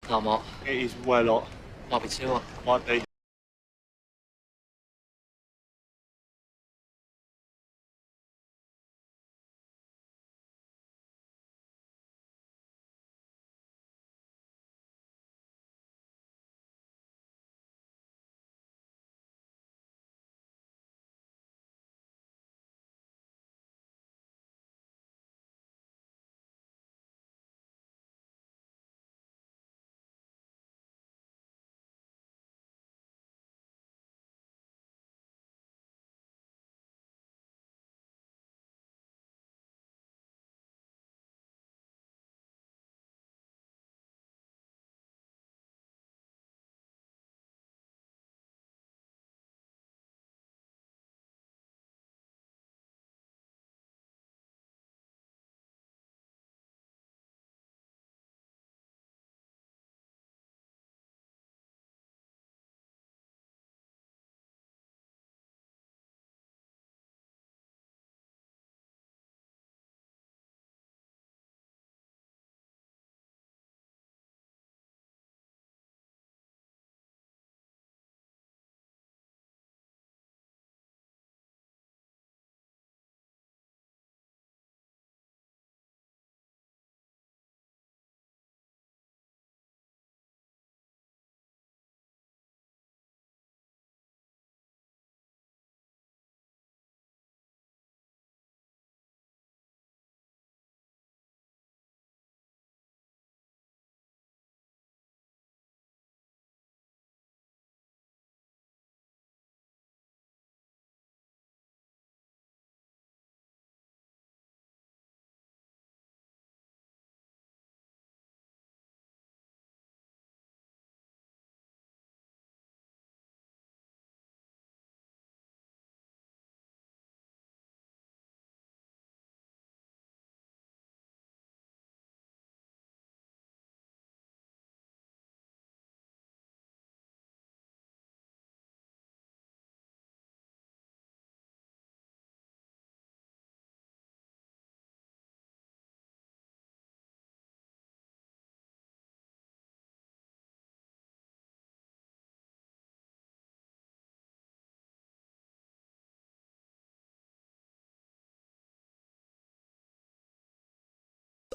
No, I'm not. It is well hot. Might be too hot. Might be.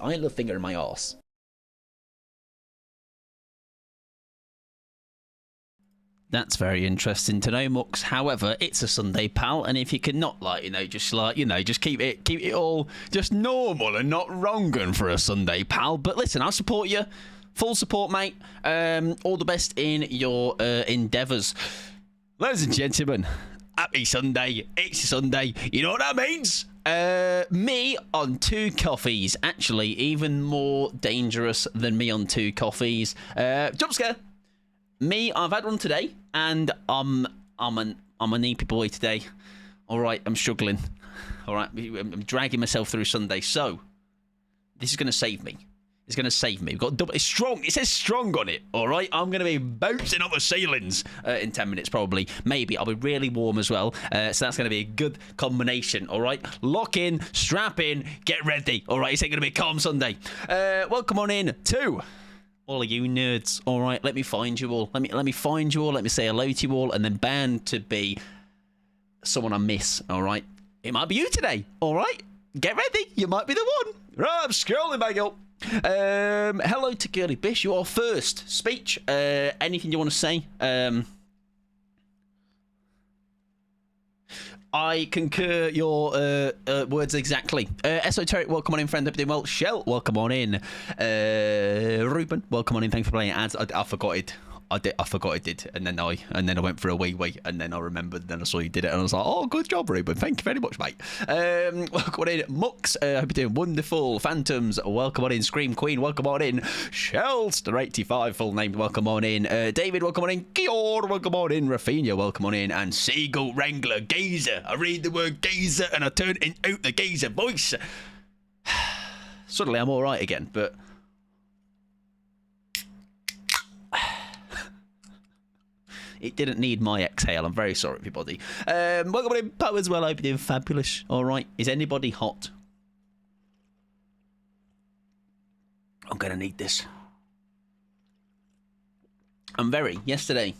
I love finger in my arse. That's very interesting to know, Mux. However, it's a Sunday, pal, and if you can not, just keep it all just normal and not wrong for a Sunday, pal. But listen, I'll support you. Full support, mate. All the best in your endeavours. Ladies and gentlemen, happy Sunday. It's a Sunday. You know what that means? Me on 2 coffees. Actually, even more dangerous than me on 2 coffees. Jump scare. Me, I've had one today, and I'm a neepy boy today. All right, I'm struggling. All right, I'm dragging myself through Sunday. So this is going to save me. It's going to save me. We've got double. It's strong. It says strong on it. All right, I'm going to be bouncing off the ceilings in 10 minutes, probably. Maybe I'll be really warm as well. So that's going to be a good combination. All right, lock in, strap in, get ready. All right, it's going to be a calm Sunday. Welcome on in to all of you nerds. All right, let me find you all. Let me find you all. Let me say hello to you all, and then bound to be someone I miss. All right, it might be you today. All right, get ready. You might be the one. Right, I'm scrolling back up. Hello to Girly Bish. You are first. Speech. Anything you want to say? I concur your words exactly. Esoteric, welcome on in, friend. Hope you're doing well. Shell, welcome on in. Ruben, welcome on in. Thanks for playing ads. I forgot it. I forgot it did, and then I went for a wee, and then I remembered. Then I saw you did it, and I was like, "Oh, good job, Ruben. Thank you very much, mate." Welcome on in, Mux. Hope you're doing wonderful. Phantoms, welcome on in. Scream Queen, welcome on in. Shelster 85, full name, welcome on in. David, welcome on in. Georg, welcome on in. Rafinha, welcome on in. And Seagull Wrangler, Gazer. I read the word Gazer, and I turn it out the Gazer voice. Suddenly, I'm all right again, but. It didn't need my exhale. I'm very sorry, everybody. Welcome in, Poe, as well. I hope you're doing fabulous. All right. Is anybody hot? I'm going to need this. I'm very. Yesterday,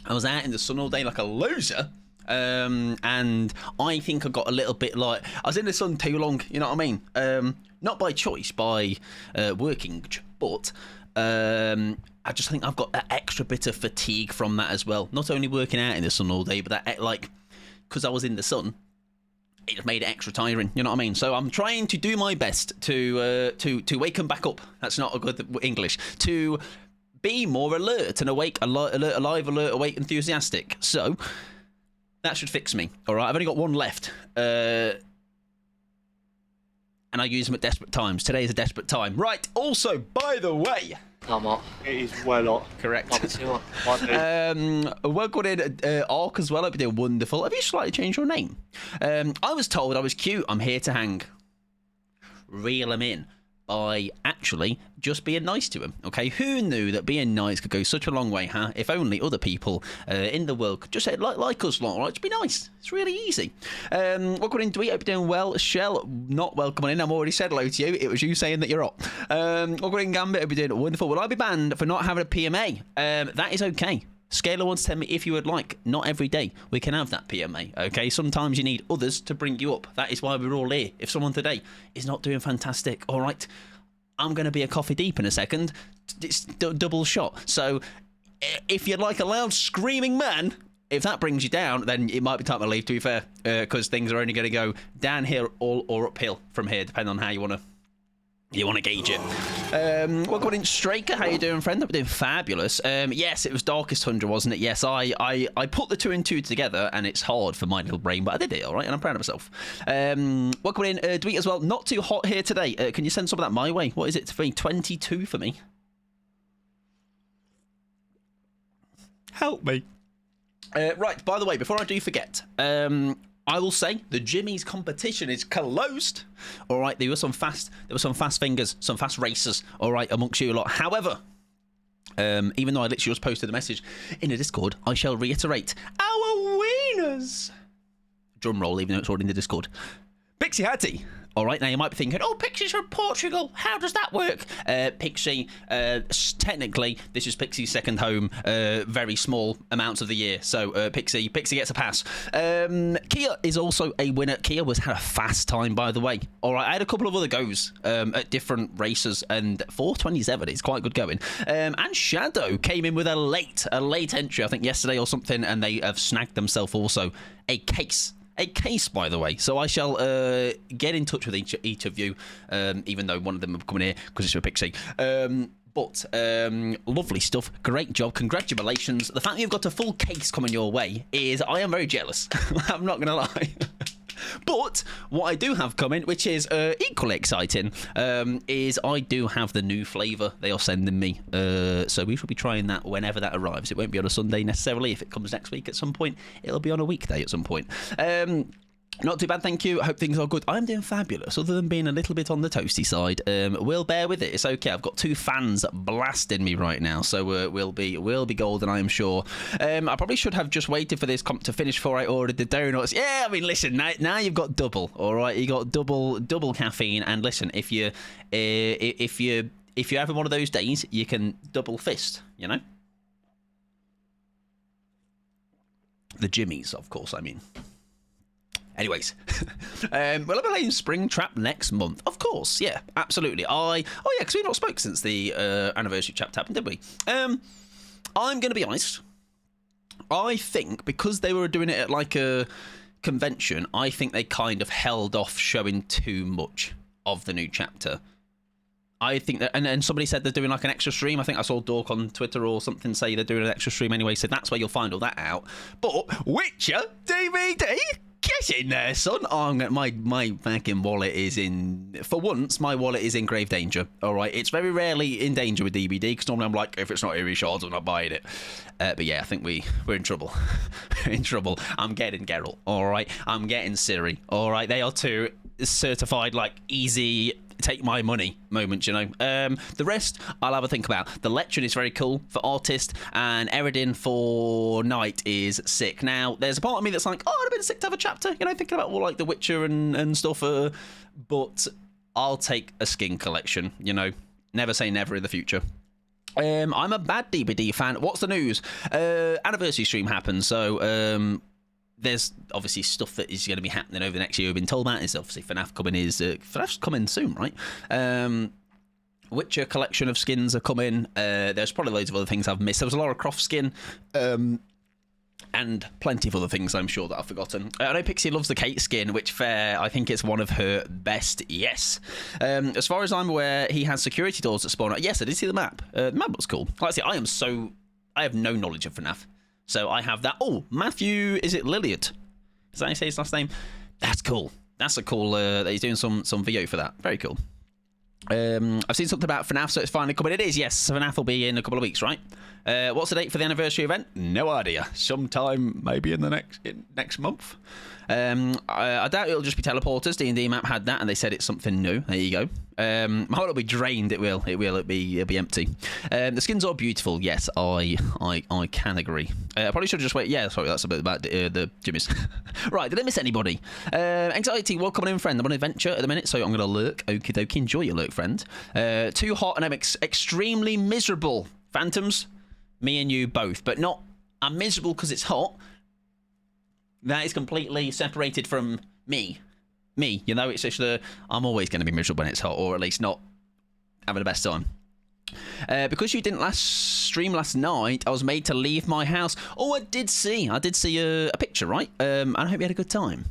I was out in the sun all day like a loser. And I think I got a little bit like I was in the sun too long, you know what I mean? Not by choice, by working, but I just think I've got that extra bit of fatigue from that as well. Not only working out in the sun all day, but that like because I was in the sun, it made it extra tiring. You know what I mean? So I'm trying to do my best to wake them back up. That's not a good English. To be more alert and awake, alert, alive, alert, awake, enthusiastic. So that should fix me. All right, I've only got one left, and I use them at desperate times. Today is a desperate time. Right. Also, by the way. I'm hot. It is well hot. Correct. Might Welcome in Ark as well. Hope you're doing wonderful. Have you slightly changed your name? I was told I was cute. I'm here to hang. Reel them in by actually just being nice to him. Okay, who knew that being nice could go such a long way, huh? If only other people in the world could just say like us, lot, right? Just be nice. It's really easy. Welcome in, Dweet. Hope you're doing well. Shell, not welcome in. I've already said hello to you. It was you saying that you're up. Welcome in, Gambit. Hope you're doing wonderful. Will I be banned for not having a PMA? That is okay. Scalar wants to tell me if you would like. Not every day we can have that PMA, okay? Sometimes you need others to bring you up. That is why we're all here. If someone today is not doing fantastic, all right, I'm going to be a coffee deep in a second. It's double shot. So if you'd like a loud screaming man, if that brings you down, then it might be time to leave, to be fair, because things are only going to go downhill or uphill from here, depending on how you want to gauge it. Welcome in, Straker. How you doing, friend? I'm doing fabulous. Yes, it was Darkest Tundra, wasn't it? Yes, I put the 2 and 2 together, and it's hard for my little brain, but I did it, all right, and I'm proud of myself. Welcome in, Dweet as well. Not too hot here today. Can you send some of that my way? What is it for me? 22 for me. Help me. Right, by the way, before I do forget, I will say the Jimmy's competition is closed. All right, there were some fast fingers, some fast racers. All right, amongst you a lot. However, even though I literally just posted a message in the Discord, I shall reiterate our winners. Drum roll, even though it's already in the Discord. Pixie Hattie. All right, now you might be thinking, oh, Pixie's from Portugal. How does that work? Pixie, technically, this is Pixie's second home, very small amounts of the year. So Pixie gets a pass. Kia is also a winner. Kia had a fast time, by the way. All right, I had a couple of other goes at different races, and 4:27 is quite good going. And Shadow came in with a late entry, I think yesterday or something, and they have snagged themselves also a case. A case, by the way. So I shall get in touch with each of you, even though one of them are coming here because it's a Pixie. But lovely stuff. Great job. Congratulations. The fact that you've got a full case coming your way is, I am very jealous. I'm not going to lie. But what I do have coming, which is equally exciting, is I do have the new flavour they are sending me. So we shall be trying that whenever that arrives. It won't be on a Sunday necessarily. If it comes next week at some point, it'll be on a weekday at some point. Not too bad, thank you. I hope things are good. I'm doing fabulous, other than being a little bit on the toasty side. We'll bear with it. It's okay. I've got 2 fans blasting me right now, so we'll be golden, I am sure. I probably should have just waited for this comp to finish before I ordered the donuts. Yeah, I mean, listen, now you've got double. All right, you got double caffeine, and listen, if you're having one of those days, you can double fist. You know, the Jimmys, of course. I mean. Anyways, well, I'm playing Springtrap next month. Of course, yeah, absolutely. Because we've not spoke since the anniversary chapter happened, did we? I'm going to be honest. I think because they were doing it at like a convention, I think they kind of held off showing too much of the new chapter. I think that, and somebody said they're doing like an extra stream. I think I saw Dork on Twitter or something say they're doing an extra stream anyway, so that's where you'll find all that out. But Witcher DVD. Get in there, son. Oh, my fucking wallet is in... For once, my wallet is in grave danger. All right? It's very rarely in danger with DBD, because normally I'm like, if it's not Eerie Shards, I'm not buying it. But yeah, I think we're in trouble. We're in trouble. I'm getting Geralt. All right? I'm getting Ciri. All right? They are 2 certified, like, easy... take my money moments, you know. The rest I'll have a think about. The Lectern is very cool for Artist, and Eredin for Knight is sick. Now there's a part of me that's like, oh, it'd have been sick to have a chapter, you know, thinking about all like The Witcher and stuff, but I'll take a skin collection, you know. Never say never in the future. I'm a bad DBD fan. What's the news? Anniversary stream happened, so there's obviously stuff that is going to be happening over the next year. We've been told about is obviously FNAF coming. FNAF's coming soon, right? Witcher collection of skins are coming. There's probably loads of other things I've missed. There was a Lara Croft skin. And plenty of other things I'm sure that I've forgotten. I know Pixie loves the Kate skin, which fair, I think it's one of her best, yes. As far as I'm aware, he has security doors that spawn out. Yes, I did see the map. The map looks cool. Like I say, I have no knowledge of FNAF. So I have that. Oh, Matthew, is it Lilliot? Is that how you say his last name? That's cool. That's a cool, that he's doing some video for that. Very cool. I've seen something about FNAF, so it's finally coming. It is, yes. FNAF will be in a couple of weeks, right? What's the date for the anniversary event? No idea. Sometime maybe in the next month. I doubt it'll just be teleporters. D&D map had that, and they said it's something new. There you go. My heart will be drained. It'll be empty. The skins are beautiful. Yes, I can agree. I probably should just wait. Yeah, sorry, that's a bit about the Jimmies. Right, did I miss anybody? Anxiety, welcome in, friend. I'm on an adventure at the minute, so I'm going to lurk. Okie dokie, enjoy your lurk, friend. Too hot and I'm extremely miserable. Phantoms, me and you both, but not. I'm miserable because it's hot. That is completely separated from me. You know, it's just I'm always going to be miserable when it's hot, or at least not having the best time. Because you didn't stream last night, I was made to leave my house. Oh, I did see a picture, right? And I hope you had a good time.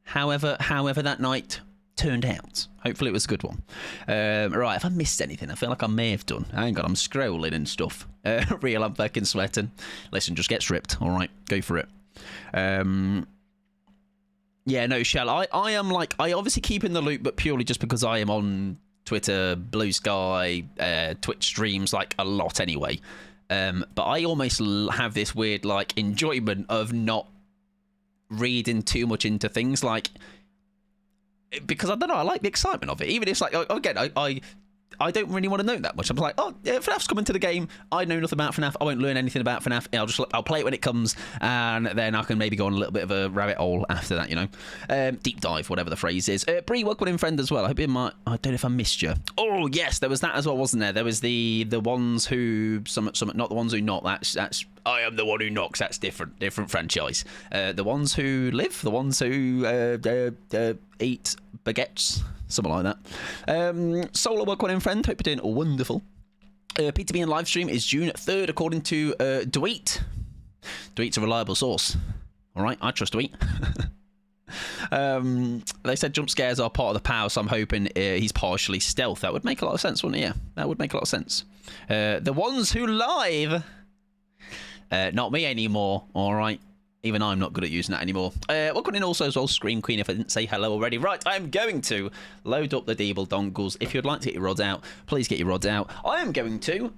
However that night turned out. Hopefully it was a good one. Right, if I missed anything, I feel like I may have done. Hang on, I'm scrolling and stuff. Real, I'm fucking sweating. Listen, just get stripped. All right, go for it. Yeah, no, Shell. I am like, I obviously keep in the loop, but purely just because I am on Twitter, Blue Sky, Twitch streams like a lot anyway. But I almost have this weird like enjoyment of not reading too much into things, like, because I don't know, I like the excitement of it. Even if it's like, again, I don't really want to know that much. I'm like, oh, yeah, FNAF's coming to the game. I know nothing about FNAF. I won't learn anything about FNAF. I'll play it when it comes, and then I can maybe go on a little bit of a rabbit hole after that, you know. Deep dive, whatever the phrase is. Bree, welcome in, friend, as well. I hope you might. I don't know if I missed you. Oh yes, there was that as well, wasn't there? There was the ones who some not the ones who knock. That's I am the one who knocks. That's different franchise. The ones who live, the ones who eat baguettes. Something like that. Solo, welcome in, friend. Hope you're doing wonderful. PTB and live stream is June 3rd, according to newyt. Newyt's a reliable source. All right, I trust Newyt. They said jump scares are part of the power, so I'm hoping he's partially stealth. That would make a lot of sense, wouldn't it? Yeah, that would make a lot of sense. The ones who live, not me anymore. All right. Even I'm not good at using that anymore. Welcome in also as well, Scream Queen, if I didn't say hello already. Right, I'm going to load up the Deeble dongles. If you'd like to get your rods out, please get your rods out. I am going to.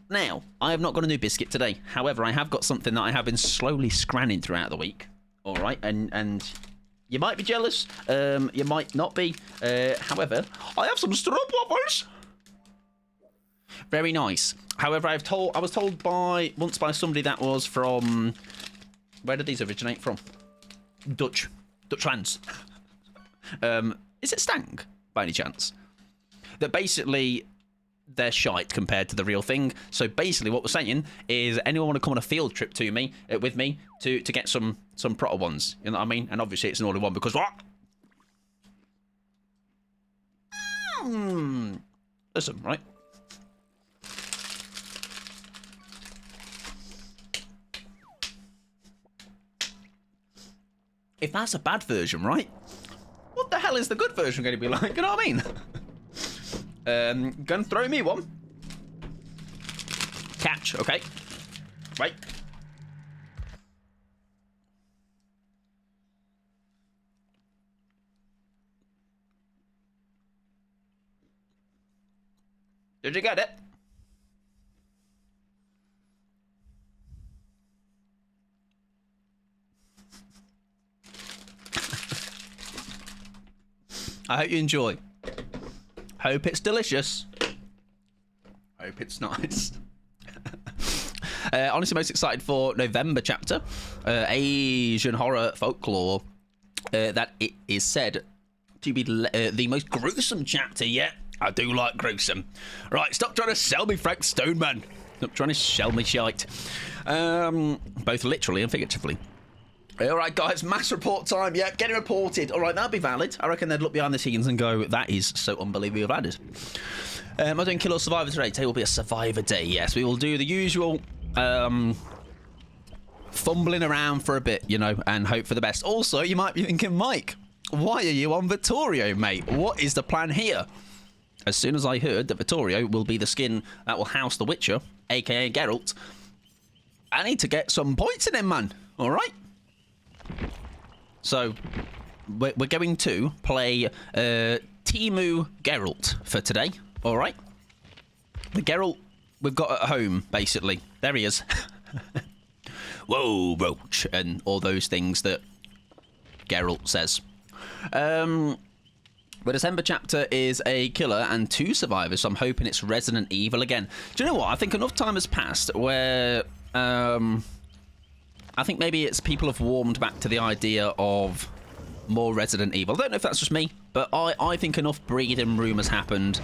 Now, I have not got a new biscuit today. However, I have got something that I have been slowly scranning throughout the week. All right, and you might be jealous. You might not be. However, I have some stroopwafels. Very nice. However, I was told once by somebody that was from. Where did these originate from? Dutch fans. Is it Stang, by any chance? That basically they're shite compared to the real thing. So basically what we're saying is anyone want to come on a field trip to me with me to get some proper ones. You know what I mean? And obviously it's an order one because what? Listen, right? If that's a bad version, right? What the hell is the good version going to be like? You know what I mean? Gonna throw me one. Catch, okay. Right. Did you get it? I hope you enjoy. Hope it's delicious. Hope it's nice. Honestly, most excited for November chapter. Asian horror folklore. That it is said to be the most gruesome chapter yet. I do like gruesome. Right, stop trying to sell me Frank Stoneman. Stop trying to sell me shite. Both literally and figuratively. All right, guys, mass report time. Yep, getting reported. All right, that'd be valid. I reckon they'd look behind the scenes and go, that is so unbelievably valid. I'm doing Kill or Survivor today. Today will be a Survivor day. Yes, we will do the usual fumbling around for a bit, you know, and hope for the best. Also, you might be thinking, Mike, why are you on Vittorio, mate? What is the plan here? As soon as I heard that Vittorio will be the skin that will house the Witcher, a.k.a. Geralt, I need to get some points in him, man. All right? So, we're going to play Teemu Geralt for today. All right? The Geralt we've got at home, basically. There he is. Whoa, Roach, and all those things that Geralt says. The December chapter is a killer and 2 survivors, so I'm hoping it's Resident Evil again. Do you know what? I think enough time has passed where I think maybe it's people have warmed back to the idea of more Resident Evil. I don't know if that's just me, but I think enough breeding rumours happened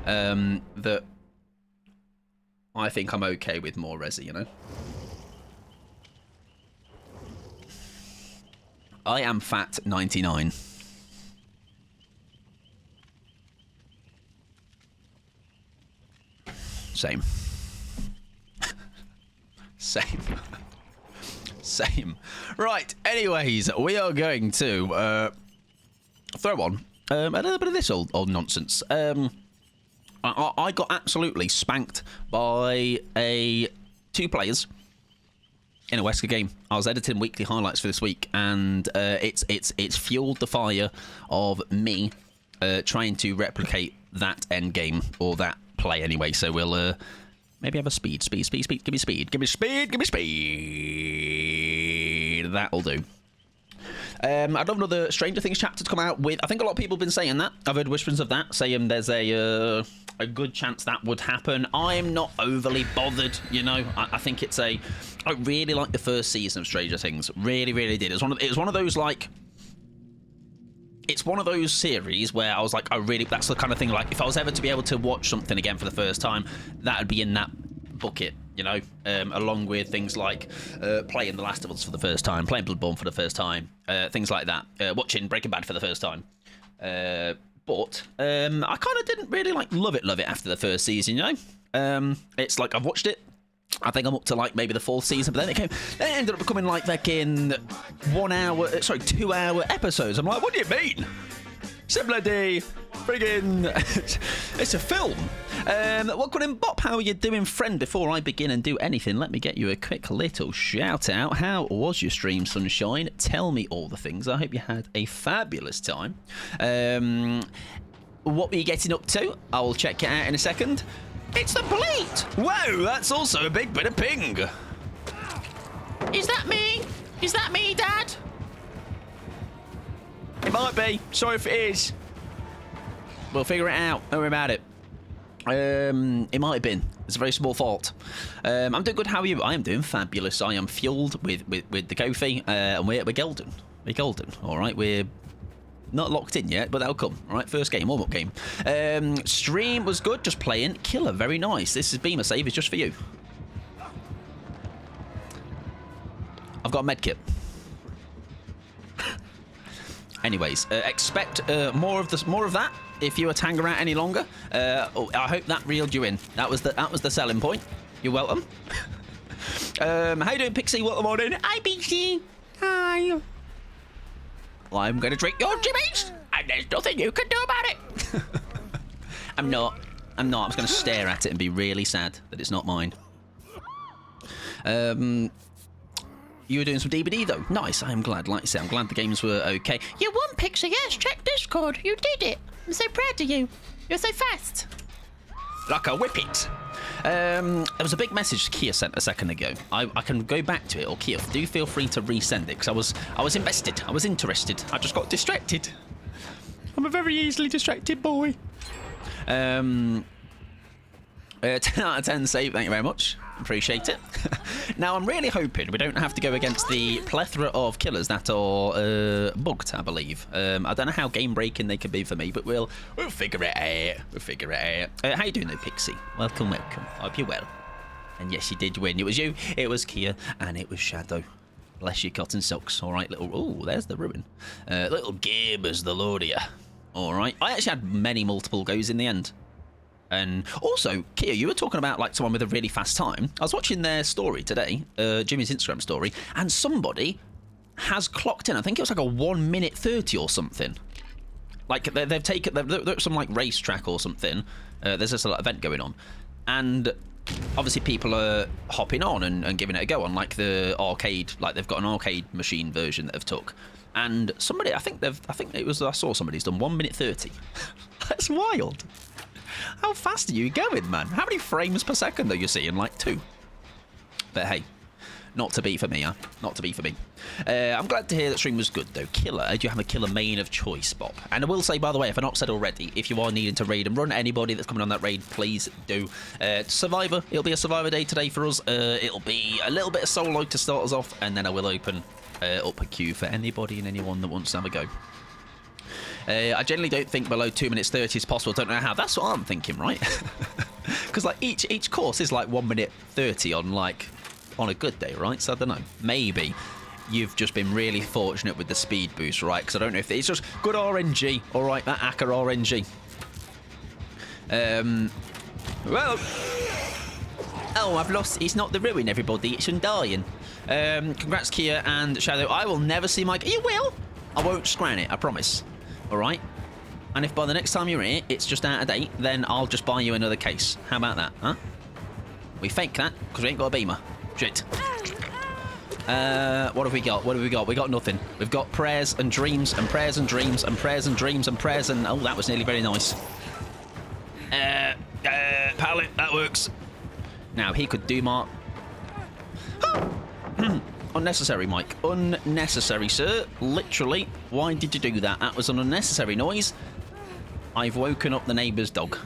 that I think I'm okay with more Resi, you know? I am fat 99. Same. Same. Right, anyways, we are going to throw on a little bit of this old nonsense. I got absolutely spanked by 2 players in a Wesker game. I was editing weekly highlights for this week, and it's fueled the fire of me trying to replicate that end game, or that play anyway. So we'll maybe have a speed. Give me speed. That'll do. I'd love another Stranger Things chapter to come out with. I think a lot of people have been saying that. I've heard whisperings of that, saying there's a good chance that would happen. I'm not overly bothered, you know. I think it's I really like the first season of Stranger Things. Really, really did. It was one of those, like, it's one of those series where I was like, that's the kind of thing, like, if I was ever to be able to watch something again for the first time, that would be in that bucket, you know, along with things like playing The Last of Us for the first time, playing Bloodborne for the first time, things like that, watching Breaking Bad for the first time. But I kind of didn't really, like, love it after the first season, you know? It's like, I've watched it. I think I'm up to, like, maybe the 4th season, but then it ended up becoming, like, fucking 2 hour episodes. I'm like, what do you mean? Similar day, friggin', it's a film. Welcome in, Bop. How are you doing, friend? Before I begin and do anything, let me get you a quick little shout out. How was your stream, Sunshine? Tell me all the things. I hope you had a fabulous time. What were you getting up to? I will check it out in a second. It's the Bleat! Whoa, that's also a big bit of ping. Is that me? Is that me, Dad? It might be. Sorry if it is. We'll figure it out. Don't worry about it. It might have been. It's a very small fault. I'm doing good. How are you? I am doing fabulous. I am fueled with the Kofi, and we're golden. We're golden. All right, we're not locked in yet, but that'll come. All right, first game, warm-up game. Stream was good. Just playing. Killer, very nice. This is Beamer Save. It's just for you. I've got a med kit. Anyways, expect more of that. If you were to hang around any longer, I hope that reeled you in. That was the selling point. You're welcome. How you doing, Pixie? Welcome on in. Hi, Pixie. Hi. Well, I'm going to drink your jimmies, and there's nothing you can do about it. I'm not. I'm just going to stare at it and be really sad that it's not mine. You were doing some DBD though. Nice. I'm glad. Like I said, I'm glad the games were okay. You won, Pixie. Yes, check Discord. You did it. I'm so proud of you. You're so fast. Like a whippet. There was a big message Kia sent a second ago. I can go back to it, or Kia, do feel free to resend it, because I was invested. I was interested. I just got distracted. I'm a very easily distracted boy. 10 out of 10 save. Thank you very much. Appreciate it. Now, I'm really hoping we don't have to go against the plethora of killers that are bugged, I believe. I don't know how game-breaking they could be for me, but we'll figure it out. We'll figure it out. How you doing, though, Pixie? Welcome, welcome. I hope you're well. And yes, you did win. It was you, it was Kia, and it was Shadow. Bless your cotton socks. All right, little... Oh, there's the ruin. Little gamers, the Lord of you. All right. I actually had many multiple goes in the end. And also, Kia, you were talking about like someone with a really fast time. I was watching their story today, Jimmy's Instagram story, and somebody has clocked in. I think it was like a 1 minute 30 or something. Like they've some like racetrack or something. There's this event going on, and obviously people are hopping on and giving it a go on like the arcade. Like they've got an arcade machine version that they've took. And somebody, I think I saw somebody's done 1 minute 30. That's wild. How fast are you going, man? How many frames per second are you seeing? Like 2. But hey, not to be for me, huh? Not to be for me. I'm glad to hear that stream was good, though. Killer, do you have a killer main of choice, Bob? And I will say, by the way, if I've not said already, if you are needing to raid and run, anybody that's coming on that raid, please do. Survivor, it'll be a Survivor day today for us. It'll be a little bit of solo to start us off, and then I will open up a queue for anybody and anyone that wants to have a go. I generally don't think below 2 minutes 30 is possible. Don't know how. That's what I'm thinking, right? Because like each course is like 1 minute 30 on a good day, right? So I don't know. Maybe you've just been really fortunate with the speed boost, right? Because I don't know if it's just good RNG. All right, that hacker RNG. Well, oh, I've lost. It's not the ruin, everybody. It's Undying. Congrats, Kia and Shadow. I will never see Mike. You will. I won't scran it. I promise. All right, and if by the next time you're here it's just out of date, then I'll just buy you another case. How about that, huh? We fake that because we ain't got a beamer. Shit. What have we got? What have we got? We got nothing. We've got prayers and dreams and prayers and dreams and prayers and dreams and prayers and... Oh, that was nearly very nice. Pallet, that works. Now, he could do my... Unnecessary, Mike. Unnecessary, sir. Literally. Why did you do that? That was an unnecessary noise. I've woken up the neighbour's dog.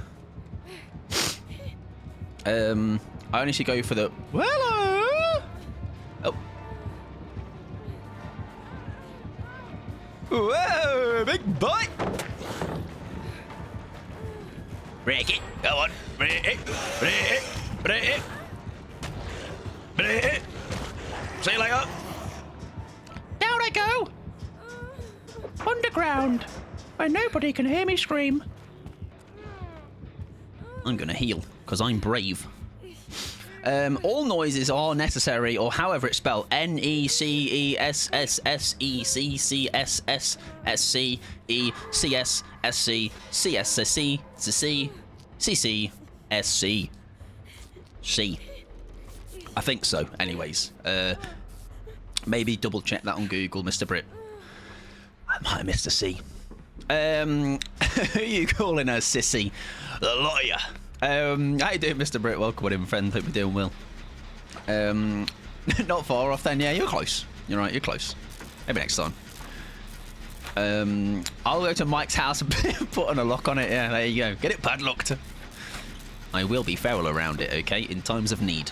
I only should go for the... Hello! Oh. Whoa, big boy! Break it. Go on. Break it. Break it. Break it. Break it. See you later. Down I go. Underground, where nobody can hear me scream. I'm gonna heal, because I'm brave. All noises are necessary, or however it's spelled. NECESSECCSSECCSC. I think so, anyways. Maybe double check that on Google, Mr. Brit. I might have missed a C. Who are you calling her sissy? The lawyer. How you doing, Mr. Brit? Welcome in, friend. Hope you're doing well. Not far off then. Yeah, you're close. You're right, you're close. Maybe next time. I'll go to Mike's house and put on a lock on it. Yeah, there you go. Get it padlocked. I will be feral around it, okay, in times of need.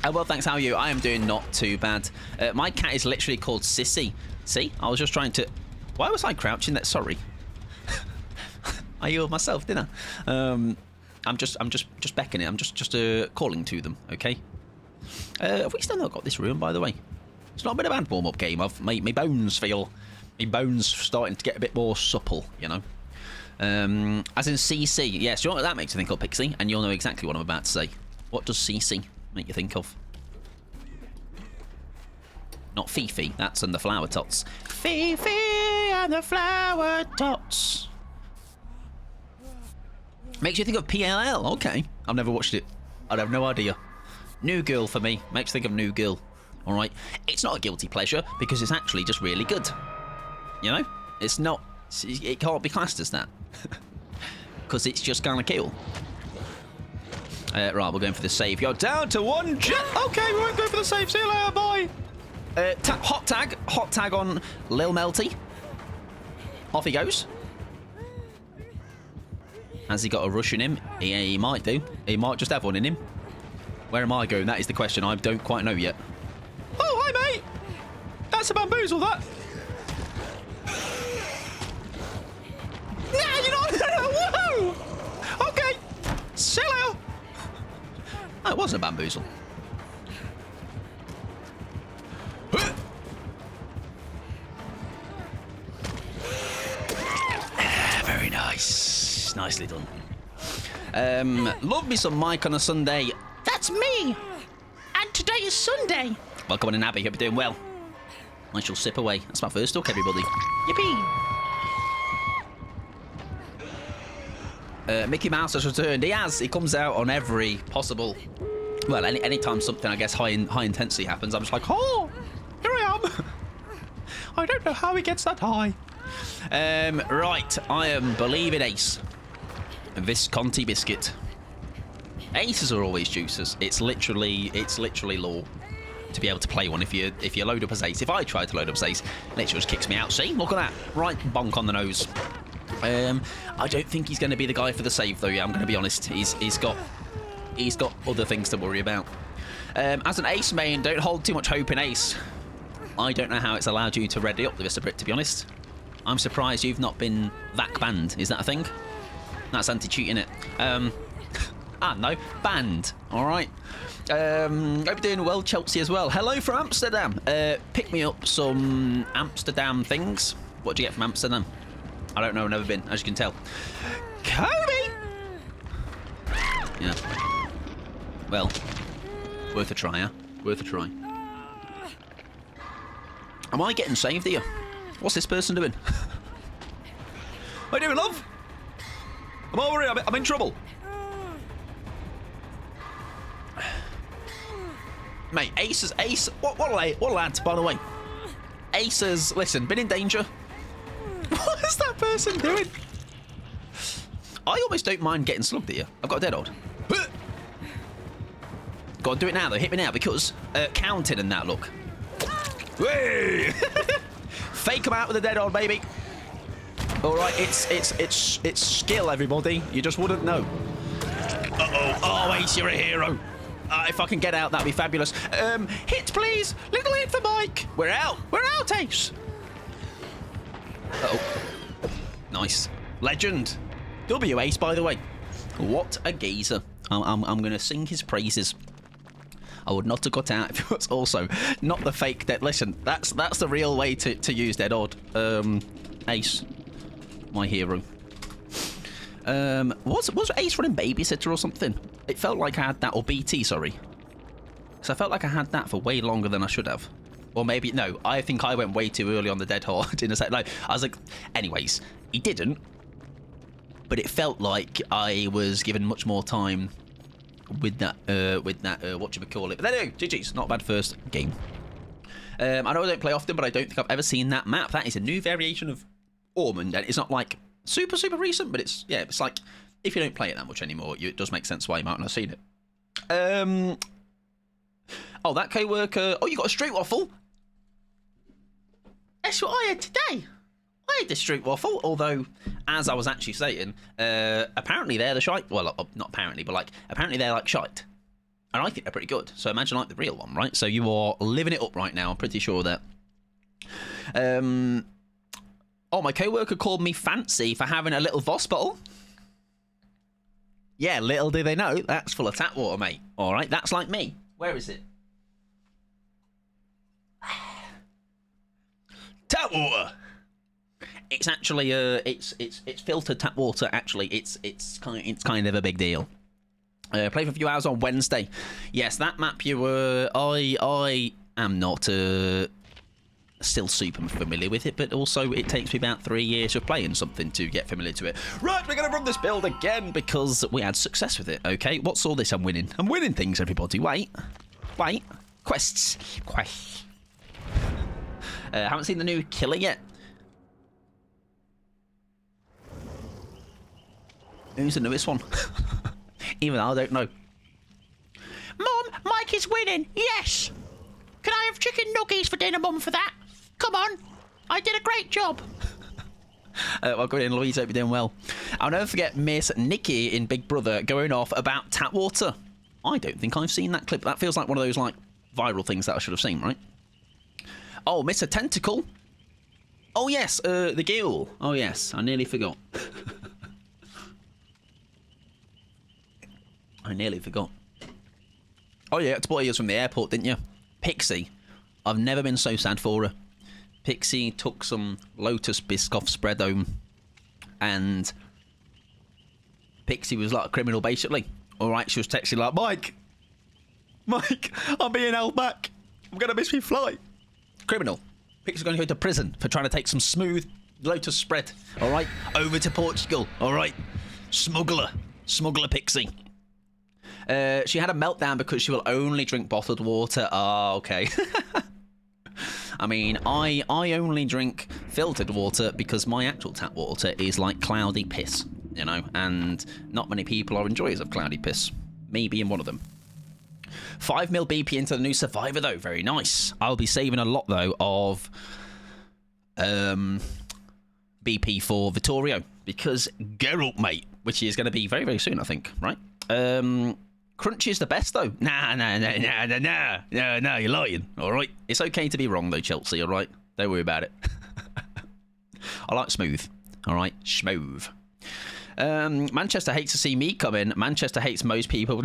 Well, thanks. How are you? I am doing not too bad. My cat is literally called Sissy. See? I was just trying to... Why was I crouching there? Sorry. I healed myself, didn't I? I'm just beckoning. I'm just calling to them, okay? Have we still not got this room, by the way? It's not been a bad warm-up game. My bones feel... My bones starting to get a bit more supple, you know? As in CC. Yes, you know what that makes me think of, Pixie? And you'll know exactly what I'm about to say. What does CC make you think of? Not Fifi, that's in the Flower Tots. Fifi and the Flower Tots. Makes you think of PLL. Okay, I've never watched it. I'd have no idea. New Girl for me. Makes you think of New Girl. Alright, it's not a guilty pleasure because it's actually just really good. You know? It's not... It can't be classed as that. Because it's just kind of cool. Right, we're going for the save. You're down to 1 jet. Okay, we won't go for the save. See you later, bye. Hot tag on Lil Melty. Off he goes. Has he got a rush in him? He might do. He might just have one in him. Where am I going? That is the question. I don't quite know yet. Oh, hi, mate. That's a bamboozle, that. Nah, you're not. Whoa. Okay. Sell out. Oh, it wasn't a bamboozle. Very nice. Nicely done. Love me some Mike on a Sunday. That's me. And today is Sunday. Welcome on in, Abby. Hope you're doing well. I shall sip away. That's my first talk, everybody. Yippee. Mickey Mouse has returned. He has. He comes out on every possible... Well, anytime something, I guess, high intensity happens, I'm just like, oh, here I am. I don't know how he gets that high. Right, I am believing Ace. Visconti biscuit. Aces are always juicers. It's literally law to be able to play one if you load up as Ace. If I try to load up as Ace, literally just kicks me out. See, look at that, right bonk on the nose. I don't think he's going to be the guy for the save though. Yeah, I'm going to be honest. He's got other things to worry about. As an Ace main, don't hold too much hope in Ace. I don't know how it's allowed you to ready up the Vista Brit, to be honest. I'm surprised you've not been VAC banned. Is that a thing? That's anti-cheating it. No, banned. All right. Hope you're doing well, Chelsea, as well. Hello from Amsterdam. Pick me up some Amsterdam things. What do you get from Amsterdam? I don't know. I've never been, as you can tell. Kobe! Yeah. Well, worth a try, huh? Worth a try. Am I getting saved here? What's this person doing? What are you doing, love? I'm over here. I'm in trouble. Mate, Ace. What a lad, by the way. Ace has, listen, been in danger. What is that person doing? I almost don't mind getting slugged here. I've got a dead odd. Go on, do it now though. Hit me now because counting and that, look. Hey! Fake him out with a dead odd, baby. All right, it's skill, everybody. You just wouldn't know. Uh-oh. Oh, Ace, you're a hero. If I can get out, that'd be fabulous. Hit, please. Little hit for Mike. We're out. We're out, Ace. Uh-oh. Nice. Legend. W Ace, by the way. What a geezer. I'm going to sing his praises. I would not have got out if it was also not the fake dead. Listen, that's the real way to use dead odd. Ace, my hero. Was Ace running babysitter or something? It felt like I had that, or BT, sorry. Because I felt like I had that for way longer than I should have. Or maybe, no, I think I went way too early on the dead hard in a set. No, I was like, anyways, he didn't. But it felt like I was given much more time with that, what you would call it. But there you go, GG's, not a bad first game. I know I don't play often, but I don't think I've ever seen that map. That is a new variation of Ormond, and it's not like super recent, but it's like if you don't play it that much anymore, it does make sense why you might not have seen it. Oh, that co-worker. Oh, you got a street waffle. That's what I had today. I had the street waffle, although, as I was actually saying, apparently they're the shite. Well, not apparently, but like apparently they're like shite, and I think they're pretty good. So imagine like the real one, right? So you are living it up right now. I'm pretty sure that. Oh, my co-worker called me fancy for having a little Voss bottle. Yeah, little do they know, that's full of tap water, mate. All right, that's like me. Where is it? Tap water. It's actually it's filtered tap water. Actually, it's kind of a big deal. Play for a few hours on Wednesday. Yes, that map you were. I am not still super familiar with it, but also it takes me about 3 years of playing something to get familiar to it. Right, we're going to run this build again because we had success with it, okay? What's all this I'm winning? I'm winning things, everybody. Wait. Quests. Haven't seen the new killer yet. Who's the newest one? Even I don't know. Mum, Mike is winning. Yes. Can I have chicken nuggies for dinner, Mum, for that? Come on. I did a great job. Welcome in, Louise. Hope you're doing well. I'll never forget Miss Nikki in Big Brother going off about tap water I don't think I've seen that clip. That feels like one of those, like, viral things that I should have seen, right? Oh, Mr. Tentacle. Oh, yes, the gill. Oh, yes, I nearly forgot. I nearly forgot. Oh, yeah, it's boy from the airport, didn't you? Pixie. I've never been so sad for her. Pixie took some Lotus Biscoff spread home, and Pixie was like a criminal, basically. All right, she was texting like, Mike, I'm being held back. I'm going to miss my flight. Criminal. Pixie's going to go to prison for trying to take some smooth Lotus spread, all right, over to Portugal, all right? Smuggler Pixie. She had a meltdown because she will only drink bottled water. Oh, okay. I mean, I only drink filtered water because my actual tap water is like cloudy piss, you know, and not many people are enjoyers of cloudy piss. Me being one of them. 5 mil BP into the new Survivor, though. Very nice. I'll be saving a lot, though, of BP for Vittorio because Geralt, mate, which is going to be very, very soon, I think, right? Crunchy is the best, though. Nah, you're lying, all right? It's okay to be wrong, though, Chelsea, all right? Don't worry about it. I like smooth, all right? Schmooth. Manchester hates to see me come in. Manchester hates most people.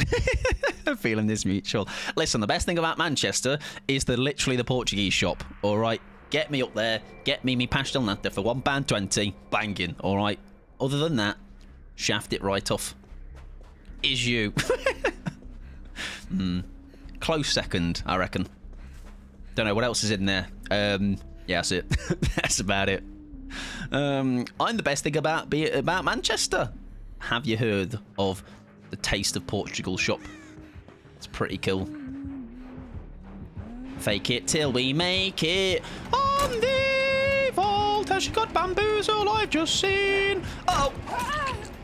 Feeling this mutual. Listen, the best thing about Manchester is literally the Portuguese shop, all right? Get me up there. Get me pastel nata for £1.20. Banging, all right? Other than that, shaft it right off. Is you. Close second, I reckon. Don't know what else is in there. Yeah, that's it. That's about it. I'm the best thing about Manchester. Have you heard of the Taste of Portugal shop? It's pretty cool. Fake it till we make it. On the vault, has she got bamboozle I've just seen? Oh.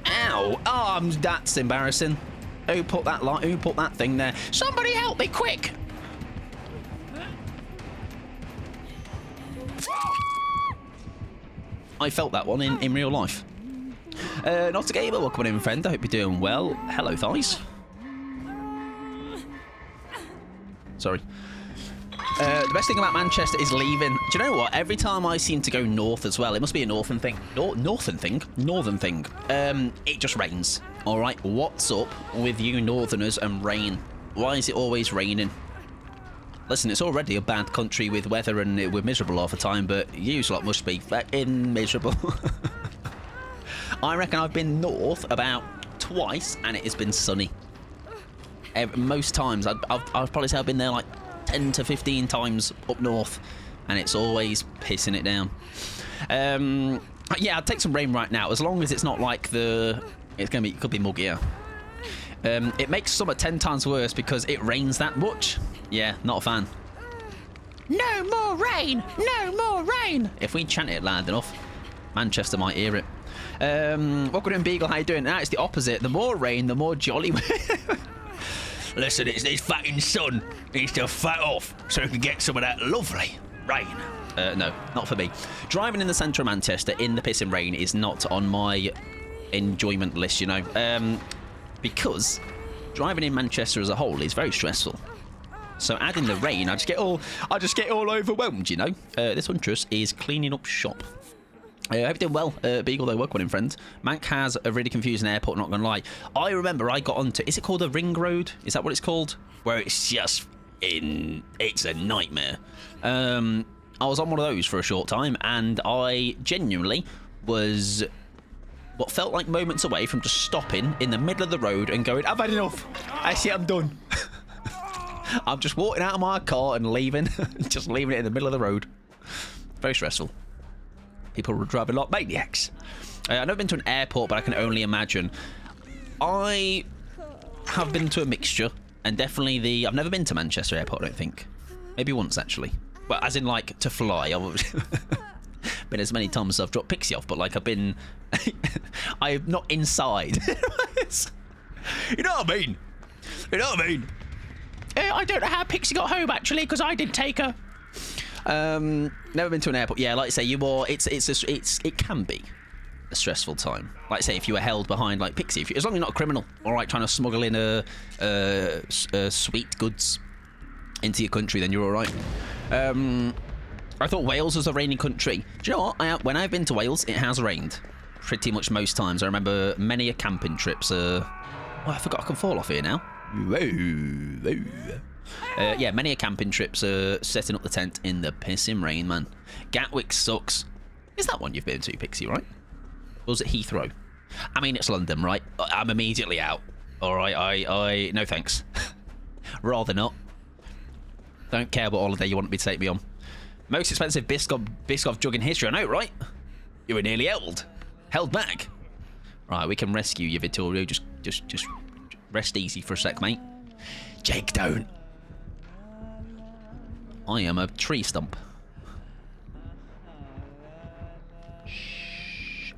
Ow! Oh, that's embarrassing. Who put that thing there? Somebody help me, quick! I felt that one in real life. Not a gamer, welcome in, friend. I hope you're doing well. Hello, thighs. Sorry. The best thing about Manchester is leaving. Do you know what? Every time I seem to go north as well, it must be a northern thing. Northern thing. It just rains. All right. What's up with you northerners and rain? Why is it always raining? Listen, it's already a bad country with weather and we're miserable half the time, but you lot must be fucking miserable. I reckon I've been north about twice and it has been sunny. Most times, I'd probably say I've been there like 10 to 15 times up north, and it's always pissing it down. Yeah, I'd take some rain right now, as long as it's not like it could be muggier. It makes summer 10 times worse because it rains that much. Yeah, not a fan. No more rain! No more rain! If we chant it loud enough, Manchester might hear it. Welcome in, Beagle, how you doing? Now it's the opposite. The more rain, the more jolly. Listen, it's this fucking sun needs to fat off so we can get some of that lovely rain. No, not for me. Driving in the centre of Manchester in the pissing rain is not on my enjoyment list, you know. Because driving in Manchester as a whole is very stressful. So adding the rain, I just get all overwhelmed, you know. This huntress is cleaning up shop. I hope you're doing well, Beagle, though. Welcome in, friend. Manc has a really confusing airport, not going to lie. I remember I got onto... Is it called a ring road? Is that what it's called? Where it's just... It's a nightmare. I was on one of those for a short time, and I genuinely was... what felt like moments away from just stopping in the middle of the road and going, I've had enough. I see, I'm done. I'm just walking out of my car and leaving. Just leaving it in the middle of the road. Very stressful. People were driving like maniacs. I've never been to an airport, but I can only imagine. I have been to a mixture, and definitely I've never been to Manchester Airport, I don't think. Maybe once, actually. Well, as in, like, to fly. I've been as many times as I've dropped Pixie off, but, like, I've been... I'm not inside. You know what I mean? You know what I mean? I don't know how Pixie got home, actually, because I did take her. Never been to an airport. Yeah, like I say, it can be a stressful time. Like, say, if you were held behind, like Pixie, as long as you're not a criminal, all right, trying to smuggle in sweet goods into your country, then you're all right. I thought Wales was a rainy country. Do you know what? When I've been to Wales, it has rained pretty much most times. I remember many a camping trips. Oh, I forgot I can fall off here now. Yeah, many a camping trips setting up the tent in the pissing rain, man. Gatwick sucks. Is that one you've been to, Pixie, right? Or was it Heathrow? I mean, it's London, right? I'm immediately out. All right, I no thanks. Rather not. Don't care what holiday you want me to take me on. Most expensive Biscoff jug in history. I know, right? You were nearly held back. Right, we can rescue you, Vittorio. Just rest easy for a sec, mate. Jake, don't. I am a tree stump. Shh.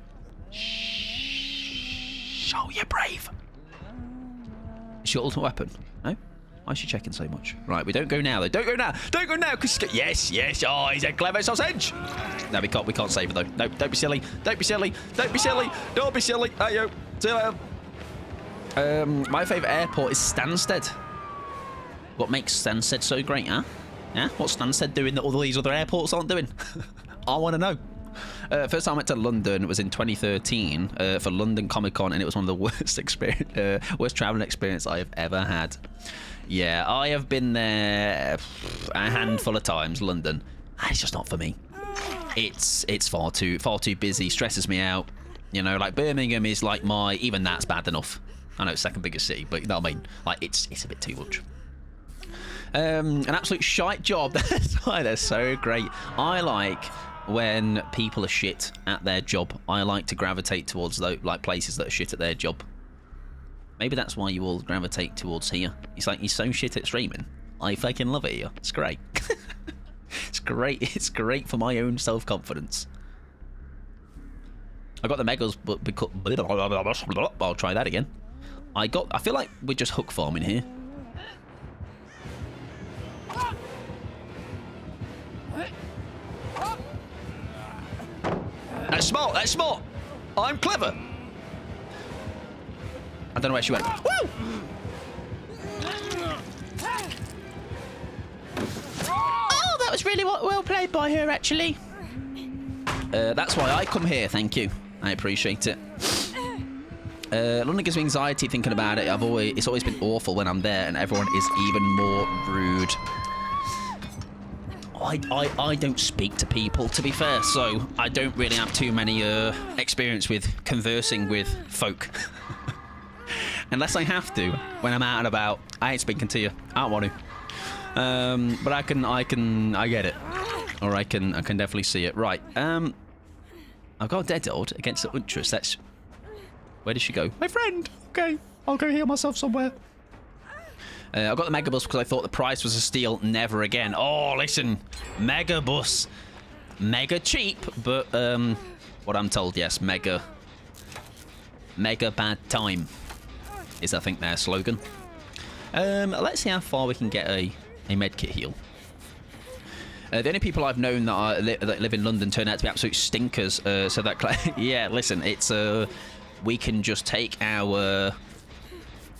Oh, you're brave. Is your ultimate weapon? No? Why is she checking so much? Right, we don't go now, though. Don't go now. Don't go now, because... Yes. Oh, he's a clever sausage. No, we can't save her, though. No, don't be silly. Don't be silly. Don't be silly. Don't be silly. Ayo. See you later. My favourite airport is Stansted. What makes Stansted so great, huh? Yeah? What's Stansted doing that all these other airports aren't doing? I want to know. First time I went to London was in 2013 for London Comic Con, and it was one of the worst travelling experience I have ever had. Yeah, I have been there a handful of times. London, it's just not for me. It's far too busy. Stresses me out. You know, like Birmingham is like even that's bad enough. I know it's second biggest city, but you know what I mean. Like it's a bit too much. An absolute shite job. That's why they're so great. I like when people are shit at their job. I like to gravitate towards those like places that are shit at their job. Maybe that's why you all gravitate towards here. It's like, you're so shit at streaming. I fucking love it here. It's great. It's great. It's great for my own self-confidence. I got the megas, but because... I'll try that again. I feel like we're just hook farming here. That's smart. That's smart. I'm clever. I don't know where she went. Woo! Oh, that was really well played by her, actually. That's why I come here, thank you. I appreciate it. London gives me anxiety thinking about it. It's always been awful when I'm there, and everyone is even more rude. I don't speak to people, to be fair, so I don't really have too many experience with conversing with folk. Unless I have to, when I'm out and about. I ain't speaking to you. I don't want to. But I get it. Or I can definitely see it. Right. I've got a dead old against the Untras. That's... Where did she go? My friend! Okay, I'll go heal myself somewhere. I got the Megabus because I thought the price was a steal. Never again. Oh, listen. Megabus. Mega cheap, but what I'm told, yes, mega bad time is, I think, their slogan. Let's see how far we can get a medkit heal. The only people I've known that live in London turn out to be absolute stinkers. So that, yeah, listen, it's we can just take our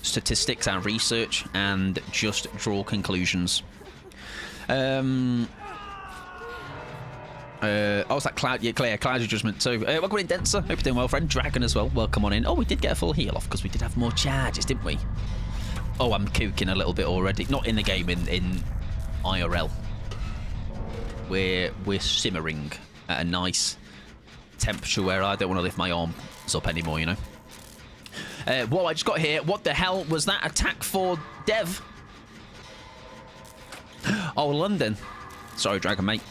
statistics, our research, and just draw conclusions. Oh, it's that cloud, yeah, clear, cloud adjustment. So, welcome in, Denser. Hope you're doing well, friend. Dragon as well. Welcome on in. Oh, we did get a full heal off because we did have more charges, didn't we? Oh, I'm cooking a little bit already. Not in the game, in IRL. We're simmering at a nice temperature where I don't want to lift my arms up anymore, you know. Whoa, I just got here. What the hell was that? Attack for Dev? Oh, London. Sorry, Dragon, mate.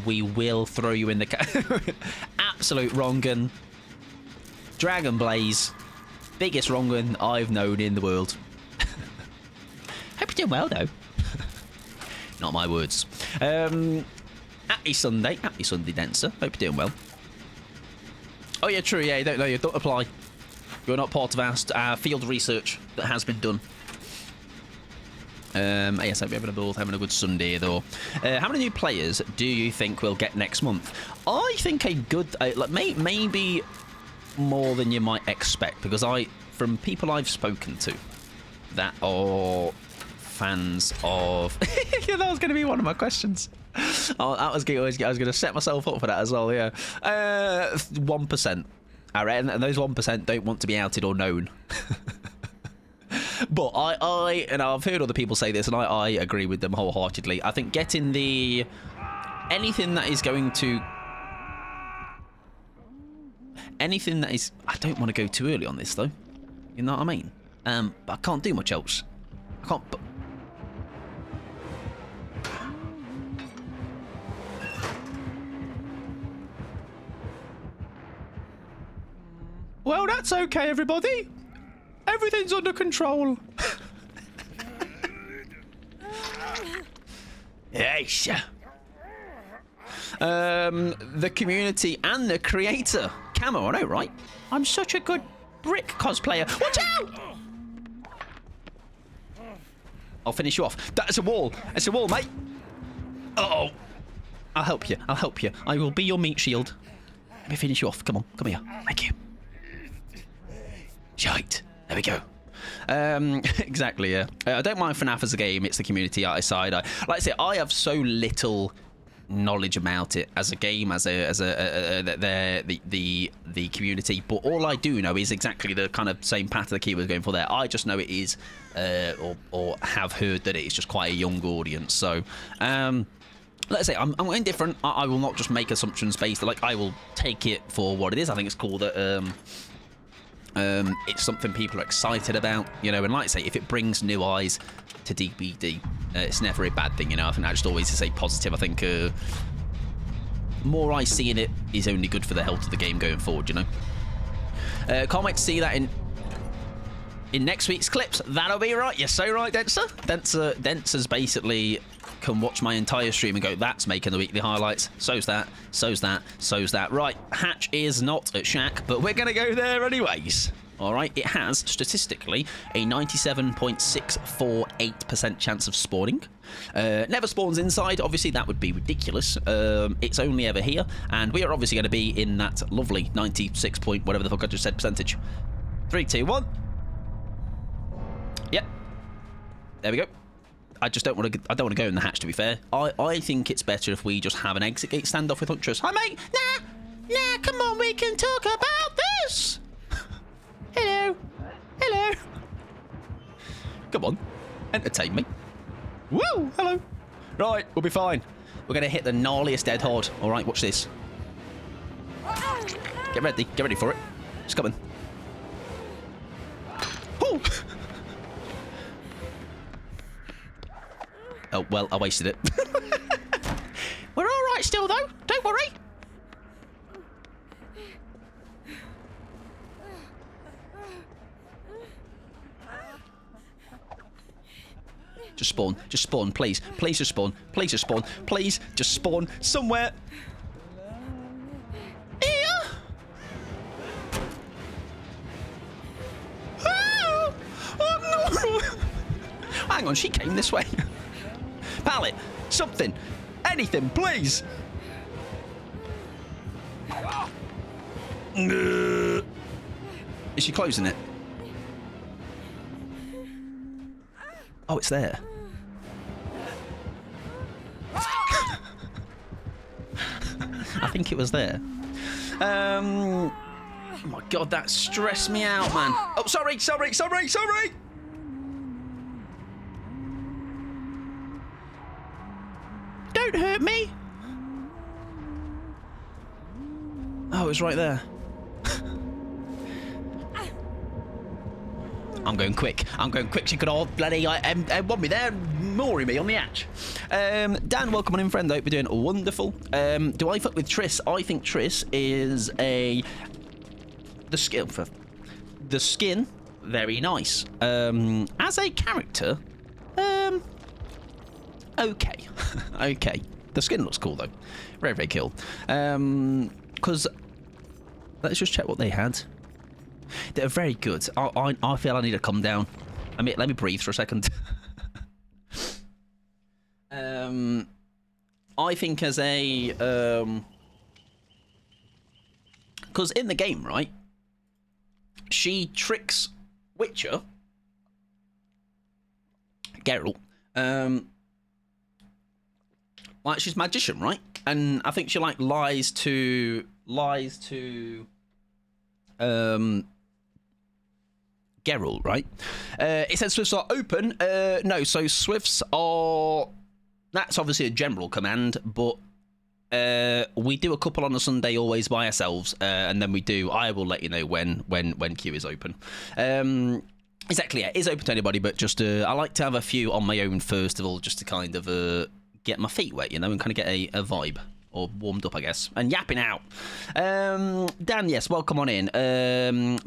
We will throw you in the... Absolute wrong-un. Dragon Blaze. Biggest wrong-un I've known in the world. Hope you're doing well, though. Not my words. Happy Sunday, Denser. Hope you're doing well. Oh yeah, true. Yeah, you don't apply. You're not part of our field research that has been done. Yes, hope you're having a good Sunday, though. How many new players do you think we'll get next month? I think a good... like maybe more than you might expect, because from people I've spoken to that are fans of... yeah, that was going to be one of my questions. Oh, I was going to set myself up for that as well, yeah. 1%. I reckon, and those 1% don't want to be outed or known. But and I've heard other people say this, and I agree with them wholeheartedly. I think getting anything that is I don't want to go too early on this though. You know what I mean? But I can't do much else. I can't. Well, that's okay, everybody. Everything's under control. Yes. The community and the creator. Camo, I know, right? I'm such a good brick cosplayer. Watch out! I'll finish you off. That's a wall. It's a wall, mate. Uh-oh. I'll help you. I'll help you. I will be your meat shield. Let me finish you off. Come on. Come here. Thank you. Shite. There we go. Exactly, yeah. I don't mind FNAF as a game. It's the community side. Like I say, I have so little knowledge about it as a game, the community. But all I do know is exactly the kind of same path the key was going for there. I just know it is, or have heard that it is just quite a young audience. So, let's say I'm indifferent. I will not just make assumptions based. Like, I will take it for what it is. I think it's cool that it's something people are excited about, you know, and like I say, if it brings new eyes to DBD, it's never a bad thing, you know. I think that just always is a positive. I think more eyes seeing it is only good for the health of the game going forward, you know. Can't wait to see that in next week's clips. That'll be right. You're so right, Denser. Denser's basically can watch my entire stream and go, that's making the weekly highlights. So's that. Right, Hatch is not at Shack, but we're going to go there anyways. All right, it has, statistically, a 97.648% chance of spawning. Never spawns inside. Obviously, that would be ridiculous. It's only ever here, and we are obviously going to be in that lovely 96 point, whatever the fuck I just said, percentage. 3, 2, 1. Yep. There we go. I just don't want to. I don't want to go in the hatch. To be fair, I think it's better if we just have an exit gate standoff with Huntress. Hi, mate. Nah. Come on, we can talk about this. Hello. Come on, entertain me. Woo. Hello. Right, we'll be fine. We're gonna hit the gnarliest dead horde. All right, watch this. Get ready. Get ready for it. It's coming. Ooh. Oh, well, I wasted it. We're all right still, though. Don't worry. Just spawn. Just spawn, please. Please just spawn. Please just spawn. Please just spawn somewhere. Here. Oh no. Hang on, she came this way. Pallet, something, anything, please. Is she closing it? Oh, it's there. I think it was there. Oh my god, that stressed me out, man. Oh, sorry. Don't hurt me. Oh, it's right there. I'm going quick. She could all bloody want me there, mooring me on the hatch. Dan, welcome on in, friend. I hope you're doing wonderful. Do I fuck with Triss? I think Triss is the skin, very nice. As a character, okay. Okay. The skin looks cool though. Very, very cool. Because let's just check what they had. They're very good. I feel I need to calm down. Let me breathe for a second. I think as a because in the game, right, she tricks Witcher Geralt, like she's a magician, right? And I think she like lies to Geralt, right? It says Swifts are open. No, so Swifts are. That's obviously a general command, but we do a couple on a Sunday always by ourselves, and then I will let you know when queue is open. Exactly, yeah, it is open to anybody, but just I like to have a few on my own first of all, just to kind of get my feet wet, you know, and kind of get a vibe. Or warmed up, I guess. And yapping out. Dan, yes, welcome on in.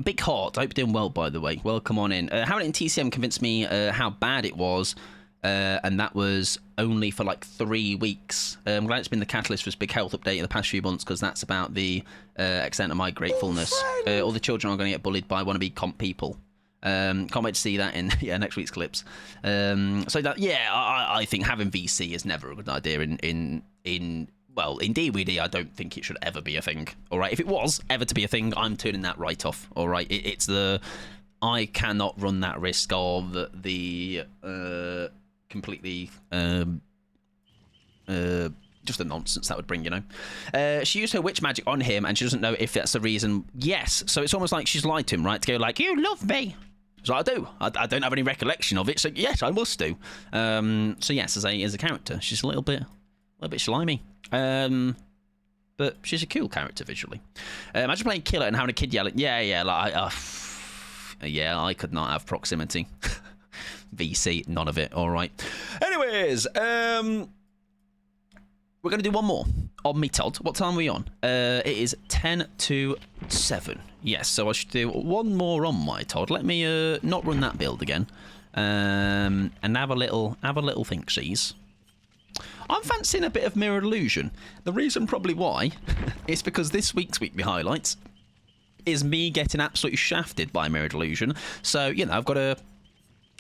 Big Heart, I hope you're doing well, by the way. Welcome on in. Having it in TCM convinced me how bad it was, and that was only for like 3 weeks. I'm glad it's been the catalyst for this big health update in the past few months, because that's about the extent of my gratefulness. All the children are going to get bullied by wannabe comp people. Can't wait to see that in next week's clips. So that, yeah, I think having VC is never a good idea in well, in DWD, I don't think it should ever be a thing. All right, if it was ever to be a thing, I'm turning that right off. All right, it's I cannot run that risk of the completely just the nonsense that would bring, you know. She used her witch magic on him, and she doesn't know if that's the reason. Yes, so it's almost like she's lied to him, right? To go like, you love me. So I do. I don't have any recollection of it, so yes, I must do. So yes, as a character, she's a little bit slimy. But she's a cool character visually. Imagine playing Killer and having a kid yelling, yeah, like, yeah, I could not have proximity. VC, none of it. All right. Anyways, we're going to do one more on me, Todd. What time are we on? It is 10 to 7. Yes, so I should do one more on my Todd. Let me not run that build again, and have a little think-sees. I'm fancying a bit of Mirror Illusion. The reason probably why is because this week's Weekly Highlights is me getting absolutely shafted by Mirror Illusion. So, you know, I've got to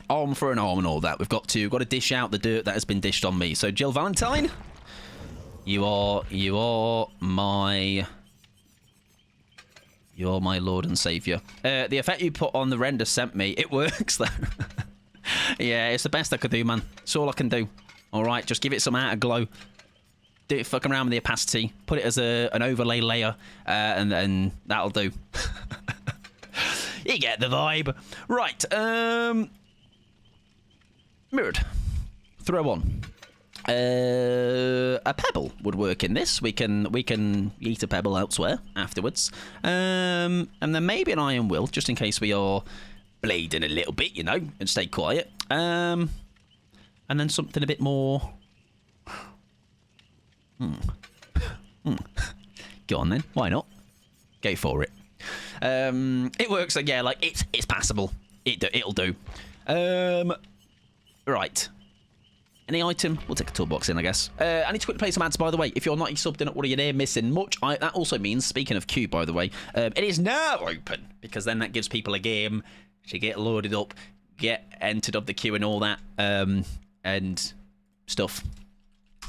arm for an arm and all that. We've got to dish out the dirt that has been dished on me. So, Jill Valentine, you are my Lord and Saviour. The effect you put on the render sent me, it works though. Yeah, it's the best I could do, man. It's all I can do. All right, just give it some outer glow. Do it fucking around with the opacity. Put it as an overlay layer, and then that'll do. You get the vibe. Right, mirrored. Throw on. A pebble would work in this. We can eat a pebble elsewhere afterwards. And then maybe an iron will, just in case we are bleeding a little bit, you know, and stay quiet. And then something a bit more. Go on then. Why not? Go for it. It works. Like, yeah, like it's passable. It'll do. Right. Any item? We'll take a toolbox in, I guess. I need to quickly play some ads, by the way. If you're not subbed in, what are you there missing much? That also means, speaking of queue, by the way, it is now open, because then that gives people a game to get loaded up, get entered up the queue and all that, and stuff.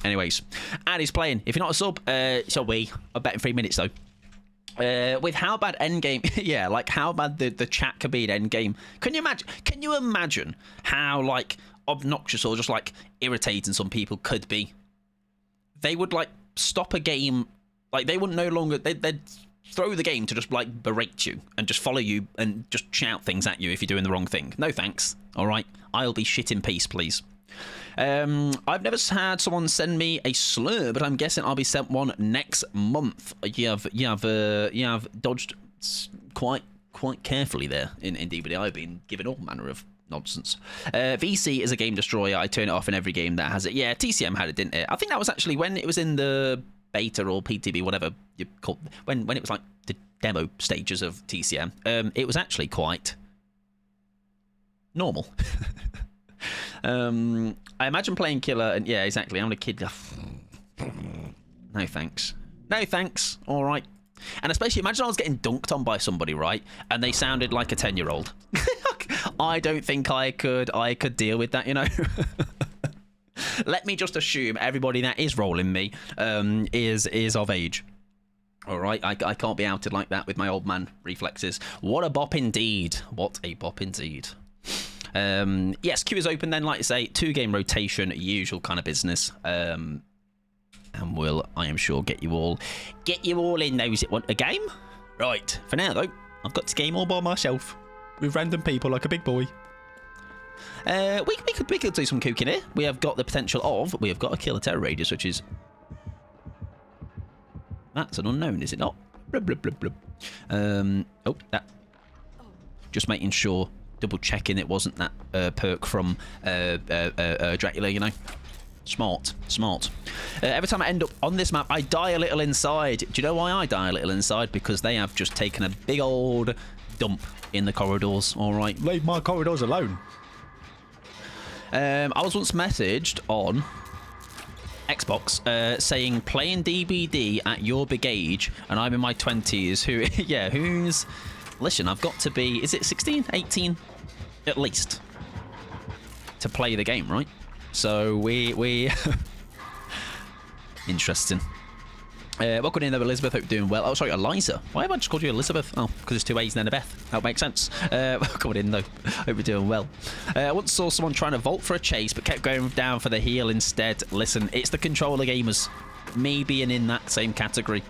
Anyways, ad is playing. If you're not a sub, so I bet in 3 minutes, though. With how bad endgame, yeah, like how bad the chat could be in endgame. Can you imagine how, like, obnoxious or just like irritating some people could be? They would like stop a game, like they wouldn't no longer, they'd throw the game to just like berate you and just follow you and just shout things at you if you're doing the wrong thing. No thanks. All right, I'll be shit in peace, please. I've never had someone send me a slur, but I'm guessing I'll be sent one next month. You have dodged quite carefully there in DVD. I've been given all manner of nonsense. VC is a game destroyer. I turn it off in every game that has it. Yeah, TCM had it, didn't it? I think that was actually when it was in the beta or PTB, whatever you call when it was like the demo stages of TCM. It was actually quite normal. I imagine playing Killer and yeah, exactly. I'm a kid. No thanks. No thanks. All right. And especially imagine I was getting dunked on by somebody, right? And they sounded like a 10-year-old. I don't think I could deal with that, you know. Let me just assume everybody that is rolling me is of age. All right, I can't be outed like that with my old man reflexes. What a bop indeed. What a bop indeed. Yes, queue is open then, like I say, 2-game rotation, usual kind of business. And we'll, I am sure, get you all in those that want a game. Right, for now though, I've got to game all by myself with random people like a big boy. We could do some cooking here. We have got the potential of, we have got a killer terror radius, which is, that's an unknown, is it not? Blub, blub, blub, blub. Oh, that. Just making sure, double checking it wasn't that perk from Dracula, you know. Smart. Every time I end up on this map, I die a little inside. Do you know why I die a little inside? Because they have just taken a big old dump in the corridors. All right, leave my corridors alone. I was once messaged on Xbox saying playing DBD at your big age, and I'm in my 20s. Who's... Listen, I've got to be... Is it 16? 18? At least. To play the game, right? So we interesting. Welcome in there, Elizabeth. Hope you're doing well. Oh, sorry, Eliza. Why have I just called you Elizabeth? Oh, because it's 2 A's and then a Beth. That makes sense. Welcome in, though. Hope you're doing well. I once saw someone trying to vault for a chase, but kept going down for the heal instead. Listen, it's the controller gamers. Me being in that same category.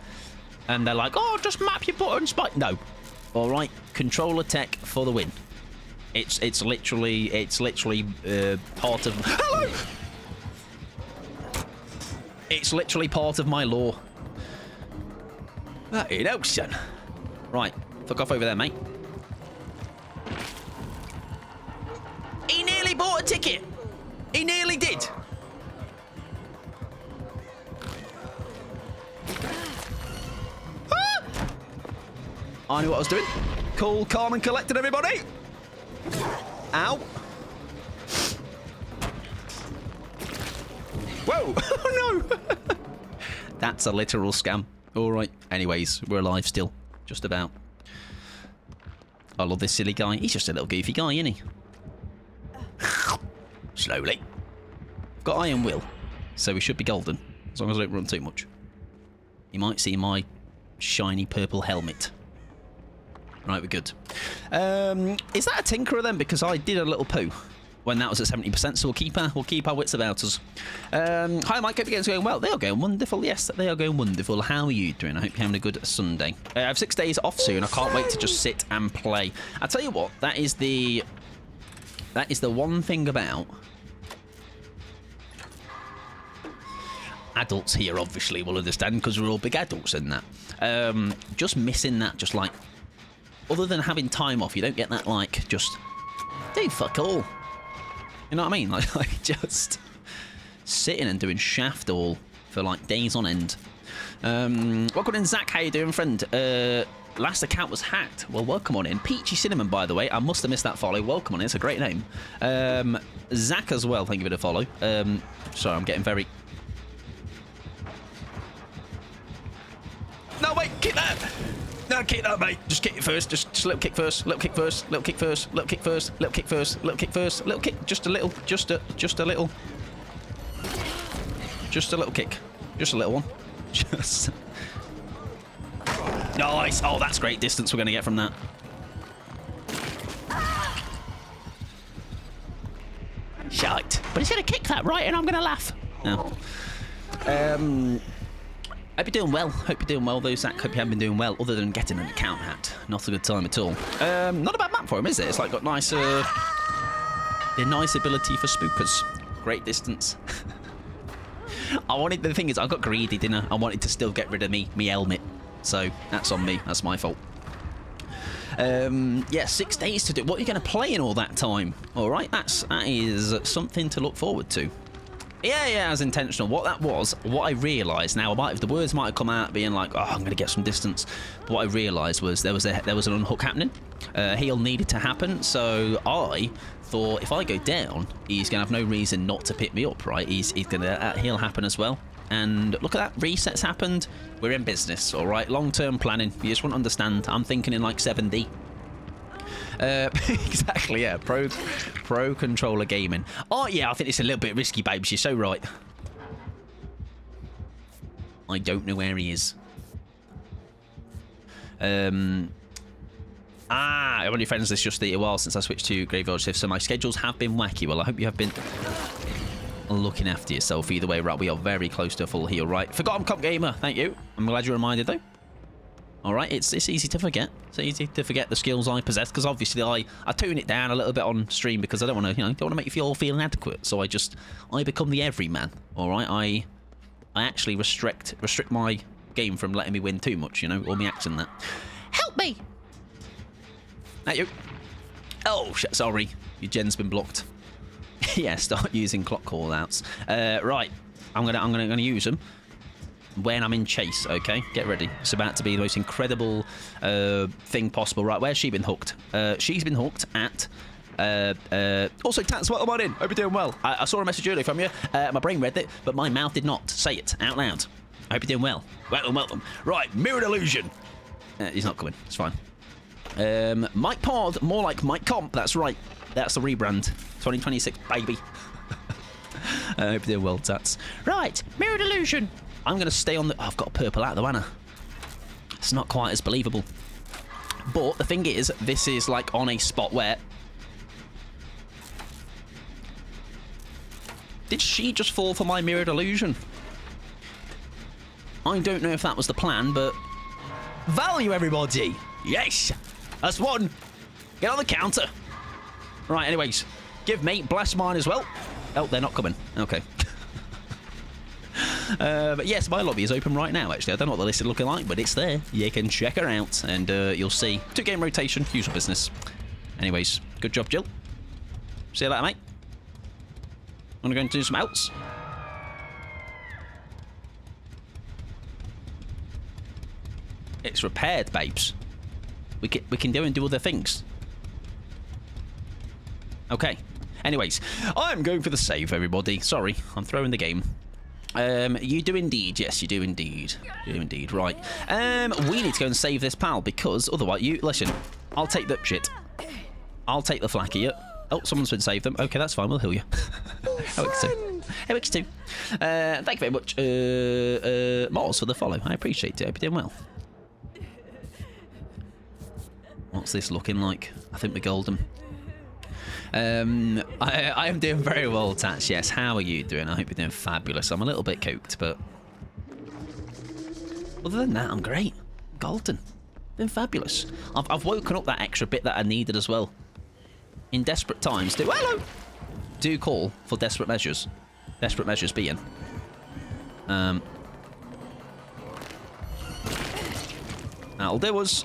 And they're like, oh, just map your button spike. No. All right. Controller tech for the win. It's literally part of... Hello! It's literally part of my lore. That ain't out, son. Right, fuck off over there, mate. He nearly bought a ticket. He nearly did. Ah! I knew what I was doing. Cool, calm and collected, everybody. Ow. Whoa. Oh, no. That's a literal scam. All right. Anyways, we're alive still. Just about. I love this silly guy. He's just a little goofy guy, isn't he? Slowly. Got iron will, so we should be golden. As long as I don't run too much. You might see my shiny purple helmet. Right, we're good. Is that a tinkerer then? Because I did a little poo when that was at 70%, so we'll keep our wits about us. Hi, Mike. Hope your game's going well. They are going wonderful. Yes, they are going wonderful. How are you doing? I hope you're having a good Sunday. I have 6 days off soon. I can't wait to just sit and play. I tell you what, that is the one thing about adults here. Obviously, will understand because we're all big adults in that. Just missing that, just like. Other than having time off, you don't get that, like, just do fuck all. You know what I mean? Like just sitting and doing shaft all for, like, days on end. Welcome in, Zach. How you doing, friend? Last account was hacked. Well, welcome on in. Peachy Cinnamon, by the way. I must have missed that follow. Welcome on in. It's a great name. Zach as well. Thank you for the follow. Sorry, I'm getting very... No, wait. Keep that. No, kick that, mate. Just kick it first. Just little kick first. Little kick first. Little kick first. Little kick first. Little kick first. Little kick first. Little kick. Just a little. Just a little. Just a little kick. Just a little one. Just. Nice. Oh, that's great distance we're going to get from that. Shite. But he's going to kick that right, and I'm going to laugh. No. Hope you're doing well. Hope you're doing well, though, Zach. Hope you haven't been doing well, other than getting an account hacked. Not a good time at all. Not a bad map for him, is it? It's like got nice, the nice ability for spookers. Great distance. The thing is, I got greedy, didn't I? I wanted to still get rid of me helmet. So that's on me. That's my fault. Yeah, 6 days to do. What are you going to play in all that time? All right, that is something to look forward to. Yeah, it was intentional. What that was, what I realised, now the words might have come out being like, oh, I'm going to get some distance. But what I realised was there was an unhook happening. Heal needed to happen, so I thought if I go down, he's going to have no reason not to pick me up, right? He's going to heal happen as well. And look at that, resets happened. We're in business, all right? Long-term planning. You just want to understand. I'm thinking in like 7D. Exactly, yeah. Pro controller gaming. Oh, yeah, I think it's a little bit risky, babes. You're so right. I don't know where he is. I've only friends this just a while since I switched to graveyard shift, so my schedules have been wacky. Well, I hope you have been looking after yourself either way. Right, we are very close to a full heal, right? Forgotten Cop Gamer, thank you. I'm glad you reminded, though. All right, it's easy to forget. It's easy to forget the skills I possess, because obviously I tune it down a little bit on stream because I don't want to, don't want to make you feel inadequate. So I become the everyman. All right, I actually restrict my game from letting me win too much, or me axing that. Help me! Thank you. Oh, shit, sorry. Your gen's been blocked. Yeah, start using clock callouts. Right, I'm gonna use them when I'm in chase. Okay, get ready. It's about to be the most incredible thing possible. Right, where's she been hooked? She's been hooked at. Also, Tats, welcome on in. Hope you're doing well. I saw a message earlier from you. My brain read it, but my mouth did not say it out loud. I hope you're doing well. Welcome. Right, mirrored illusion. He's not coming. It's fine. Mike Pod, more like Mike Comp. That's right. That's the rebrand. 2026, baby. I hope you're doing well, Tats. Right, mirrored illusion. I'm going to stay on the... Oh, I've got a purple out, though, Anna. It's not quite as believable. But the thing is, this is like on a spot where... Did she just fall for my mirrored illusion? I don't know if that was the plan, but... Value, everybody! Yes! That's one! Get on the counter! Right, anyways. Give me blast mine as well. Oh, they're not coming. Okay. But yes, my lobby is open right now, actually. I don't know what the list is looking like, but it's there. You can check her out, and you'll see. 2-game rotation, usual business. Anyways, good job, Jill. See you later, mate. Want to go and do some outs? It's repaired, babes. We can go and do other things. Okay. Anyways, I'm going for the save, everybody. Sorry, I'm throwing the game. You do indeed. Yes, you do indeed. You do indeed. Right. We need to go and save this pal because otherwise, listen. I'll take that shit. I'll take the flak here. Oh, someone's been saved them. Okay, that's fine. We'll heal you. X2. Thank you very much, Mars, for the follow. I appreciate it. I hope you're doing well. What's this looking like? I think we're golden. I am doing very well, Tats. Yes, how are you doing? I hope you're doing fabulous. I'm a little bit coked, but other than that, I'm great. Golden. Been fabulous. I've woken up that extra bit that I needed as well. In desperate times, do call for desperate measures. Desperate measures being. That'll do us.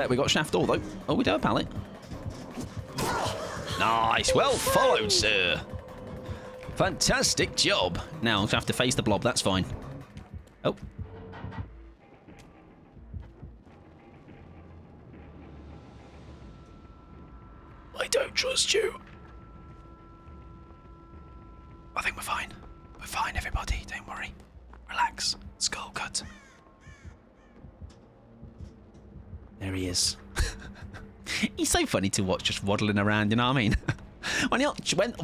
We got shaft door though. Oh, we do have a pallet. Nice. Well followed, sir. Fantastic job. Now I'll have to face the blob. That's fine. Oh. I don't trust you. I think we're fine. We're fine, everybody. Don't worry. Relax. It's all good. There he is. He's so funny to watch, just waddling around. You know what I mean?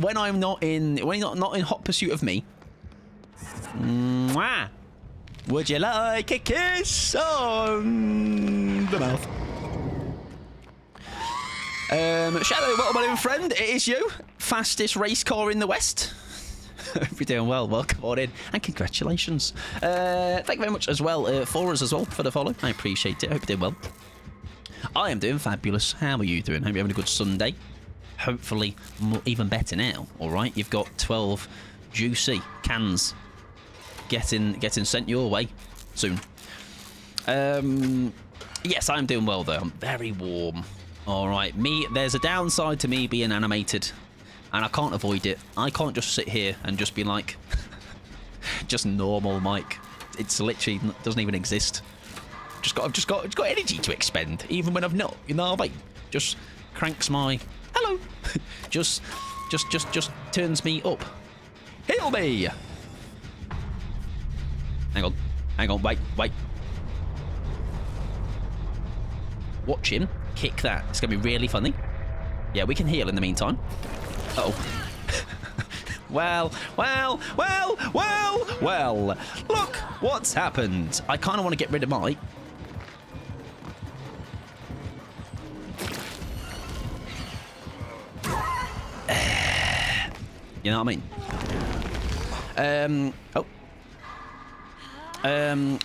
when I'm not in, when he's not in hot pursuit of me. Mwah! Would you like a kiss on the mouth? Shadow, welcome on in, friend. It is you, fastest race car in the West. Hope you're doing well. Welcome on in, and congratulations. Thank you very much as well for us as well for the follow. I appreciate it. Hope you're doing well. I am doing fabulous. How are you doing? Hope you're having a good Sunday. Hopefully, even better now. All right, you've got 12 juicy cans getting sent your way soon. Yes, I'm doing well though. I'm very warm. All right, there's a downside to me being animated, and I can't avoid it. I can't just sit here and just be like, just normal Mike. It's literally doesn't even exist. I've just got energy to expend, even when I've not. You know, like just cranks my hello. just turns me up. Heal me. Hang on, wait. Watch him kick that. It's going to be really funny. Yeah, we can heal in the meantime. Uh-oh. Well. Look what's happened. I kind of want to get rid of Mike. You know what I mean?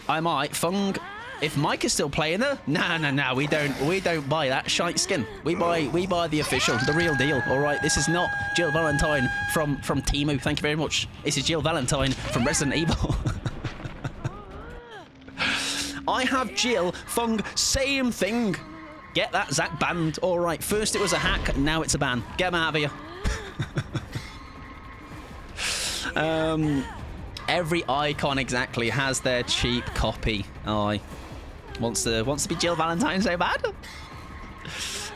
I might Fung. If Mike is still playing her, no, we don't buy that shite skin. We buy the official, the real deal. All right, this is not Jill Valentine from Temu. Thank you very much. This is Jill Valentine from Resident Evil. I have Jill Fung, same thing. Get that Zach banned. All right, first it was a hack, now it's a ban. Get him out of here. Every icon exactly has their cheap copy. Oh, wants to be Jill Valentine so bad.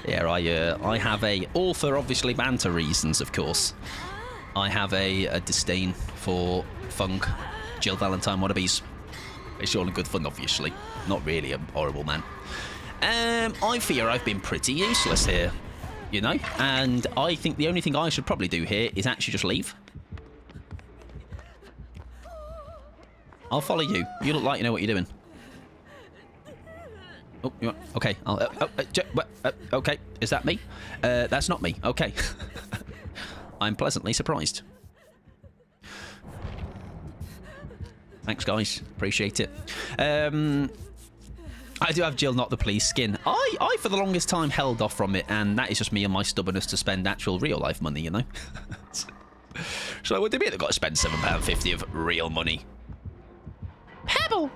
Yeah, I have all for obviously banter reasons, of course. I have a disdain for Fung, Jill Valentine wannabes. It's all in good fun, obviously. Not really a horrible man. I fear I've been pretty useless here, you know, and I think the only thing I should probably do here is actually just leave. I'll follow you. You look like you know what you're doing. Oh, okay. Okay. Is that me? That's not me. Okay. I'm pleasantly surprised. Thanks, guys. Appreciate it. I do have Jill Not the Please skin. I for the longest time held off from it, and that is just me and my stubbornness to spend actual real life money, you know. So what do you mean they've got to spend £7.50 of real money? Pebble.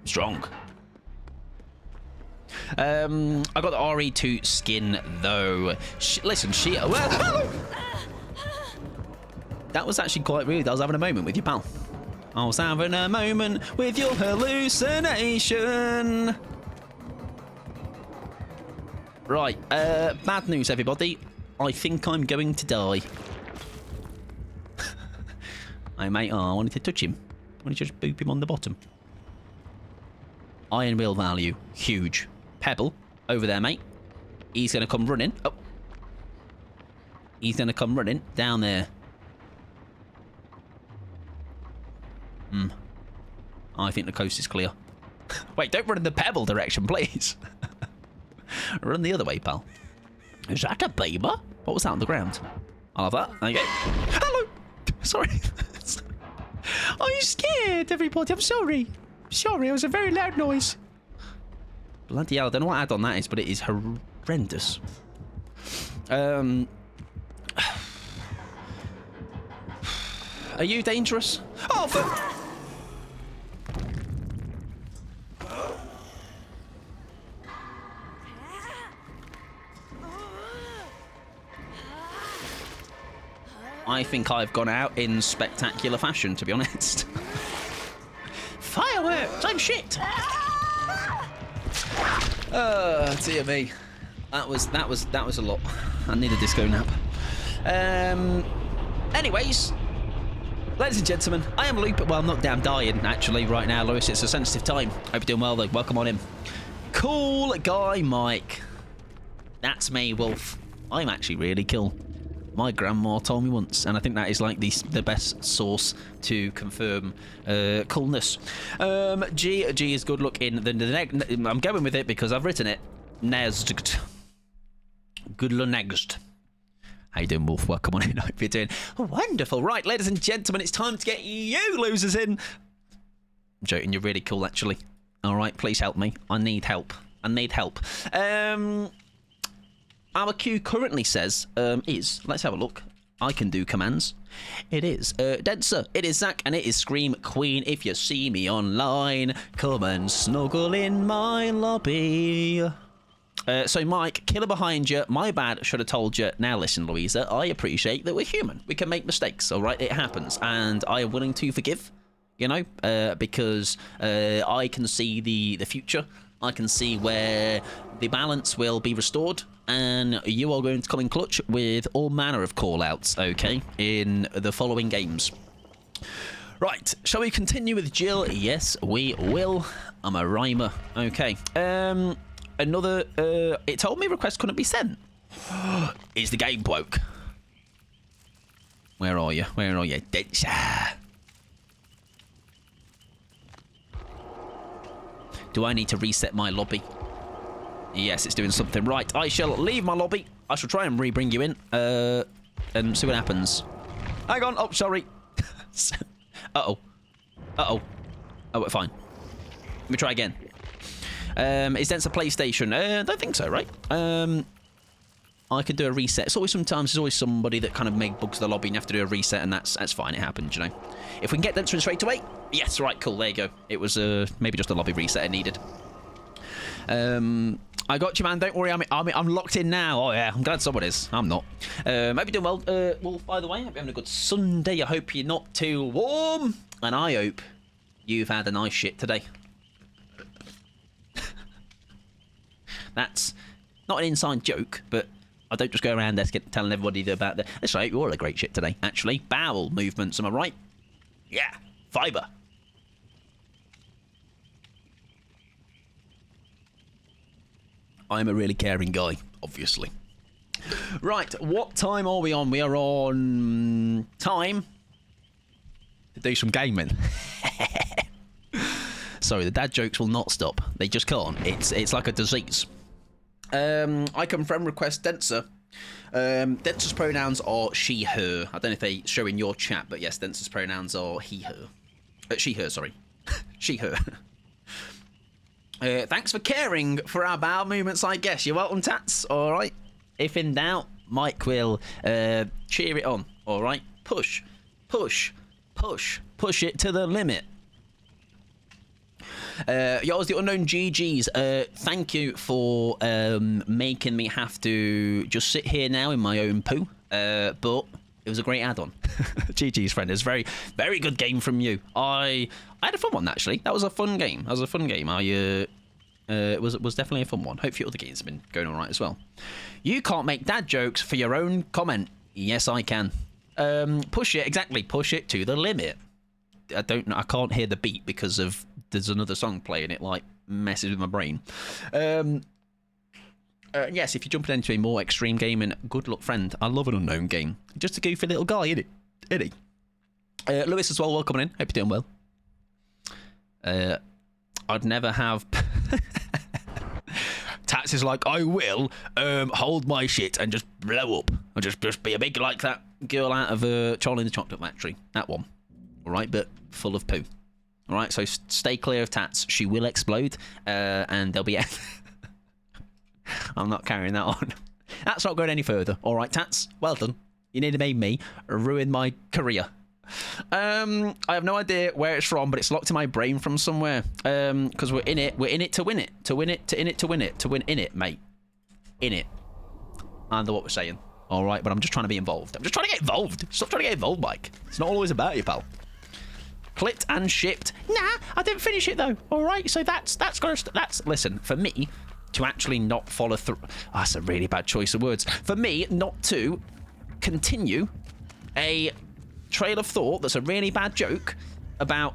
Strong. I got the RE2 skin though. Listen, well, that was actually quite rude. I was having a moment with you, pal. I was having a moment with your hallucination. Right, bad news, everybody. I think I'm going to die. Hey, mate, I wanted to touch him. I wanted to just boop him on the bottom. Iron will value. Huge. Pebble, over there, mate. He's going to come running. Oh. He's going to come running down there. I think the coast is clear. Wait, don't run in the Pebble direction, please. Run the other way, pal. Is that a beaver? What was that on the ground? I'll have that. There you go. Hello! Sorry. Are you scared, everybody? I'm sorry. Sorry, it was a very loud noise. Bloody hell, I don't know what add-on that is, but it is horrendous. Are you dangerous? Oh, for... I think I've gone out in spectacular fashion, to be honest. Fireworks! I'm shit! Dear me. That was a lot. I need a disco nap. Anyways, ladies and gentlemen, I am Loop. Well, I'm not damn dying, actually, right now, Lewis. It's a sensitive time. Hope you're doing well, though. Welcome on in. Cool guy, Mike. That's me, Wolf. I'm actually really cool. My grandma told me once, and I think that is like the best source to confirm coolness. G is good luck in the I'm going with it because I've written it. Next. Good luck next. How you doing, Wolf? Welcome on in. Hope you're doing wonderful. Right, ladies and gentlemen, it's time to get you losers in. I'm joking, you're really cool, actually. All right, please help me. I need help. I need help. Our queue currently says, let's have a look. I can do commands. It is Denser, it is Zach, and it is Scream Queen. If you see me online, come and snuggle in my lobby. So Mike, killer behind you. My bad, should have told you. Now listen, Louisa, I appreciate that we're human. We can make mistakes, all right? It happens, and I am willing to forgive, you know, because I can see the future. I can see where the balance will be restored. and you are going to come in clutch with all manner of call-outs, okay, in the following games. Right, shall we continue with Jill? Yes, we will. I'm a rhymer. Okay. Another... it told me request couldn't be sent. Is the game broke? Where are you? Where are you? Do I need to reset my lobby? Yes, it's doing something. Right, I shall leave my lobby. I shall try and re-bring you in. And see what happens. Hang on. Oh, sorry. Uh-oh. Uh-oh. Oh, we're fine. Let me try again. Is Dents a PlayStation? I don't think so, right? I could do a reset. It's always sometimes there's always somebody that kind of make bugs the lobby and you have to do a reset, and that's fine. It happens, you know. If we can get Dents in straight away, yes, right, cool. There you go. It was maybe just a lobby reset I needed. I got you, man. Don't worry. I'm locked in now. Oh yeah, I'm glad someone is. I'm not. Hope you're doing well. Well, by the way, I hope you're having a good Sunday. I hope you're not too warm, and I hope you've had a nice shit today. That's not an inside joke, but I don't just go around telling everybody about the... That's right, you're a great shit today, actually. Bowel movements, am I right? Yeah, fibre. I'm a really caring guy, obviously. Right, what time are we on? We are on time to do some gaming. Sorry, the dad jokes will not stop. They just can't. It's like a disease. I can friend request Denser. Denser's pronouns are she, her. I don't know if they show in your chat, but yes, Denser's pronouns are he, her. She, her, sorry. She, her. Thanks for caring for our bowel movements, I guess. You're welcome, Tats. All right. If in doubt, Mike will cheer it on. All right. Push, push, push, push it to the limit. Yours, the unknown GGs. Thank you for making me have to just sit here now in my own poo. But it was a great add-on. GG's friend. It was a very, very good game from you. I had a fun one, actually. That was a fun game. That was a fun game. It was definitely a fun one. Hopefully other games have been going all right as well. You can't make dad jokes for your own comment. Yes, I can. Push it, exactly. Push it to the limit. I can't hear the beat because of there's another song playing. It like messes with my brain. Yes, if you're jumping into a more extreme game, and good luck, friend. I love an unknown game. Just a goofy little guy, isn't he? Lewis as well, welcome in. Hope you're doing well. I'd never have... Tats is like, I will hold my shit and just blow up. I'll just be a big, like that girl out of Charlie and the Chocolate Factory. That one. All right, but full of poo. All right, so stay clear of Tats. She will explode, and there'll be... I'm not carrying that on. That's not going any further. All right, Tats, well done. You nearly made me ruin my career. I have no idea where it's from, but it's locked in my brain from somewhere. Because we're in it to win it. To win it, to in it, to win it. To win in it, mate. In it. I know what we're saying. All right, but I'm just trying to be involved. I'm just trying to get involved. Stop trying to get involved, Mike. It's not always about you, pal. Clipped and shipped. Nah, I didn't finish it though. All right, so that's listen, for me to actually not follow through. Oh, that's a really bad choice of words. For me not to continue a trail of thought that's a really bad joke about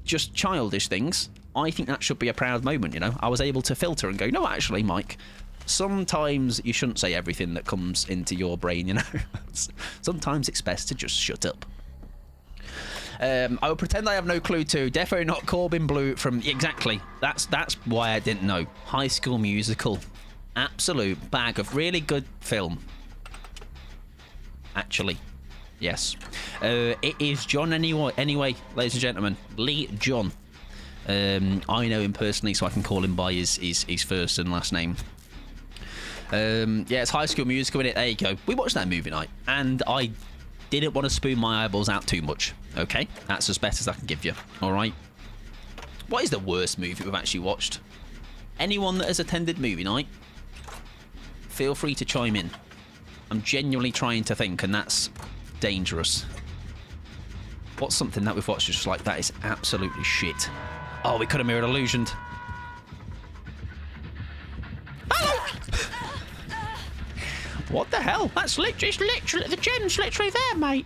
just childish things, I think that should be a proud moment, you know. I was able to filter and go, no, actually, Mike, sometimes you shouldn't say everything that comes into your brain, you know. Sometimes it's best to just shut up. I will pretend I have no clue too. Defo not Corbin Blue from... Exactly. That's why I didn't know. High School Musical. Absolute bag of really good film. Actually. Yes. It is John anyway, ladies and gentlemen. Lee John. I know him personally, so I can call him by his first and last name. Yeah, it's High School Musical in it. There you go. We watched that movie night, and I didn't want to spoon my eyeballs out too much. Okay, that's as best as I can give you. All right. What is the worst movie we've actually watched? Anyone that has attended movie night, feel free to chime in. I'm genuinely trying to think, and that's dangerous. What's something that we've watched just like that is absolutely shit? Oh, we could have mirrored illusioned. What the hell? That's literally the gen's literally there, mate.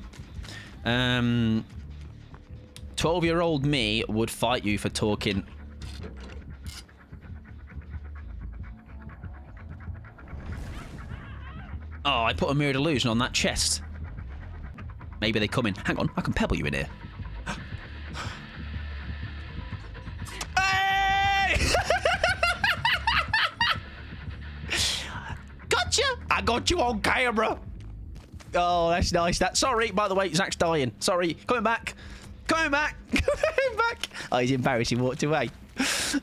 12-year-old me would fight you for talking. Oh, I put a mirrored illusion on that chest. Maybe they come in. Hang on, I can pebble you in here. Hey! Gotcha! I got you on camera. Oh, that's nice. Sorry, by the way, Zach's dying. Sorry. Coming back. Coming back. Coming back. Oh, he's embarrassed. He walked away.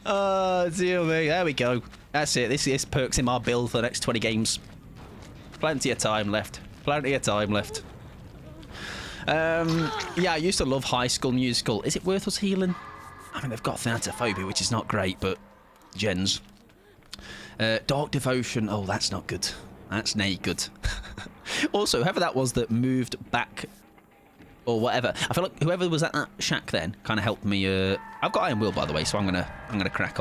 Oh, dear me. There we go. That's it. This perks in my bill for the next 20 games. Plenty of time left. Plenty of time left. Yeah, I used to love High School Musical. Is it worth us healing? I mean, they've got thanatophobia, which is not great, but gens. Dark Devotion. Oh, that's not good. That's nay good. Also, whoever that was that moved back or whatever, I feel like whoever was at that shack then kind of helped me. I've got Iron Will, by the way, so I'm gonna crack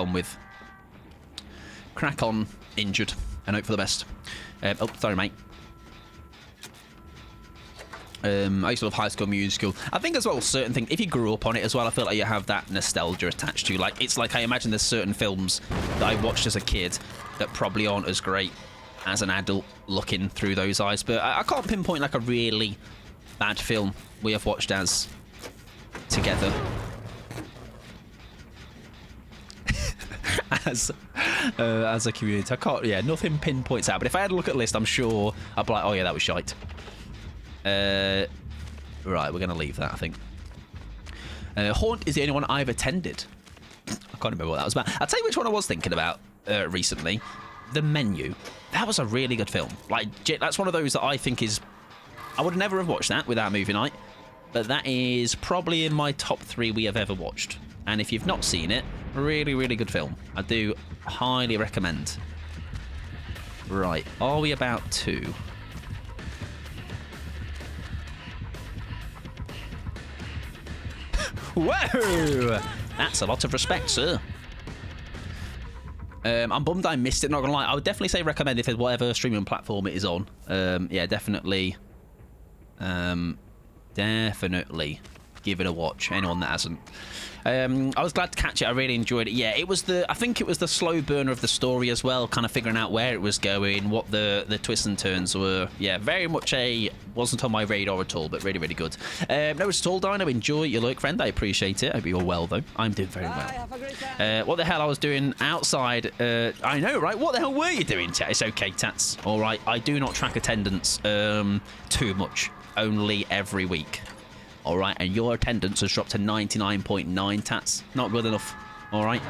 on injured and hope for the best. Oh, sorry, mate. I used to love High School Musical. I think as well, certain things, if you grew up on it as well, I feel like you have that nostalgia attached to you. Like, it's like I imagine there's certain films that I watched as a kid that probably aren't as great as an adult looking through those eyes. But I can't pinpoint like a really bad film we have watched as together. as a community. I can't, yeah, nothing pinpoints out. But if I had a look at a list, I'm sure I'd be like, oh yeah, that was shite. Right, we're going to leave that, I think. Haunt is the only one I've attended. I can't remember what that was about. I'll tell you which one I was thinking about recently. The Menu. That was a really good film. Like, that's one of those that I think is... I would never have watched that without movie night. But that is probably in my top 3 we have ever watched. And if you've not seen it, really, really good film. I do highly recommend. Right, are we about to... Whoa! That's a lot of respect, sir. I'm bummed I missed it, not gonna lie. I would definitely say recommend if it's whatever streaming platform it is on. Yeah, definitely. Definitely give it a watch. Anyone that hasn't. I was glad to catch it. I really enjoyed it. Yeah, it was I think it was the slow burner of the story as well, kind of figuring out where it was going, what the twists and turns were. Yeah, very much wasn't on my radar at all, but really, really good. No, it's all Dino. Enjoy your lurk, friend. I appreciate it. I hope you're well, though. I'm doing very well. What the hell I was doing outside? I know, right? What the hell were you doing, chat? It's okay, Tats. All right. I do not track attendance too much. Only every week. All right, and your attendance has dropped to 99.9, Tats. Not good enough. All right.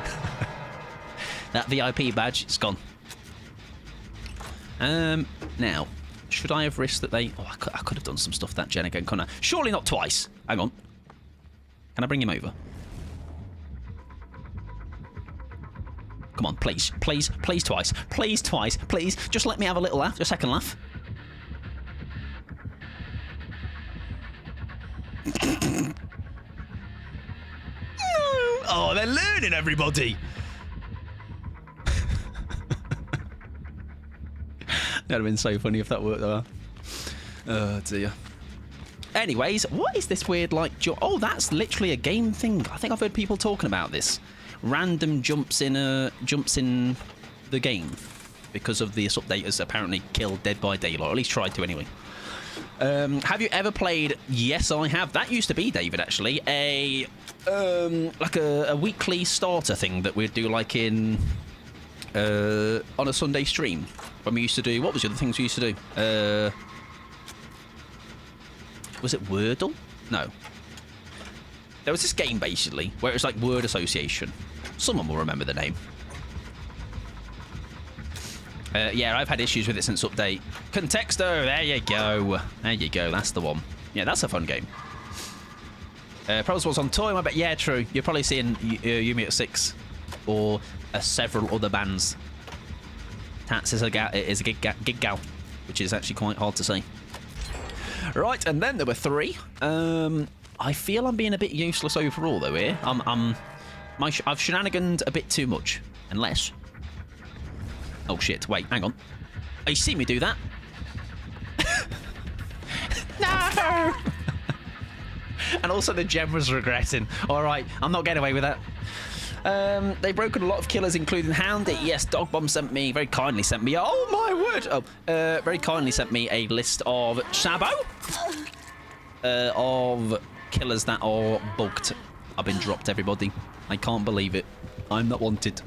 That VIP badge, it's gone. Now, should I have risked that they... Oh, I could have done some stuff that gen again, couldn't I? Surely not twice. Hang on. Can I bring him over? Come on, please. Please. Please twice. Please twice. Please. Just let me have a little laugh. A second laugh. Oh, they're learning, everybody. That'd have been so funny if that worked, though. Oh, dear. Anyways, what is this weird, like... Oh, that's literally a game thing. I think I've heard people talking about this. Random jumps in the game because of this update has apparently killed Dead by Daylight, or at least tried to anyway. Have you ever played... Yes, I have. That used to be, David, actually, like a weekly starter thing that we'd do like in... on a Sunday stream. When we used to do... What was the other things we used to do? Was it Wordle? No. There was this game, basically, where it was like word association. Someone will remember the name. Yeah, I've had issues with it since update. Contexto, there you go. There you go, that's the one. Yeah, that's a fun game. Pros was on toy, I bet. Yeah, true. You're probably seeing Yumi at 6 or several other bands. Tats is a gig gal, which is actually quite hard to say. Right, and then there were 3. I feel I'm being a bit useless overall, though. Here, I've shenaniganed a bit too much, unless. Oh shit! Wait, hang on. Oh, you see me do that? No! And also the gem was regretting. All right, I'm not getting away with that. They've broken a lot of killers, including Houndy. Yes, Dog Bomb very kindly sent me. Oh my word! Very kindly sent me a list of Sabo of killers that are bugged. I've been dropped, everybody. I can't believe it. I'm not wanted.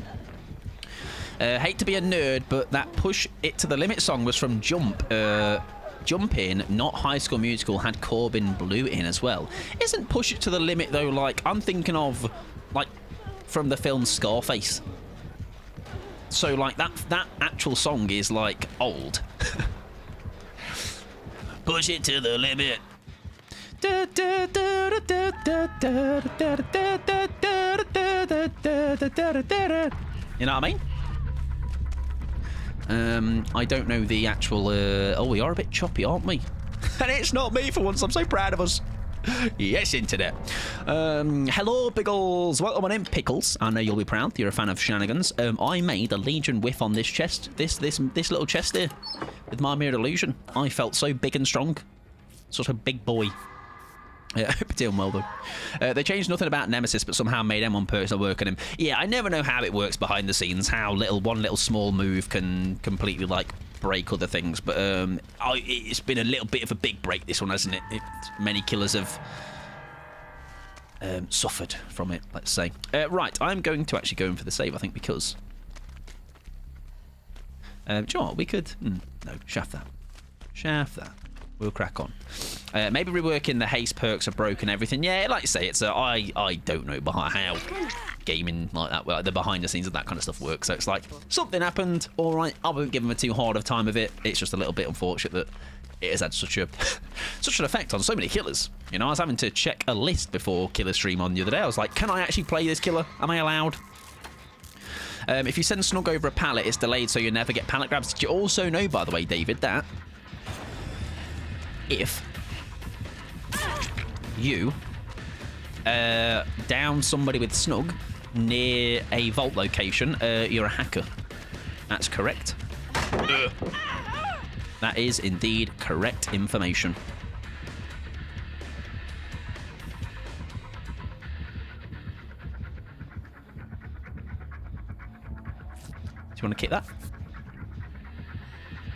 Hate to be a nerd, but that Push It to the Limit song was from Jump. Jump In, not High School Musical, had Corbin Blue in as well. Isn't Push It to the Limit, though, like, I'm thinking of, like, from the film Scarface. So, like, that actual song is, like, old. Push it to the limit. You know what I mean? I don't know the actual... oh, we are a bit choppy, aren't we? And it's not me for once. I'm so proud of us. Yes, internet. Hello, Biggles. Welcome on in, Pickles. I know you'll be proud. You're a fan of shenanigans. I made a Legion whiff on this chest. This little chest here. With my Mirrored Illusion. I felt so big and strong. Sort of big boy. I hope you're doing well, though. They changed nothing about Nemesis, but somehow made M1 personal work on him. Yeah, I never know how it works behind the scenes, how one little small move can completely, like, break other things. But it's been a little bit of a big break, this one, hasn't it? Many killers have suffered from it, let's say. Right, I'm going to actually go in for the save, I think, because... do you know what? We could... no, shaft that. Shaft that. We'll crack on. Maybe reworking the haste perks are broken, everything. Yeah, like you say, it's I don't know how gaming like that, well, the behind the scenes of that kind of stuff works. So it's like something happened. All right, I won't give them a too hard of time of it. It's just a little bit unfortunate that it has had such an effect on so many killers. You know, I was having to check a list before killer stream on the other day. I was like, can I actually play this killer? Am I allowed? If you send Snug over a pallet, it's delayed, so you never get pallet grabs. Did you also know, by the way, David, that if you down somebody with Snug near a vault location, you're a hacker. That's correct. That is indeed correct information. Do you want to kick that?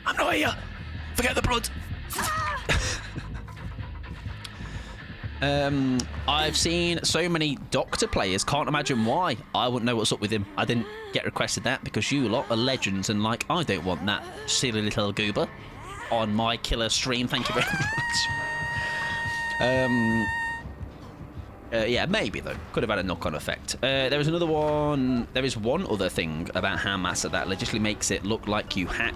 I'm not here. Forget the blood. I've seen so many Doctor players, can't imagine why. I wouldn't know what's up with him. I didn't get requested that because you lot are legends and like, I don't want that silly little goober on my killer stream. Thank you very much. Yeah, maybe though. Could have had a knock-on effect. There was another one. There is one other thing about Handmaster that legitimately makes it look like you hack.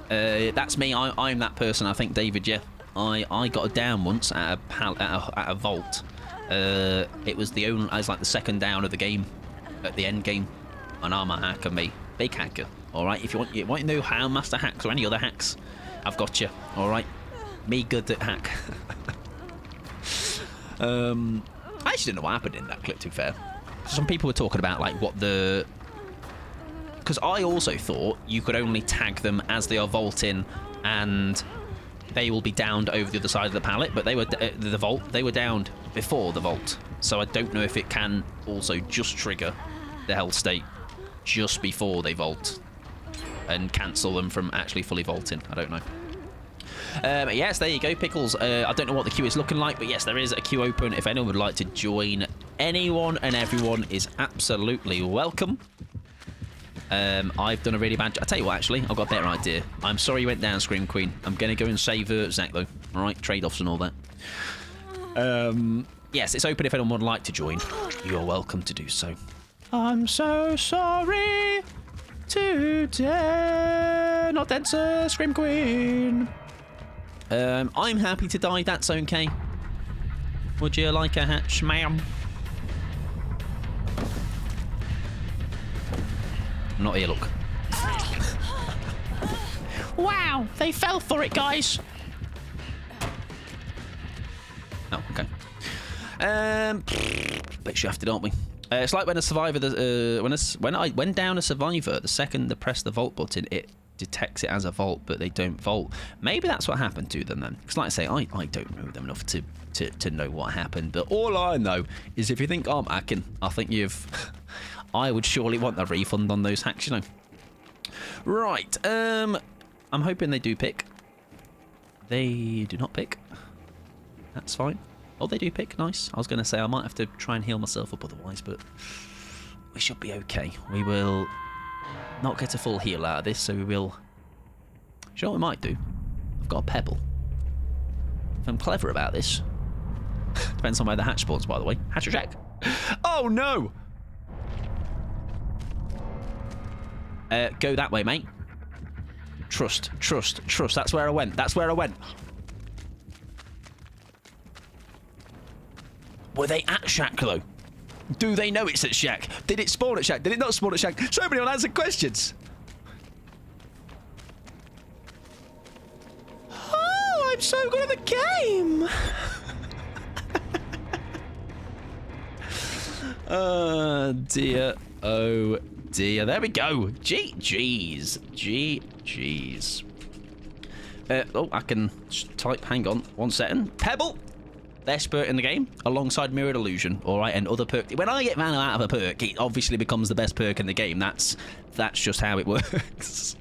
That's me. I'm that person. I think, David. Yeah, I got a down once at a vault. It was I was like the second down of the game, at the end game, and I'm a hacker, me, big hacker. All right. If you want to know how Master hacks or any other hacks, I've got you. All right. Me good at hack. I actually didn't know what happened in that clip. To be fair, some people were talking about like what the. Because I also thought you could only tag them as they are vaulting, and they will be downed over the other side of the pallet. But they were the vault. They were downed before the vault, so I don't know if it can also just trigger the hell state just before they vault and cancel them from actually fully vaulting. I don't know. Yes, there you go, Pickles. I don't know what the queue is looking like, but yes, there is a queue open. If anyone would like to join, anyone and everyone is absolutely welcome. I've done a really bad job. I'll tell you what, actually, I've got a better idea. I'm sorry you went down, Scream Queen. I'm going to go and save Zach, though. All right, trade-offs and all that. Yes, it's open if anyone would like to join. You're welcome to do so. I'm so sorry today. Not dead, sir, Scream Queen. I'm happy to die, that's okay. Would you like a hatch, ma'am? Not here, look. Wow, they fell for it, guys. Oh, okay. Bit shafted, aren't we? It's like when a survivor, when I went down a survivor, the second they press the vault button, it detects it as a vault, but they don't vault. Maybe that's what happened to them then. Because like I say, I don't know them enough to know what happened. But all I know is if you think I'm hacking, I think you've... I would surely want a refund on those hacks, you know. Right. I'm hoping they do pick. They do not pick. That's fine. Oh, they do pick. Nice. I was going to say I might have to try and heal myself up otherwise, but we should be okay. We will not get a full heal out of this, so we will... Do you know what we might do? I've got a pebble. If I'm clever about this... Depends on where the hatch spawns, by the way. Hatch or check. Oh, no! Go that way, mate. Trust, trust, trust. That's where I went. That's where I went. Were they at Shack, though? Do they know it's at Shack? Did it spawn at Shack? Did it not spawn at Shack? So many unanswered questions. Oh, I'm so good at the game. Oh, dear. Oh, dear. There we go. GG's. GG's. Oh, I can type. Hang on. 1 second. Pebble. Best perk in the game, alongside Mirrored Illusion. All right, and other perk. When I get Mana out of a perk, it obviously becomes the best perk in the game. That's just how it works.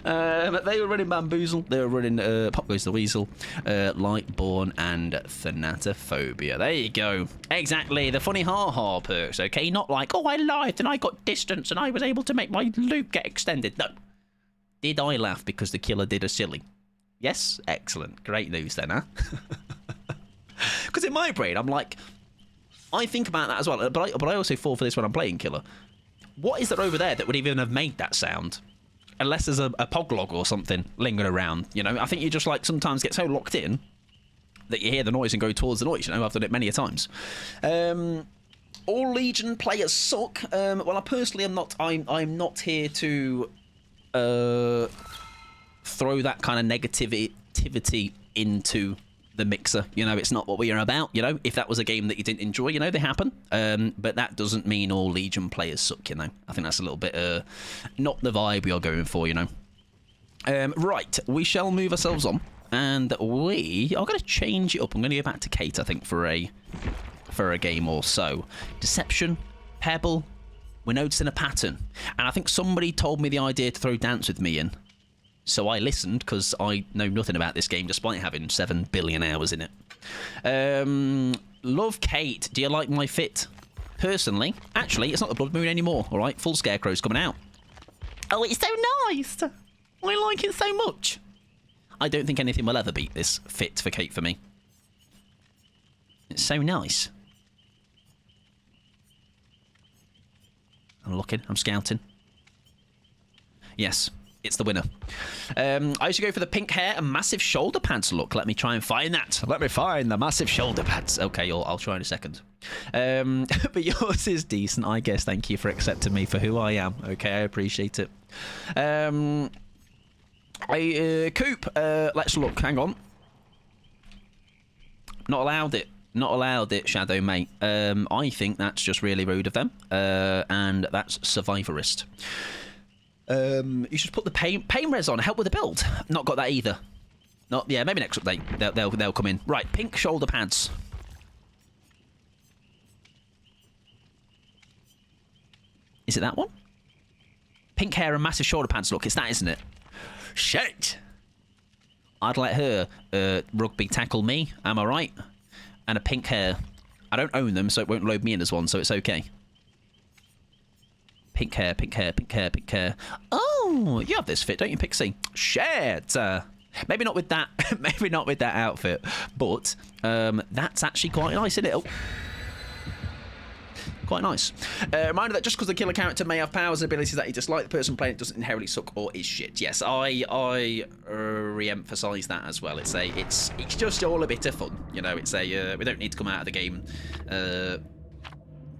They were running Bamboozle. They were running Pop Goes the Weasel, Lightborn, and Thanatophobia. There you go. Exactly, the funny ha-ha perks, okay? Not like, oh, I lied and I got distance and I was able to make my loop get extended. No. Did I laugh because the killer did a silly? Yes? Excellent. Great news then, huh? Because in my brain, I'm like, I think about that as well, but I also fall for this when I'm playing killer. What is there over there that would even have made that sound? Unless there's a poglog or something lingering around, you know? I think you just, like, sometimes get so locked in that you hear the noise and go towards the noise, you know? I've done it many a times. All Legion players suck. Well, I personally am not... I'm not here to throw that kind of negativity into the mixer. You know, it's not what we are about, you know? If that was a game that you didn't enjoy, you know, they happen. But that doesn't mean all Legion players suck, you know? I think that's a little bit not the vibe we are going for, you know? Right, we shall move ourselves on. And we are going to change it up. I'm going to go back to Kate, I think, for a game or so. Deception, Pebble, we're noticing a pattern. And I think somebody told me the idea to throw Dance With Me in. So I listened, because I know nothing about this game, despite having 7 billion hours in it. Love Kate, do you like my fit? Personally, actually, it's not the Blood Moon anymore, all right? Full Scarecrow's coming out. Oh, it's so nice. I like it so much. I don't think anything will ever beat this fit for Kate for me. It's so nice. I'm looking, I'm scouting. Yes. It's the winner. I used to go for the pink hair and massive shoulder pads look. Let me try and find that. Let me find the massive shoulder pads. Okay, I'll try in a second. But yours is decent, I guess. Thank you for accepting me for who I am. Okay, I appreciate it. Coop, let's look. Hang on. Not allowed it. Not allowed it, Shadow Mate. I think that's just really rude of them. And that's survivorist. You should put the pain res on. Help with the build. Not got that either. Not yeah. Maybe next update they'll come in. Right, pink shoulder pads. Is it that one? Pink hair and massive shoulder pads. Look, it's that, isn't it? Shit. I'd let her rugby tackle me. Am I right? And a pink hair. I don't own them, so it won't load me in as one, so it's okay. Pink hair, pink hair, pink hair, pink hair. Oh, you have this fit, don't you, Pixie? Shit. Maybe not with that. Maybe not with that outfit. But that's actually quite nice, isn't it? Oh. Quite nice. Reminder that just because the killer character may have powers and abilities that you dislike, the person playing it doesn't inherently suck or is shit. Yes, I re-emphasise that as well. It's just all a bit of fun, you know. It's we don't need to come out of the game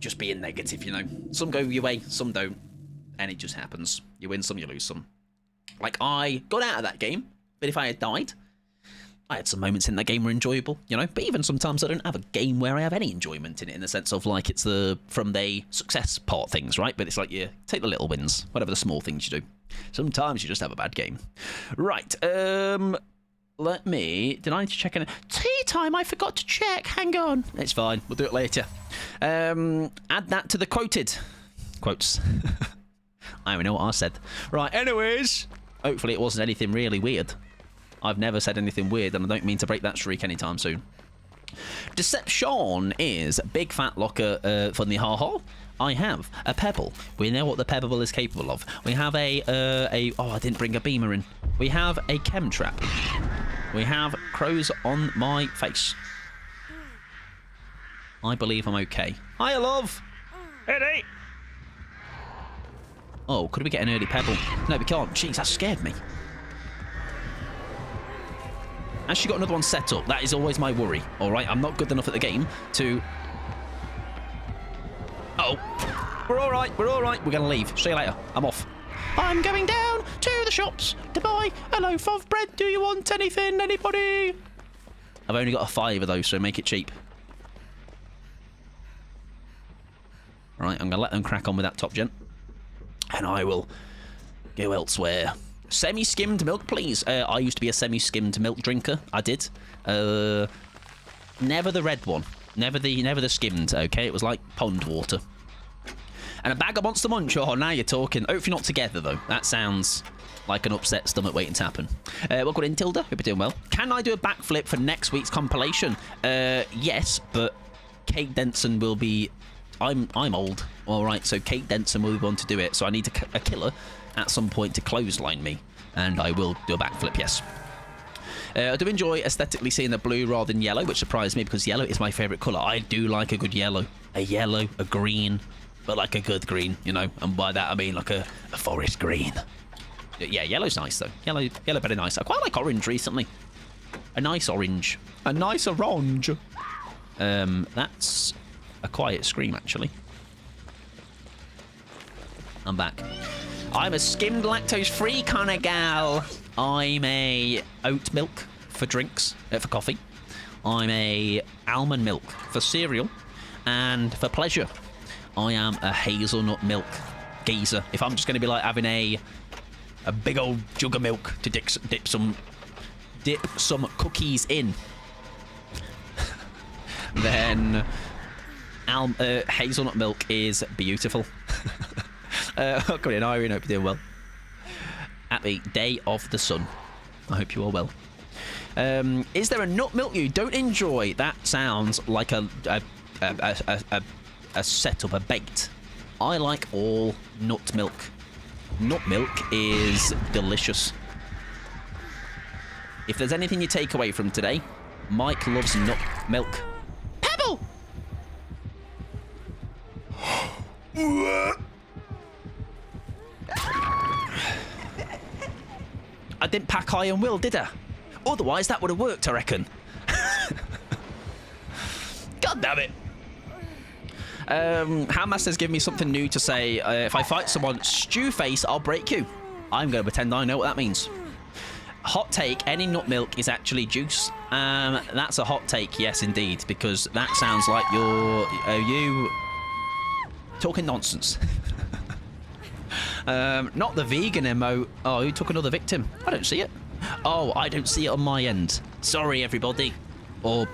just being negative, you know. Some go your way, some don't, and it just happens. You win some, you lose some. Like, I got out of that game, but if I had died, I had some moments in that game were enjoyable, you know. But even sometimes I don't have a game where I have any enjoyment in it, in the sense of, like, it's the from the success part things, right? But it's like, you take the little wins, whatever the small things you do. Sometimes you just have a bad game. Right, let me... Did I need to check in? Tea time, I forgot to check. Hang on. It's fine. We'll do it later. Add that to the quoted. Quotes. I don't know what I said. Right, anyways. Hopefully it wasn't anything really weird. I've never said anything weird, and I don't mean to break that streak anytime soon. Deception is big fat locker funny ha ha. I have a pebble. We know what the pebble is capable of. We have a oh, I didn't bring a beamer in. We have a chem trap. We have crows on my face. I believe I'm okay. Hiya, love. Eddie. Oh, could we get an early pebble? No, we can't. Jeez, that scared me. Has she got another one set up? That is always my worry. All right, I'm not good enough at the game to... Uh-oh. We're all right. We're all right. We're going to leave. See you later. I'm off. I'm going down to the shops to buy a loaf of bread. Do you want anything, anybody? I've only got a 5 of those, so make it cheap. Right, I'm going to let them crack on with that top gent. And I will go elsewhere. Semi-skimmed milk, please. I used to be a semi-skimmed milk drinker. I did. Never the red one. Never the skimmed, okay? It was like pond water. And a bag of Monster Munch. Oh, now you're talking. Hopefully not together, though. That sounds like an upset stomach waiting to happen. Welcome in, Tilda. Hope you're doing well. Can I do a backflip for next week's compilation? Yes, but Kate Denson will be... I'm old. All right, so Kate Denson will be one to do it. So I need a killer at some point to clothesline me. And I will do a backflip, yes. I do enjoy aesthetically seeing the blue rather than yellow, which surprised me because yellow is my favourite colour. I do like a good yellow. A yellow, a green, but like a good green, you know. And by that I mean like a forest green. Yeah, yellow's nice though. Yellow very nice. I quite like orange recently. A nice orange. A nice orange. That's a quiet scream actually. I'm back. I'm a skimmed lactose-free kind of gal. I'm a oat milk for drinks, for coffee. I'm a almond milk for cereal. And for pleasure, I am a hazelnut milk geezer. If I'm just going to be like having a big old jug of milk to dip some cookies in, then hazelnut milk is beautiful. Come in, Irene. Hope you're doing well. Happy Day of the Sun. I hope you are well. Is there a nut milk you don't enjoy? That sounds like a setup, a bait. I like all nut milk. Nut milk is delicious. If there's anything you take away from today, Mike loves nut milk. Pebble! I didn't pack Iron Will, did I? Otherwise, that would have worked, I reckon. God damn it. Handmaster's given me something new to say. If I fight someone, stew face, I'll break you. I'm going to pretend I know what that means. Hot take, any nut milk is actually juice. That's a hot take, yes, indeed, because that sounds like you talking nonsense. Not the vegan emote. Oh, who took another victim? I don't see it. Oh, I don't see it on my end. Sorry, everybody. Or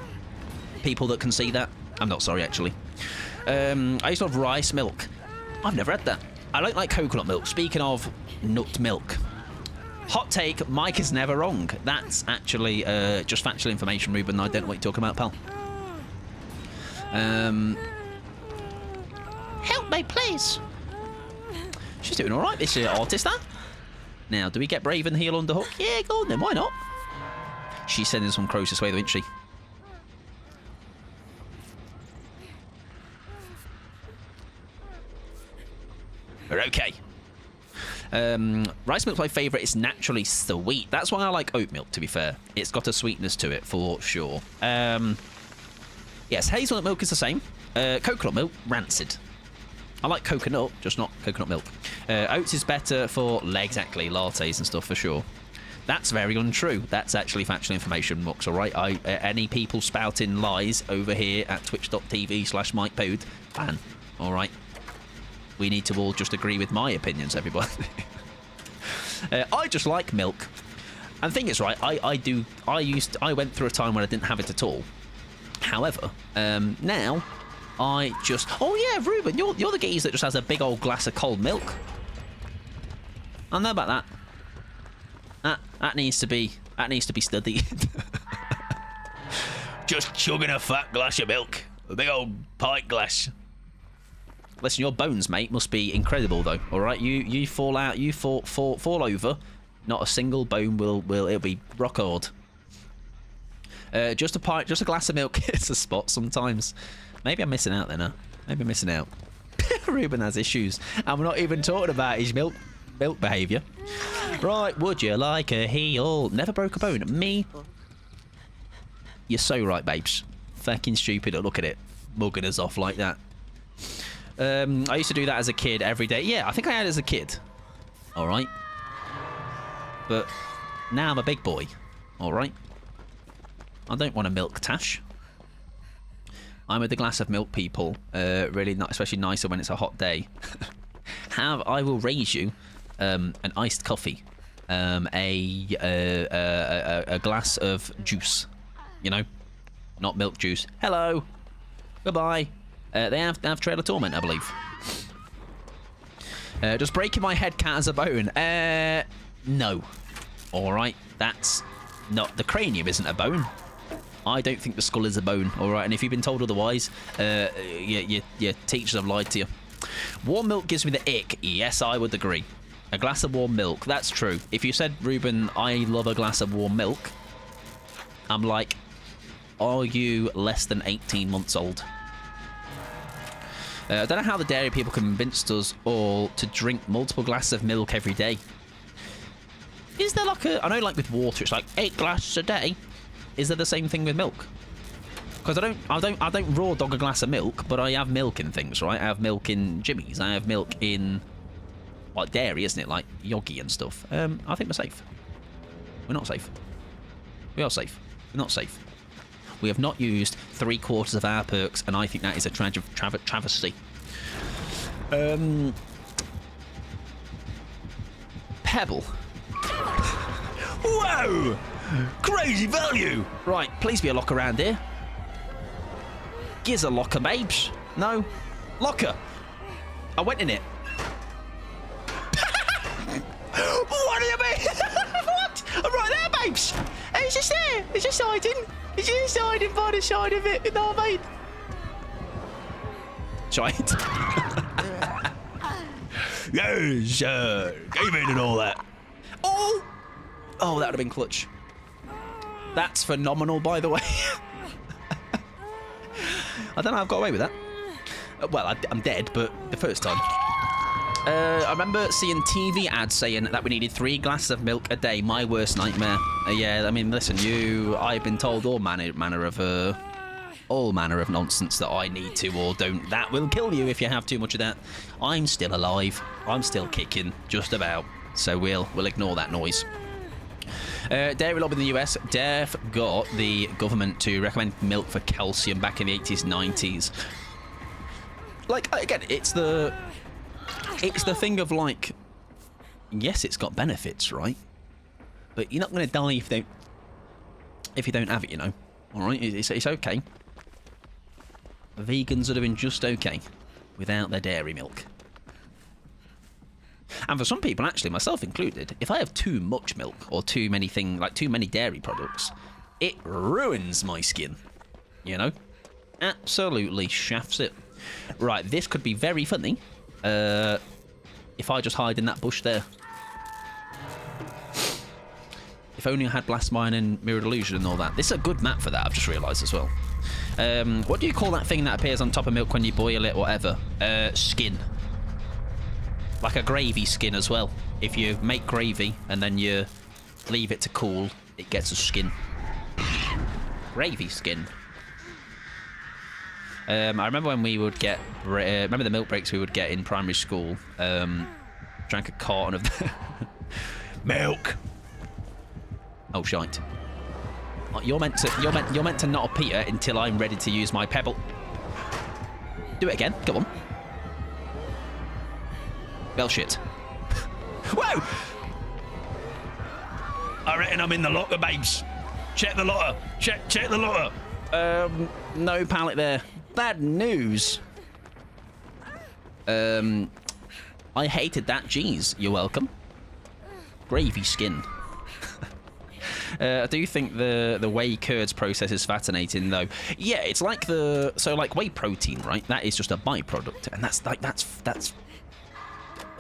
people that can see that. I'm not sorry, actually. I used to have rice milk. I've never had that. I don't like coconut milk. Speaking of nut milk. Hot take, Mike is never wrong. That's actually just factual information, Ruben. I don't know what you're talking about, pal. Help me, please. She's doing all right, this artist, that. Now, do we get Brave and heal under hook? Yeah, go on then. Why not? She's sending some crows this way, though, isn't she? We're okay. Rice milk's my favourite. It's naturally sweet. That's why I like oat milk, to be fair. It's got a sweetness to it, for sure. Yes, hazelnut milk is the same. Coconut milk, rancid. I like coconut, just not coconut milk. Oats is better for exactly lattes and stuff for sure. That's very untrue. That's actually factual information, Mux, all right? Any people spouting lies over here at twitch.tv/MikePode, ban, all right? We need to all just agree with my opinions, everybody. I just like milk. And the thing is, right, I went through a time when I didn't have it at all. However, now I just... Oh yeah, Ruben, you're the geese that just has a big old glass of cold milk. I know about that. That needs to be studied. Just chugging a fat glass of milk, a big old pint glass. Listen, your bones, mate, must be incredible though. All right, you fall out, you fall over. Not a single bone it'll be rock hard. Just a glass of milk hits a spot sometimes. Maybe I'm missing out then, huh? Maybe I'm missing out. Ruben has issues. I'm not even talking about his milk behaviour. Right, would you like a heel? Never broke a bone. Me? You're so right, babes. Fucking stupid. Look at it. Mugging us off like that. I used to do that as a kid every day. Yeah, I think I had it as a kid. All right. But now I'm a big boy. All right. I don't want a milk tash. I'm with the glass of milk, people. Really not, especially nicer when it's a hot day. I will raise you an iced coffee, a glass of juice. You know, not milk juice. Hello, goodbye. They have Trail of Torment, I believe. Just breaking my head count as a bone? No. All right, that's not the cranium. Isn't a bone. I don't think the skull is a bone, alright? And if you've been told otherwise, your teachers have lied to you. Warm milk gives me the ick. Yes, I would agree. A glass of warm milk, that's true. If you said, Ruben, I love a glass of warm milk, I'm like, are you less than 18 months old? I don't know how the dairy people convinced us all to drink multiple glasses of milk every day. Is there like I know like with water, it's like 8 glasses a day. Is there the same thing with milk? Because I don't raw dog a glass of milk, but I have milk in things, right? I have milk in Jimmy's. I have milk in like dairy, isn't it? Like Yogi and stuff. I think we're safe. We're not safe. We are safe. We're not safe. We have not used 3/4 of our perks, and I think that is a travesty. Pebble. Whoa! Crazy value! Right, please be a locker around here. Gives a locker, babes. No. Locker. I went in it. What do you mean? What? I'm right there, babes. It's just there. It's just hiding. It's just hiding by the side of it. No, mate. Giant. Yes, game in and all that. Oh! Oh, that would have been clutch. That's phenomenal, by the way. I don't know how I've got away with that. Well, I'm dead, but the first time. I remember seeing TV ads saying that we needed 3 glasses of milk a day. My worst nightmare. Yeah, I mean, listen, I've been told all manner of nonsense that I need to or don't. That will kill you if you have too much of that. I'm still alive. I'm still kicking, just about. So we'll ignore that noise. Dairy lobby in the US, Def got the government to recommend milk for calcium back in the 80s, 90s. Like, again, it's the thing of like, yes, it's got benefits, right? But you're not going to die if you don't have it, you know. All right, it's okay. Vegans are doing just okay without their dairy milk. And for some people, actually, myself included, if I have too much milk or too many dairy products, it ruins my skin. You know? Absolutely shafts it. Right, this could be very funny if I just hide in that bush there. If only I had Blast Mine and Mirrored Illusion and all that. This is a good map for that, I've just realised as well. What do you call that thing that appears on top of milk when you boil it, whatever? Skin. Like a gravy skin as well. If you make gravy and then you leave it to cool, it gets a skin. Gravy skin. I remember when we would get... remember the milk breaks we would get in primary school? Drank a carton of... milk! Oh, shite. You're meant to not appear until I'm ready to use my pebble. Do it again. Go on. Well, shit. Whoa! I reckon I'm in the locker, babes. Check the locker. Check the locker. No pallet there. Bad news. I hated that. Jeez, you're welcome. Gravy skin. I do think the whey curds process is fascinating, though. Yeah, it's like like whey protein, right? That is just a byproduct, and that's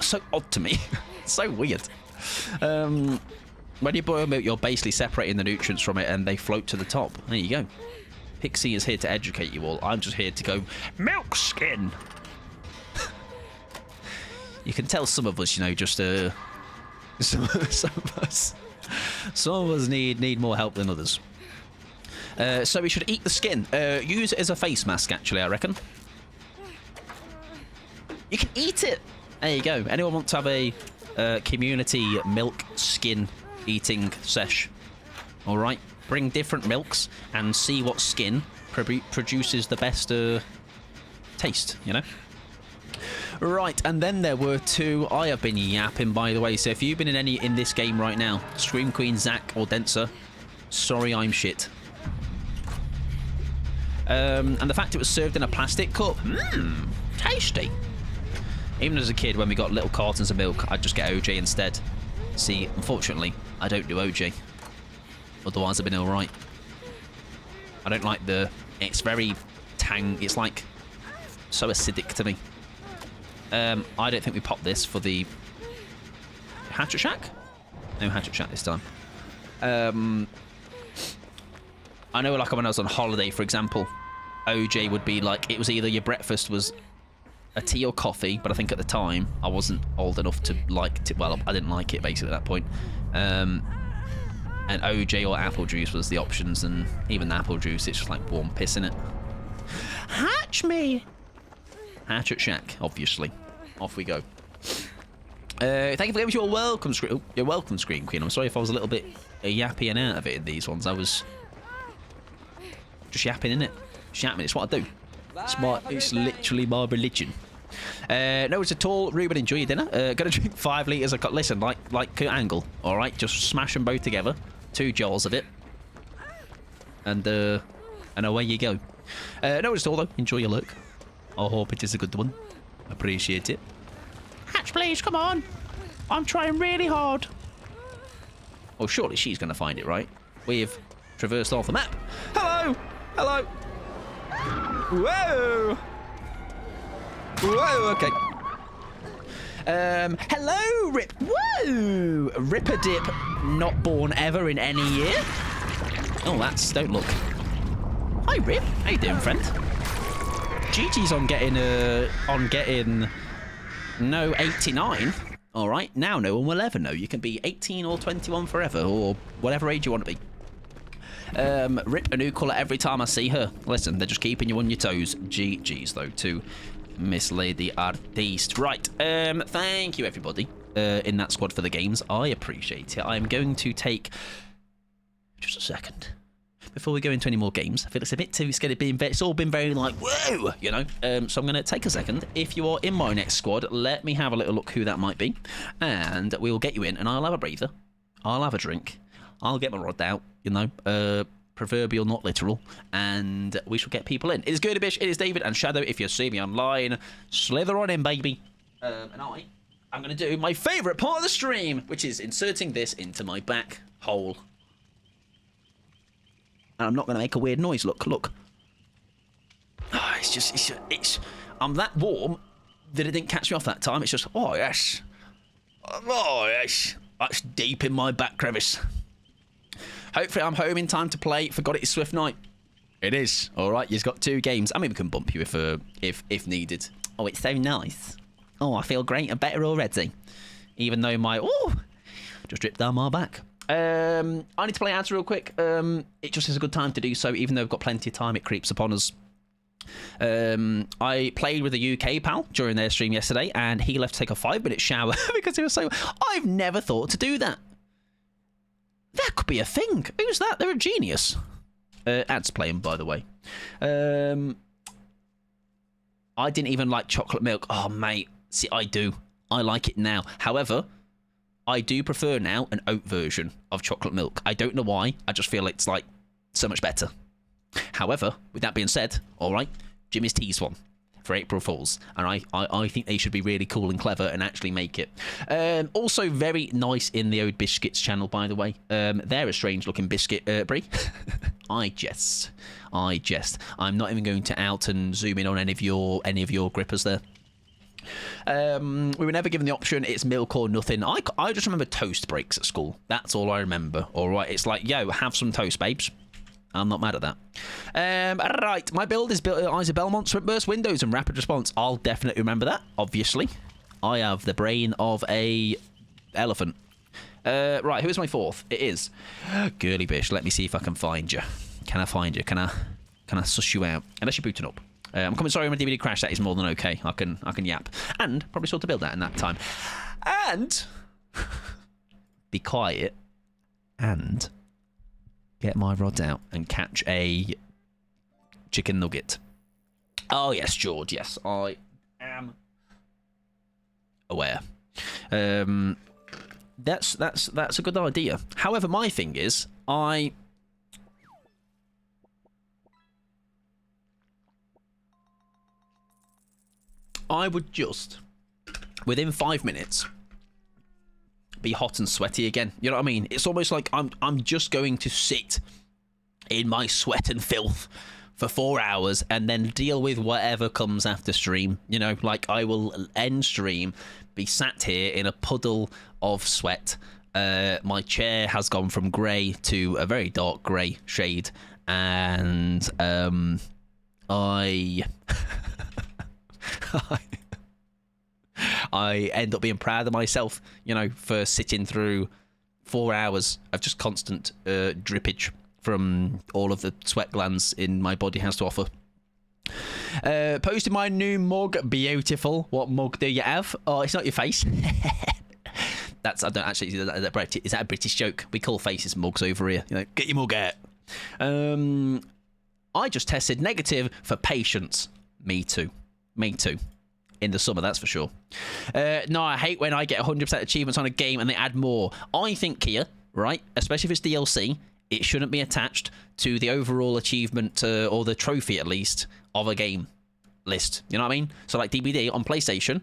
so odd to me. It's so weird. When you boil milk, you're basically separating the nutrients from it, and they float to the top. There you go. Pixie is here to educate you all. I'm just here to go milk skin. You can tell some of us, you know, just some of us need more help than others. So we should eat the skin. Use it as a face mask, actually, I reckon. You can eat it. There you go. Anyone want to have a community milk skin eating sesh? All right. Bring different milks and see what skin produces the best taste, you know? Right, and then there were two. I have been yapping, by the way, so if you've been in this game right now, Scream Queen, Zach, or Denser, sorry I'm shit. And the fact it was served in a plastic cup, tasty. Even as a kid, when we got little cartons of milk, I'd just get OJ instead. See, unfortunately, I don't do OJ. Otherwise, I've been alright. I don't like it's very it's like so acidic to me. I don't think we popped this for the Hatchet Shack? No Hatchet Shack this time. I know, like, when I was on holiday, for example, OJ would be like, it was either your breakfast was a tea or coffee, but I think at the time I wasn't old enough to like it. Well, I didn't like it basically at that point. And OJ or apple juice was the options, and even the apple juice, it's just like warm piss in it. Hatch me! Hatchet Shack, obviously. Off we go. Thank you for giving us your welcome screen. Oh, you're welcome, Screen Queen. I'm sorry if I was a little bit yappy and out of it in these ones. I was just yapping, innit? Just yapping. It's what I do. It's literally my religion. No, it's at all. Ruben, enjoy your dinner. Gonna drink 5 litres of... Listen, like Kurt Angle, all right? Just smash them both together. 2 jars of it. And away you go. No, it's all, though. Enjoy your look. I hope it is a good one. Appreciate it. Hatch, please, come on. I'm trying really hard. Oh, surely she's going to find it, right? We've traversed off the map. Hello! Hello! Whoa! Whoa, okay. Hello, Rip. Whoa! Ripper Dip, not born ever in any year. Oh, don't look. Hi, Rip. How you doing, friend? GG's on getting no 89. All right, now no one will ever know. You can be 18 or 21 forever, or whatever age you want to be. Rip a new colour every time I see her. Listen, they're just keeping you on your toes. GG's though to Miss Lady Artiste. Right, thank you everybody in that squad for the games. I appreciate it. I'm going to take just a second before we go into any more games. I feel it's a bit too scared. It's all been very like, whoa, you know. So I'm going to take a second. If you are in my next squad, let me have a little look who that might be. And we will get you in, and I'll have a breather. I'll have a drink. I'll get my rod out, you know. Proverbial, not literal. And we shall get people in. It is Gerdabish, it is David, and Shadow. If you see me online, slither on in, baby. And I'm going to do my favourite part of the stream, which is inserting this into my back hole. And I'm not going to make a weird noise. Look. Oh, I'm that warm that it didn't catch me off that time. It's just, oh, yes. Oh, yes. That's deep in my back crevice. Hopefully I'm home in time to play Forgot It Is Swift Night. It is. All right, you've got 2 games. I mean, we can bump you if needed. Oh, it's so nice. Oh, I feel great and better already. Even though just dripped down my back. I need to play ads real quick. It just is a good time to do so, even though we've got plenty of time. It creeps upon us. I played with a UK pal during their stream yesterday, and he left to take a 5-minute shower because he was so... I've never thought to do that. That could be a thing. Who's that? They're a genius. Ads playing, by the way. I didn't even like chocolate milk. Oh, mate. See, I do. I like it now. However, I do prefer now an oat version of chocolate milk. I don't know why. I just feel it's like so much better. However, with that being said, all right, Jimmy's teased one for April Fools, and I think they should be really cool and clever and actually make it. Also very nice in the Ode Biscuits channel, by the way. They're a strange looking biscuit, Brie. I jest. I'm not even going to out and zoom in on any of your grippers there. We were never given the option. It's milk or nothing. I just remember toast breaks at school. That's all I remember. All right, it's like, yo, have some toast, babes. I'm not mad at that. Right, my build is built Eyes of Belmont, Sprint Burst, Windows, and Rapid Response. I'll definitely remember that, obviously. I have the brain of a elephant. Right, who is my fourth? It is Girly Bish. Let me see if I can find you. Can I find you? Can I suss you out? Unless you're booting up. I'm coming sorry when my DVD crash. That is more than okay. I can yap. And probably sort to build that in that time. And be quiet and get my rod out and catch a chicken nugget. Oh yes, George. Yes, I am aware. That's a good idea. However, my thing is, I would just, within 5 minutes, be hot and sweaty again. You know what I mean? It's almost like I'm just going to sit in my sweat and filth for 4 hours and then deal with whatever comes after stream. You know, like I will end stream, be sat here in a puddle of sweat. My chair has gone from grey to a very dark grey shade, and I end up being proud of myself, you know, for sitting through 4 hours of just constant drippage from all of the sweat glands in my body has to offer. Posted my new mug. Beautiful. What mug do you have? Oh, it's not your face. I don't actually, is that a British joke? We call faces mugs over here. You know, get your mug out. I just tested negative for patience. Me too. In the summer, that's for sure. No, I hate when I get 100% achievements on a game and they add more. I think here, right, especially if it's DLC, it shouldn't be attached to the overall achievement or the trophy, at least, of a game list. You know what I mean? So, like DBD on PlayStation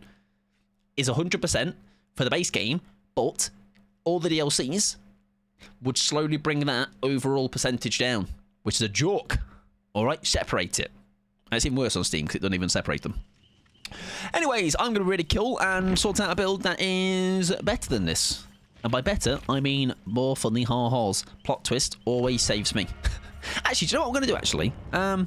is 100% for the base game, but all the DLCs would slowly bring that overall percentage down, which is a joke. All right, separate it. And it's even worse on Steam because it doesn't even separate them. Anyways, I'm going to really kill and sort out a build that is better than this. And by better, I mean more funny ha-has. Plot twist always saves me. Actually, do you know what I'm going to do, actually? No,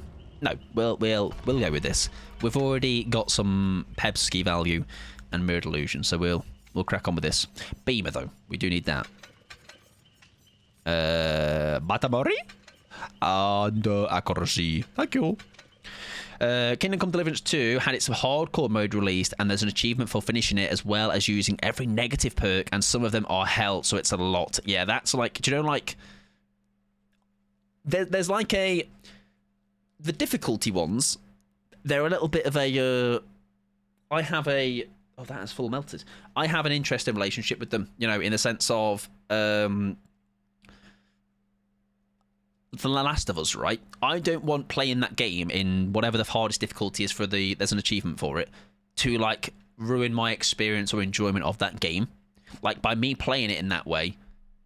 we'll go with this. We've already got some Pebski value and Mirror Illusion, so we'll crack on with this. Beamer, though. We do need that. Batamori? And accuracy. Thank you. Kingdom Come Deliverance 2 had its hardcore mode released, and there's an achievement for finishing it, as well as using every negative perk, and some of them are hell, so it's a lot. Yeah, that's like, do you know, like, there's like the difficulty ones, they're a little bit of a, I have a, oh, that is full melted. I have an interesting relationship with them, you know, in the sense of, The Last of Us, right? I don't want playing that game in whatever the hardest difficulty is for there's an achievement for it, to like ruin my experience or enjoyment of that game. Like, by me playing it in that way,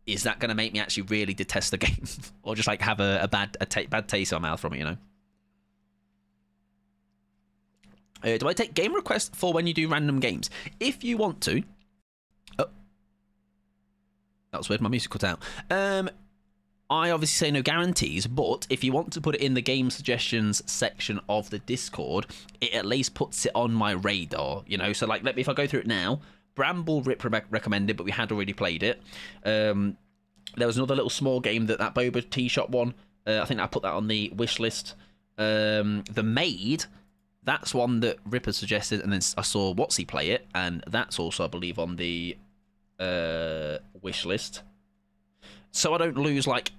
is that going to make me actually really detest the game? Or just like have a bad taste in my mouth from it, you know? Do I take game requests for when you do random games? If you want to... Oh. That was weird, my music cut out. I obviously say no guarantees, but if you want to put it in the game suggestions section of the Discord, it at least puts it on my radar, you know? So, like, if I go through it now, Bramble Rip recommended, but we had already played it. There was another little small game that Boba Tea Shop one. I think I put that on the wish list. The Maid, that's one that Ripper suggested, and then I saw Watsy play it, and that's also, I believe, on the wish list. So I don't lose, like...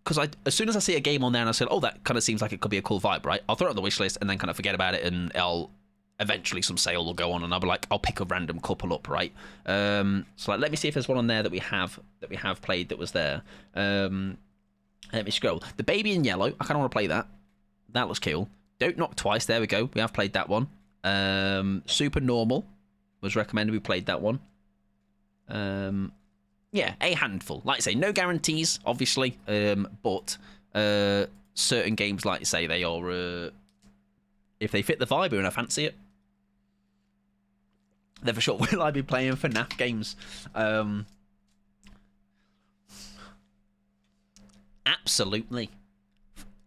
Because as soon as I see a game on there and I say, oh, that kind of seems like it could be a cool vibe, right? I'll throw it on the wish list and then kind of forget about it, and I'll eventually some sale will go on, and I'll be like, I'll pick a random couple up, right? So like, let me see if there's one on there that we have played that was there. Let me scroll. The Baby in Yellow. I kind of want to play that. That looks cool. Don't Knock Twice. There we go. We have played that one. Super Normal was recommended. We played that one. Yeah, a handful. Like I say, no guarantees, obviously. But certain games, like you say, they are. If they fit the vibe and I fancy it, then for sure will I be playing FNAF games. Absolutely.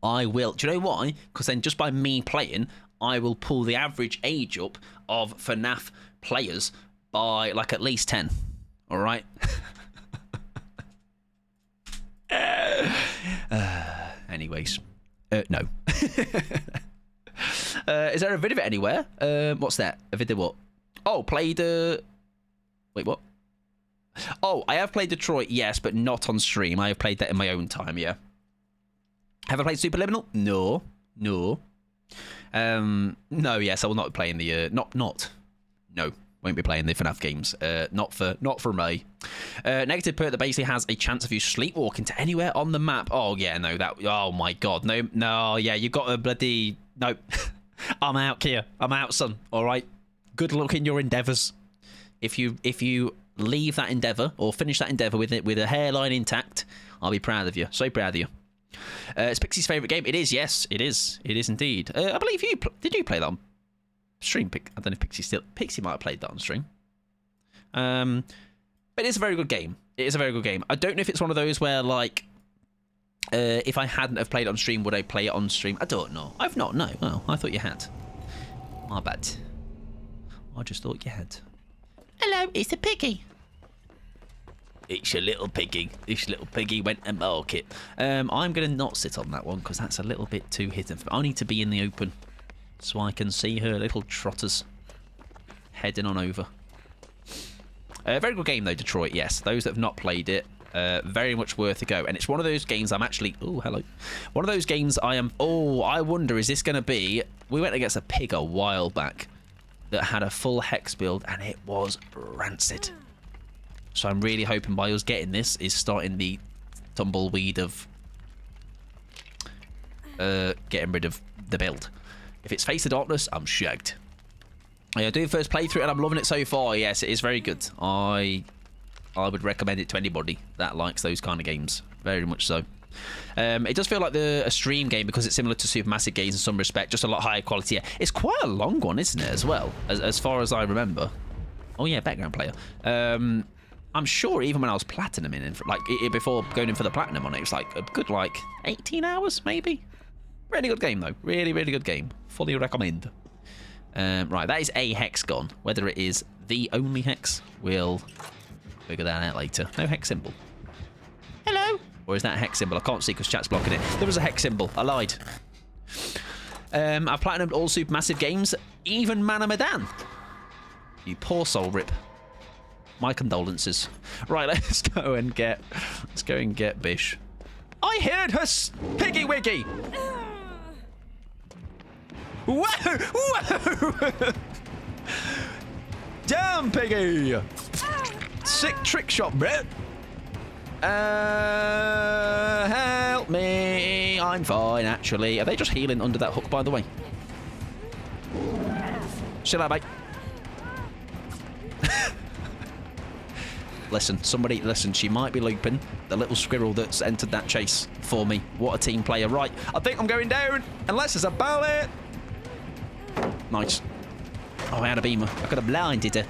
I will. Do you know why? Because then just by me playing, I will pull the average age up of FNAF players by like at least 10. All right? Anyways. No. Is there a vid of it anywhere? What's that? A vid of what? Oh, played... Wait, what? Oh, I have played Detroit, yes, but not on stream. I have played that in my own time, yeah. Have I played Superliminal? No. No, yes, I will not be playing the... No, won't be playing the FNAF games. Not for me. Negative perk that basically has a chance of you sleepwalking to anywhere on the map. Oh, yeah, no, that... Oh, my God. No, yeah, you got a bloody... No. I'm out here. I'm out, son. All right? Good luck in your endeavours. If you leave that endeavour or finish that endeavour with a hairline intact, I'll be proud of you. So proud of you. It's Pixie's favourite game. It is, yes. It is. It is indeed. I believe you... Did you play that on stream? I don't know if Pixie might have played that on stream. But it's a very good game. It is a very good game. I don't know if it's one of those where, like... if I hadn't have played it on stream, would I play it on stream? I don't know. I've not, no. Oh, I thought you had. My bad. I just thought you had. Hello, it's a piggy. It's a little piggy. This little piggy went to market. I'm going to not sit on that one because that's a little bit too hidden. I need to be in the open so I can see her little trotters heading on over. Very good game, though, Detroit, yes. Those that have not played it, very much worth a go. And it's one of those games I'm actually... Oh, hello. One of those games I am... Oh, I wonder, is this going to be... We went against a pig a while back that had a full hex build, and it was rancid. So I'm really hoping by us getting this is starting the tumbleweed of getting rid of the build. If it's Face of Darkness, I'm shagged. I do the first playthrough and I'm loving it so far. Yes, it is very good. I would recommend it to anybody that likes those kind of games. Very much so. It does feel like a stream game because it's similar to Supermassive games in some respect, just a lot higher quality. Yeah, it's quite a long one, isn't it, as well, as far as I remember. Oh, yeah, background player. I'm sure even when I was platinum before going in for the platinum on it, it was like a good, 18 hours, maybe? Really good game, though. Really, really good game. Fully recommend. Right, that is a hex gone. Whether it is the only hex, we'll figure that out later. No hex symbol. Hello. Or is that a hex symbol? I can't see because chat's blocking it. There was a hex symbol. I lied. I've platinumed all Supermassive games, even Man of Medan. You poor soul, Rip. My condolences. Right, let's go and get Bish. I heard her piggy wiggy. Whoa! Whoa! Damn, piggy! Sick trick shot, Brett. Help me. I'm fine, actually. Are they just healing under that hook, by the way? Chill out, mate. Listen, somebody, listen, she might be looping. The little squirrel that's entered that chase for me. What a team player. Right, I think I'm going down. Unless there's a bullet. Nice. Oh, I had a beamer. I could have blinded her.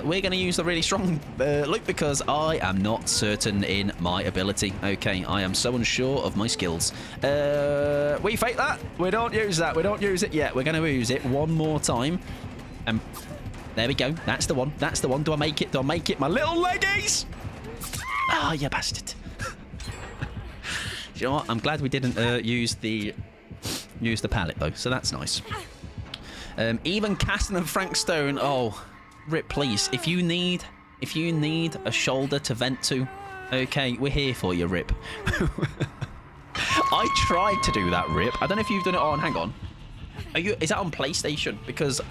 We're going to use the really strong loop because I am not certain in my ability. Okay, I am so unsure of my skills. We fake that. We don't use that. We don't use it yet. We're going to use it one more time. There we go. That's the one. That's the one. Do I make it? Do I make it? My little leggies! Ah, you bastard. You know what? I'm glad we didn't use the pallet, though. So that's nice. Even Caston and Frank Stone. Oh, Rip, please. If you need a shoulder to vent to, okay, we're here for you, Rip. I tried to do that, Rip. I don't know if you've done it on. Hang on. Is that on PlayStation? Because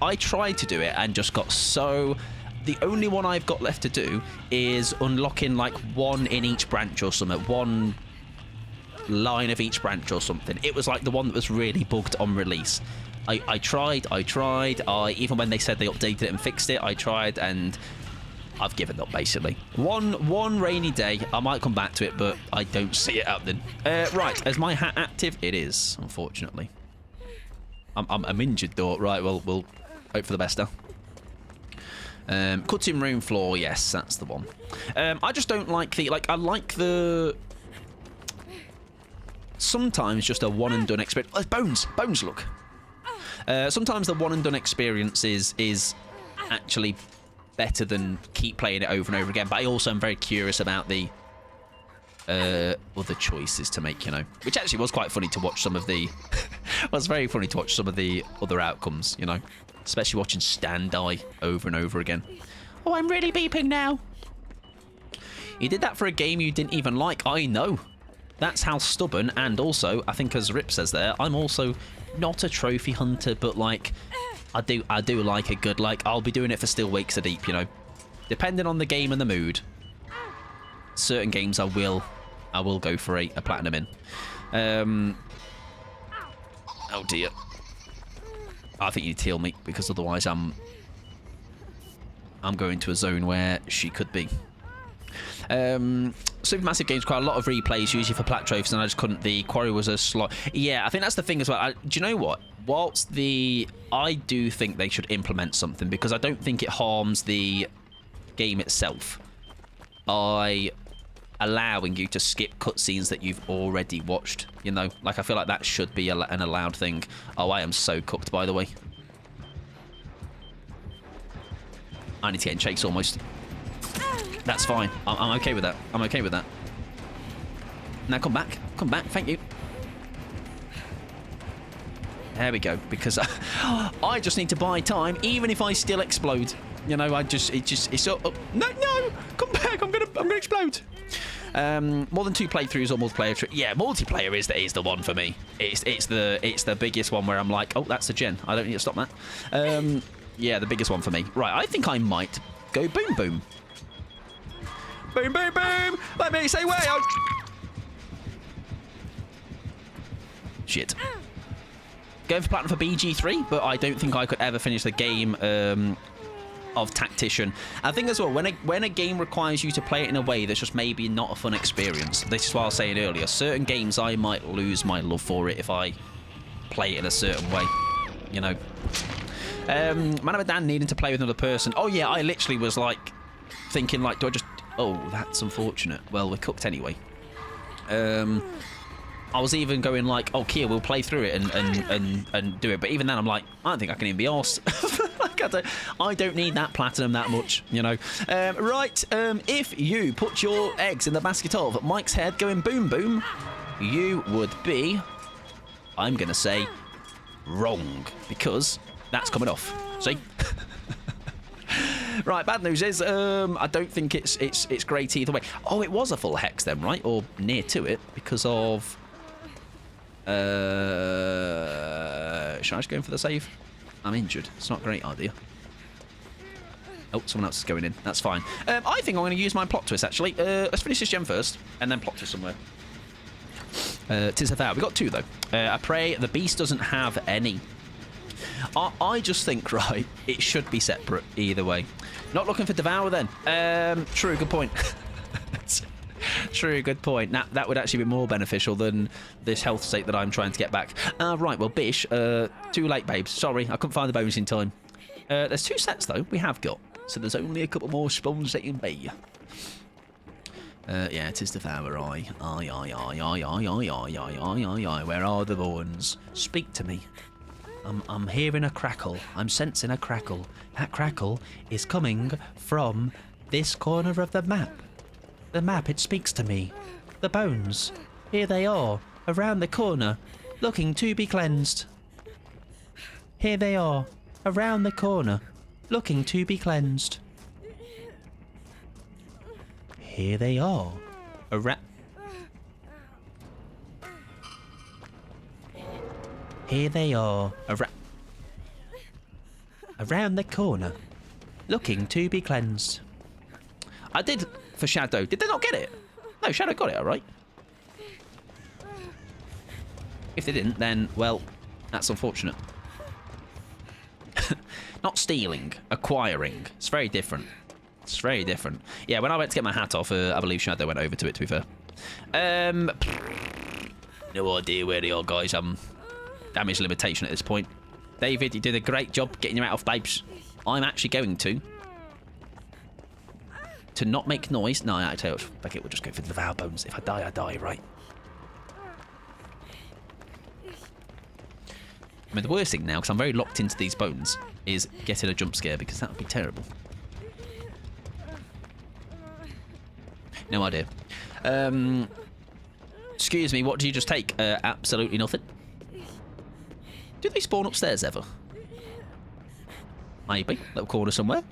I tried to do it and just got so... The only one I've got left to do is unlocking like one in each branch or something. One line of each branch or something. It was like the one that was really bugged on release. I tried. Even when they said they updated it and fixed it, I tried, and I've given up, basically. One rainy day, I might come back to it, but I don't see it happening. Right, is my hat active? It is, unfortunately. I'm injured, though. Right, well, we'll hope for the best now. Cutting room floor, yes, that's the one. I just don't like the... Like, I like the... Sometimes just a one-and-done experience... Oh, bones! Bones, look! Sometimes the one-and-done experience is actually better than keep playing it over and over again. But I also am very curious about the other choices to make, you know. Which actually was quite funny to watch some of the... It was very funny to watch some of the other outcomes, you know. Especially watching Stan die over and over again. Oh, I'm really beeping now. You did that for a game you didn't even like. I know. That's how stubborn, and also, I think as Rip says there, I'm also not a trophy hunter, but like, I do like a good, like, I'll be doing it for still weeks a deep, you know. Depending on the game and the mood. Certain games I will go for a platinum in. Oh dear. I think you need to heal me, because otherwise I'm going to a zone where she could be. Supermassive games require a lot of replays, usually for plat trophies, and I just couldn't. The quarry was a slot. Yeah, I think that's the thing as well. Do you know what? Whilst I do think they should implement something, because I don't think it harms the game itself by allowing you to skip cutscenes that you've already watched, you know? Like, I feel like that should be an allowed thing. Oh, I am so cooked, by the way. I need to get in chase almost. That's fine. I'm okay with that. I'm okay with that. Now come back. Come back. Thank you. There we go. Because I just need to buy time, even if I still explode. You know, it's so... Oh, no! Come back! I'm gonna explode. More than 2 playthroughs or multiplayer. Yeah, multiplayer is the one for me. It's the biggest one where I'm like, oh, that's a gen. I don't need to stop that. Yeah, the biggest one for me. Right, I think I might go boom boom. Boom boom boom. Let me say way out. Shit. Going for platinum for BG3, but I don't think I could ever finish the game of Tactician. I think as well, when a game requires you to play it in a way that's just maybe not a fun experience, this is what I was saying earlier, certain games I might lose my love for it if I play it in a certain way, you know. Man of a Dan needing to play with another person. Oh yeah, I literally was like thinking like, do I just... Oh, that's unfortunate. Well, we're cooked anyway. I was even going like, oh, Kia, we'll play through it and do it. But even then, I'm like, I don't think I can even be arsed. Like, I don't need that platinum that much, you know. Right, if you put your eggs in the basket of Mike's head going boom boom, you would be, I'm going to say, wrong. Because that's coming off. See? Right, bad news is, I don't think it's great either way. Oh, it was a full hex then, right? Or near to it, because of... should I just go in for the save? I'm injured. It's not a great idea. Oh, someone else is going in. That's fine. I think I'm going to use my plot twist, actually. Let's finish this gem first, and then plot twist somewhere. Tis a thou. We got 2, though. I pray the beast doesn't have any. I just think, right, it should be separate either way. Not looking for Devour, then. True, good point. True, good point. Now, that would actually be more beneficial than this health state that I'm trying to get back. Right, well, Bish, too late, babes. Sorry, I couldn't find the bones in time. There's 2 sets, though, we have got. So there's only a couple more spawns that can be. Yeah, it is Devour, aye. Aye. Where are the bones? Speak to me. I'm hearing a crackle. I'm sensing a crackle. That crackle is coming from this corner of the map. The map, it speaks to me. The bones. Here they are, around the corner, looking to be cleansed. Here they are, around the corner, looking to be cleansed. Here they are, Here they are, around the corner, looking to be cleansed. I did for Shadow. Did they not get it? No, Shadow got it, all right. If they didn't, then, well, that's unfortunate. Not stealing, acquiring. It's very different. It's very different. Yeah, when I went to get my hat off, I believe Shadow went over to it, to be fair. No idea where they are, guys. Damage limitation at this point. David, you did a great job getting your hat off, babes. I'm actually going to not make noise. No, I tell you what, fuck it, we'll just go for the devour bones. If I die, I die, right? I mean, the worst thing now, because I'm very locked into these bones, is getting a jump scare, because that would be terrible. No idea. Excuse me, what did you just take? Absolutely nothing. Do they spawn upstairs ever? Maybe. Little corner somewhere.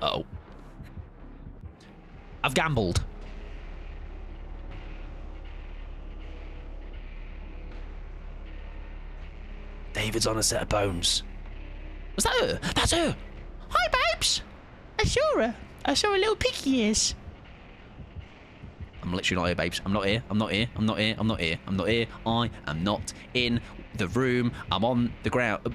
Uh-oh. I've gambled. David's on a set of bones. Was that her? That's her! Hi, babes! I saw her. I saw her little picky ears. I'm literally not here, babes. I'm not here. I'm not here. I'm not here. I'm not here. I'm not here. I am not in the room. I'm on the ground.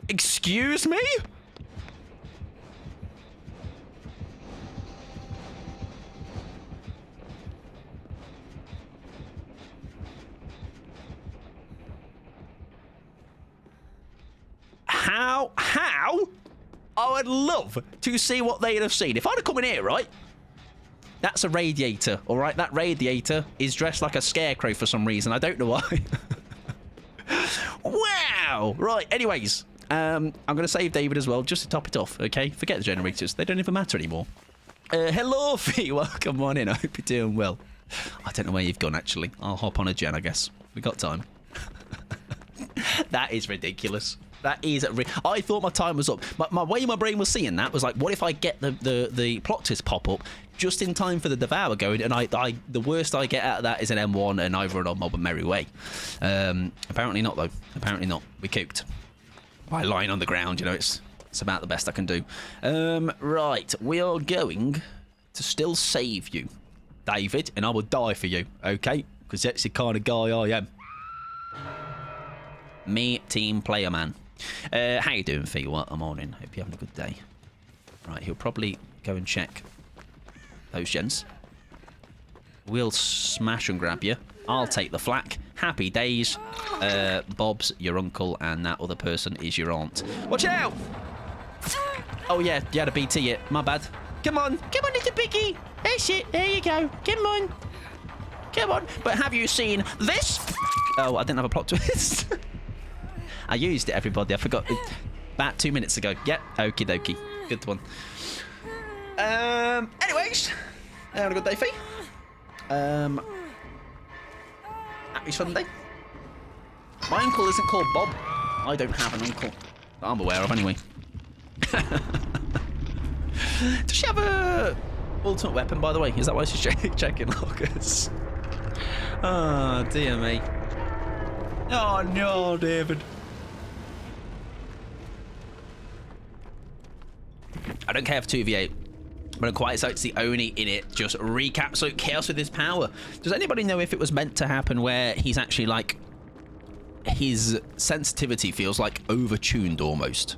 Excuse me? How? I would love to see what they'd have seen. If I'd have come in here, right? That's a radiator, all right? That radiator is dressed like a scarecrow for some reason. I don't know why. Wow! Right, anyways. I'm going to save David as well, just to top it off, okay? Forget the generators. They don't even matter anymore. Hello, Fee. Welcome on in. I hope you're doing well. I don't know where you've gone, actually. I'll hop on a gen, I guess. We got time. That is ridiculous. That is... I thought my time was up. My way my brain was seeing that was like, what if I get the plot twist pop up just in time for the Devour going, and the worst I get out of that is an M1 and either on Mob and Merry Way. Apparently not, though. Apparently not. We cooked. By lying on the ground, you know, it's about the best I can do. Right, we are going to still save you, David, and I will die for you, okay? Because that's the kind of guy I am. Me, team player man. How you doing, Fee? What? I'm on in. Hope you're having a good day. Right, he'll probably go and check those gens. We'll smash and grab you. I'll take the flak. Happy days. Bob's your uncle, and that other person is your aunt. Watch out! Oh, yeah, you had a BT it. My bad. Come on. Come on, little piggy. That's it. There you go. Come on. Come on. But have you seen this? Oh, I didn't have a plot twist. I used it, everybody. I forgot. About 2 minutes ago. Yep. Okie dokie. Good one. Anyways. Have a good day, Fee. Happy Sunday. My uncle isn't called Bob. I don't have an uncle that I'm aware of, anyway. Does she have a ultimate weapon, by the way? Is that why she's checking lockers? Oh, dear me. Oh, no, David. I don't care for 2v8. But I'm quite excited to see Oni in it just wreak absolute chaos with his power. Does anybody know if it was meant to happen where he's actually like... his sensitivity feels like overtuned almost?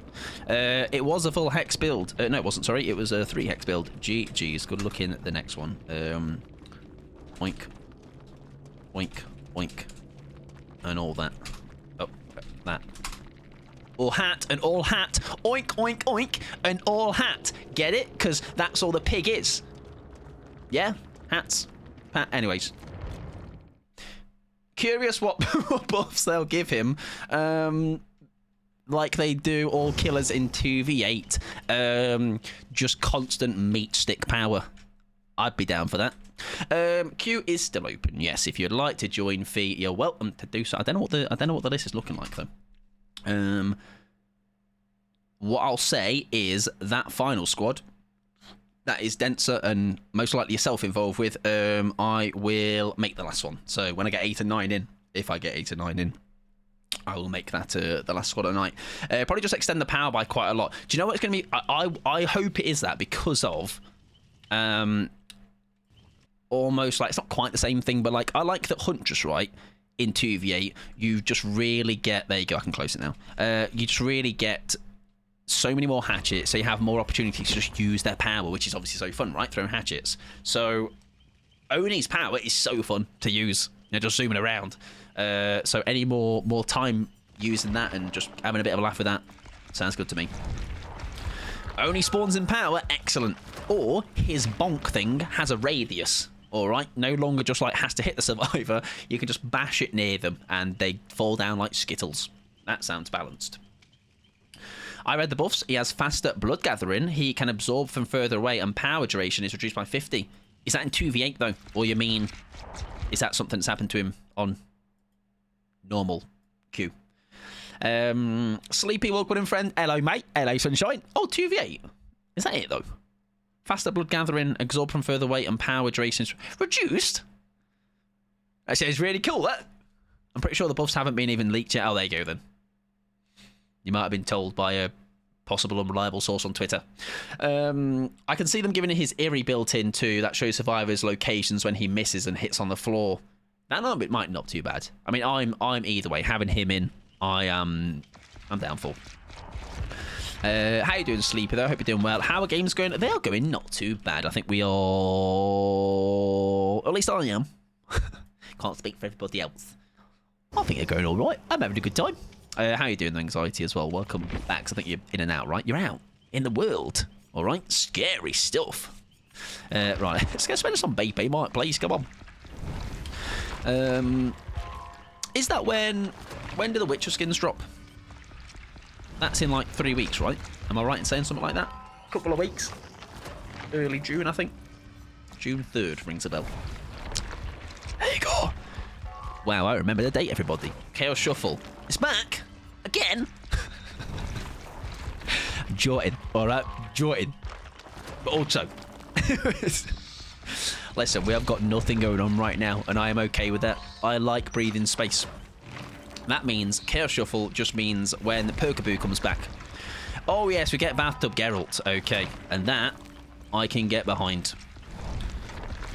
It was a full hex build. No, it wasn't, sorry. It was a 3 hex build. GG's. Good luck in the next one. Oink. Oink. Oink. And all that. Oh, that. All hat and all hat. Oink, oink, oink. And all hat. Get it? Because that's all the pig is. Yeah? Hats. Anyways. Curious what buffs they'll give him. Like they do all killers in 2v8. Just constant meat stick power. I'd be down for that. Queue is still open. Yes, if you'd like to join Fee, you're welcome to do so. I don't know what the list is looking like though. What I'll say is that final squad that is Denser and most likely yourself involved with, I will make the last one. So when I get 8 and 9 in, if I get 8 and 9 in, I will make that the last squad at night. Probably just extend the power by quite a lot. Do you know what it's going to be? I hope it is that because of almost like, it's not quite the same thing, but like I like that Huntress, right, in 2v8, you just really get, there you go, I can close it now. You just really get so many more hatchets, so you have more opportunities to just use their power, which is obviously so fun, right, throwing hatchets. So Oni's power is so fun to use, you know, just zooming around. So any more time using that and just having a bit of a laugh with that sounds good to me. Oni spawns in power, excellent. Or his bonk thing has a radius. All right, no longer just like has to hit the survivor. You can just bash it near them and they fall down like Skittles. That sounds balanced. I read the buffs. He has faster blood gathering. He can absorb from further away and power duration is reduced by 50. Is that in 2v8 though? Or you mean, is that something that's happened to him on normal Q? Sleepy, welcome friend. Hello mate. Hello sunshine. Oh, 2v8. Is that it though? Faster blood gathering, absorb from further away, and power duration is reduced. That sounds really cool, that. I'm pretty sure the buffs haven't been even leaked yet. Oh, there you go, then. You might have been told by a possible unreliable source on Twitter. I can see them giving his Eerie built in, too. That shows survivors' locations when he misses and hits on the floor. That might not too bad. I mean, I'm either way. Having him in, I'm down for. How you doing, Sleepy, though? I hope you're doing well. How are games going? They are going not too bad. I think we are... At least I am. Can't speak for everybody else. I think they're going all right. I'm having a good time. How you doing, Anxiety, as well? Welcome back. I think you're in and out, right? You're out in the world. All right? Scary stuff. Right. Let's go spend some BP, Mike, please. Come on. Is that when do the Witcher skins drop? That's in like 3 weeks, right? Am I right in saying something like that? A couple of weeks. Early June, I think. June 3rd rings a bell. There you go. Wow, I remember the date, everybody. Chaos Shuffle. It's back. Again. Jordan. All right. Jordan. But also... Listen, we have got nothing going on right now, and I am okay with that. I like breathing space. That means Chaos Shuffle just means when the Perkaboo comes back. Oh, yes, we get Bathtub Geralt. Okay, and that I can get behind.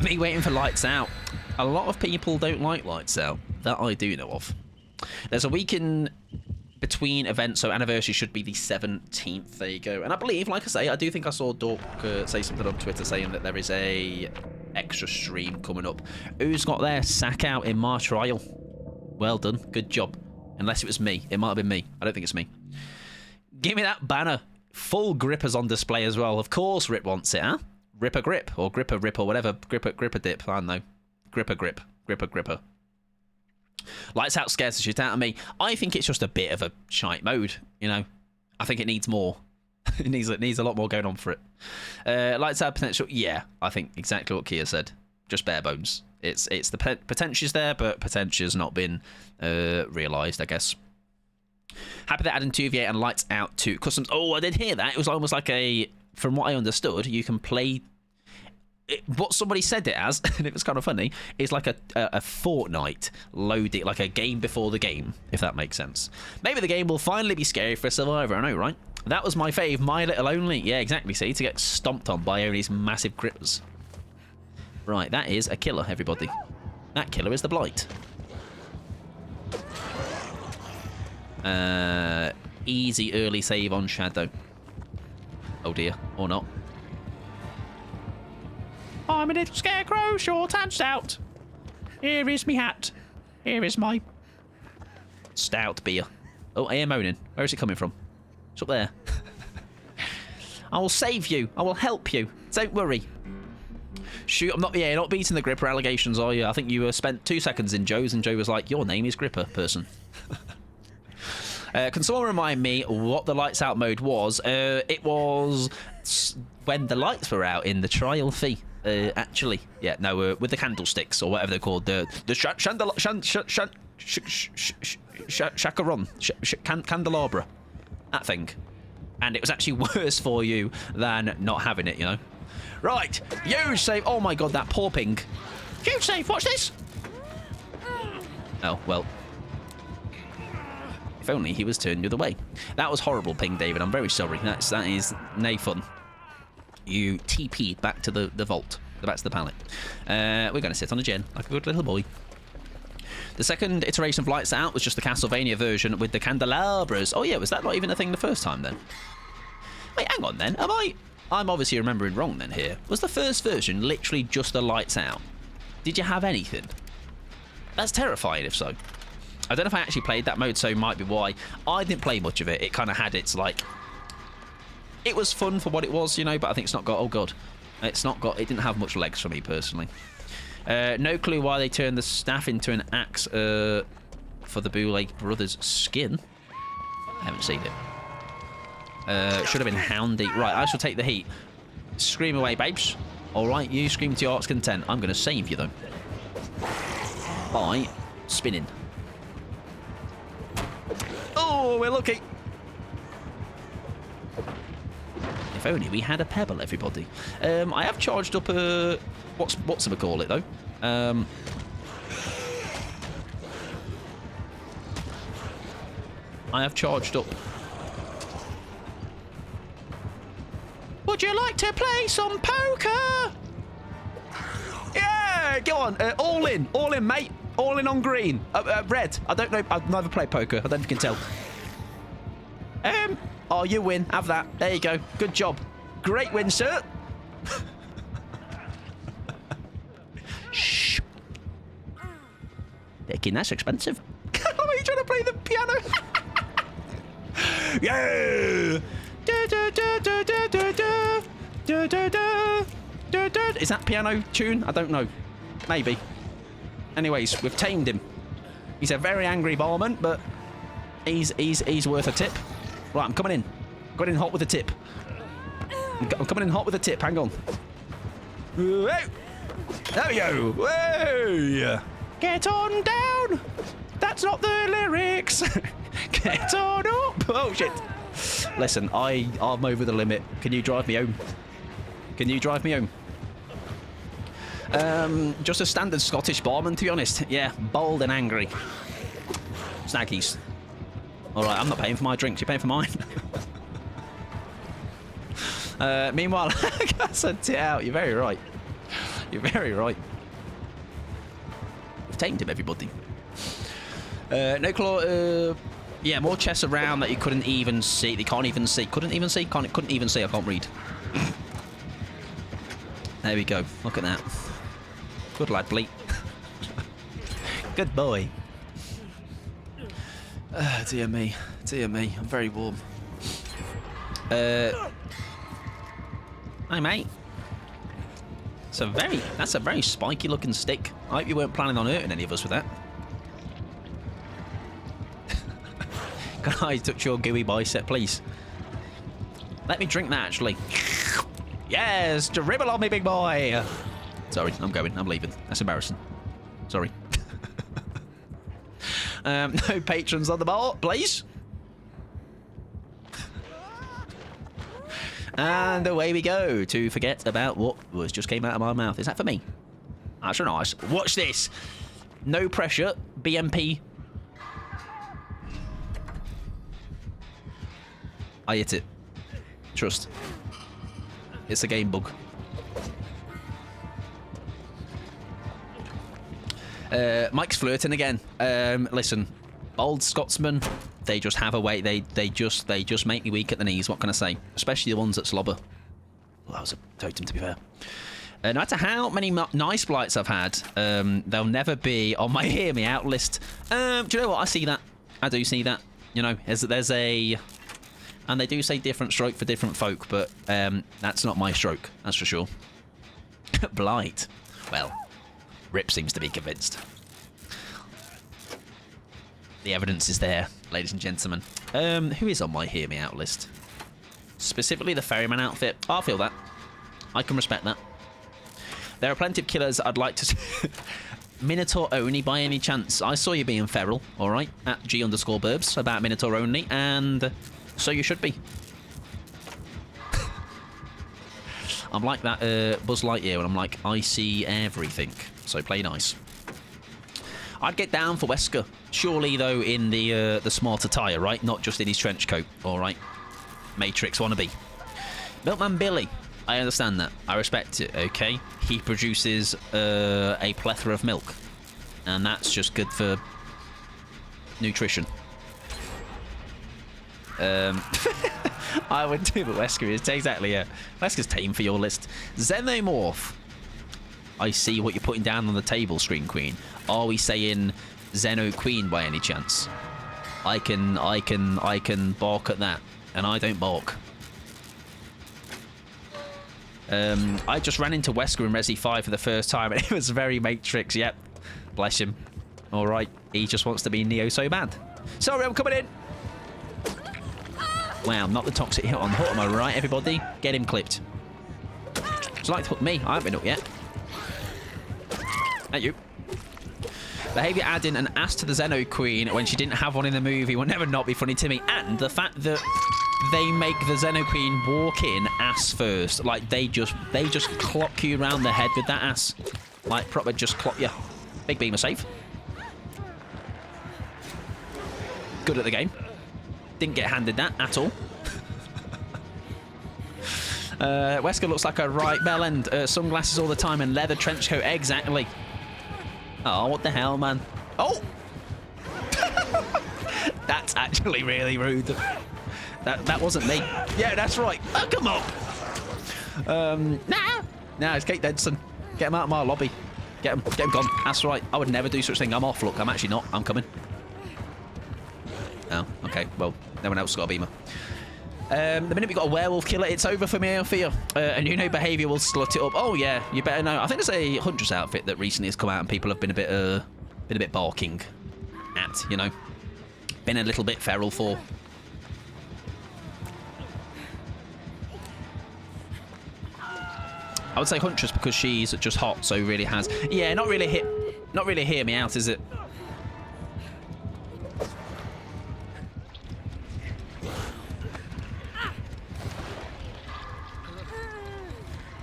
Me waiting for Lights Out. A lot of people don't like Lights Out. That I do know of. There's a week in between events, so anniversary should be the 17th. There you go. And I believe, like I say, I do think I saw Dork say something on Twitter saying that there is a extra stream coming up. Who's got their sack out in my trial? Well done. Good job. Unless it was me. It might have been me. I don't think it's me. Give me that banner. Full grippers on display as well. Of course Rip wants it, huh? Ripper grip. Or gripper rip or whatever. Gripper dip. I don't know. Gripper grip. Gripper. Lights Out scares the shit out of me. I think it's just a bit of a shite mode, you know. I think it needs more. It needs a lot more going on for it. Lights Out potential. Yeah, I think exactly what Kia said. Just bare bones. It's the potential's there, but potential's not been realised, I guess. Happy that adding 2v8 and Lights Out to customs. Oh, I did hear that. It was almost like a, from what I understood, you can play... what somebody said it as, and it was kind of funny, is like a Fortnite loaded, like a game before the game, if that makes sense. Maybe the game will finally be scary for a survivor, I know, right? That was my fave, My Little Only. Yeah, exactly, see, to get stomped on by Oni's massive grippers. Right, that is a killer, everybody. That killer is the Blight. Easy early save on Shadow. Oh dear, or not. I'm a little scarecrow, short and stout. Here is me hat. Here is my... Stout beer. Oh, I am moaning. Where is it coming from? It's up there. I will save you. I will help you. Don't worry. Shoot, I'm not beating the Gripper allegations, are you? I think you spent 2 seconds in Joe's, and Joe was like, your name is Gripper, person. Can someone remind me what the Lights Out mode was? It was when the lights were out in the trial fee. Actually, yeah, no, with the candlesticks or whatever they're called, the candelabra, that thing, and it was actually worse for you than not having it, you know. Right, you save. Oh my god, that poor ping. You save. Watch this. Oh well. If only he was turned the other way. That was horrible, Ping David. I'm very sorry. That is no fun. You TP'd back to the vault, back to the pallet. We're going to sit on a gen like a good little boy. The second iteration of Lights Out was just the Castlevania version with the candelabras. Oh yeah, was that not even a thing the first time then? Wait, hang on then. I'm obviously remembering wrong then here. Was the first version literally just the Lights Out? Did you have anything? That's terrifying if so. I don't know if I actually played that mode, so it might be why. I didn't play much of it. It kind of had its, like... It was fun for what it was, you know, but I think it's not got... Oh, God. It's not got... It didn't have much legs for me, personally. No clue why they turned the staff into an axe for the Boulay brothers' skin. I haven't seen it. Should have been Houndy. Right, I shall take the heat. Scream away, babes. All right, you scream to your heart's content. I'm going to save you, though. By spinning. Oh, we're lucky. If only we had a pebble, everybody. I have charged up a... What's it call it, though? I have charged up... Would you like to play some poker? Yeah, go on. All in, mate. All in on green. Red. I don't know. I've never played poker. I don't think you can tell. Oh, you win. Have that. There you go. Good job. Great win, sir. Shh. Thinking that's expensive. Are you trying to play the piano? Yeah. Is that piano tune? I don't know. Maybe. Anyways, we've tamed him. He's a very angry barman, but he's worth a tip. Right, I'm coming in. Going in hot with a tip. I'm coming in hot with a tip. Hang on. Whoa. There we go. Whoa. Get on down. That's not the lyrics. Get on up. Oh shit. Listen, I'm over the limit. Can you drive me home? Can you drive me home? Just a standard Scottish barman, to be honest. Yeah, bold and angry. Snaggies. Alright, I'm not paying for my drinks, you're paying for mine. Meanwhile, I sent it out. You're very right. You're very right. We've tamed him, everybody. No claw. Yeah, more chests around that you couldn't even see. They can't even see. Couldn't even see. Couldn't even see. I can't read. There we go. Look at that. Good lad, Bleat. Good boy. Dear me. Dear me. I'm very warm. Hi, mate. That's a very spiky looking stick. I hope you weren't planning on hurting any of us with that. Can I touch your gooey bicep, please? Let me drink that, actually. Yes, dribble on me, big boy. Sorry, I'm going. I'm leaving. That's embarrassing. Sorry. No patrons on the bar, please. And away we go to forget about what just came out of my mouth. Is that for me? That's nice. Watch this. No pressure. BMP. I hit it. Trust. It's a game bug. Mike's flirting again. Listen, old Scotsmen, they just have a way. They just make me weak at the knees. What can I say? Especially the ones that slobber. Well, that was a totem, to be fair. No matter how many nice blights I've had, they'll never be on my hear me out list. Do you know what? I see that. I do see that. You know, there's a. And they do say different stroke for different folk, but that's not my stroke, that's for sure. Blight. Well, Rip seems to be convinced. The evidence is there, ladies and gentlemen. Who is on my hear me out list? Specifically the ferryman outfit. I feel that. I can respect that. There are plenty of killers I'd like to... Minotaur only by any chance? I saw you being feral, all right, at G_Burbs about Minotaur only, and so you should be. I'm like that Buzz Lightyear when I'm like, I see everything, so play nice. I'd get down for Wesker, surely though in the smart attire, right? Not just in his trench coat, all right? Matrix wannabe. Milkman Billy. I understand that. I respect it, okay? He produces a plethora of milk. And that's just good for nutrition. I would do, but Wesker is exactly it. Wesker's tame for your list. Xenomorph. I see what you're putting down on the table, Screen Queen. Are we saying Xeno Queen by any chance? I can bark at that. And I don't bark. I just ran into Wesker in Resi 5 for the first time, and it was very Matrix. Yep, bless him. All right, he just wants to be Neo so bad. Sorry, I'm coming in. Wow, not the toxic hit on the hook. Am I right, everybody? Get him clipped. Would you like to hook me? I haven't been hooked yet. Thank you. Behaviour adding an ass to the Xeno Queen when she didn't have one in the movie will never not be funny to me. And the fact that they make the Xeno Queen walk in ass first. Like, they just clock you around the head with that ass. Like, proper just clock you. Big beamer safe. Good at the game. Didn't get handed that at all. Wesker looks like a right bell end. Sunglasses all the time and leather trench coat. Exactly. Oh, what the hell, man. Oh! That's actually really rude. That wasn't me. Yeah, that's right. Oh, come on. Nah, it's Kate Denson. Get him out of my lobby. Get him gone. That's right. I would never do such a thing. I'm off. Look, I'm actually not. I'm coming. Oh, okay. Well, no one else has got a beamer. The minute we got a werewolf killer, it's over for me, I fear. And you know behaviour will slut it up. Oh, yeah, you better know. I think there's a Huntress outfit that recently has come out and people have been a bit barking at, you know. Been a little bit feral for. I would say Huntress because she's just hot, so really has... Yeah, not really hear me out, is it?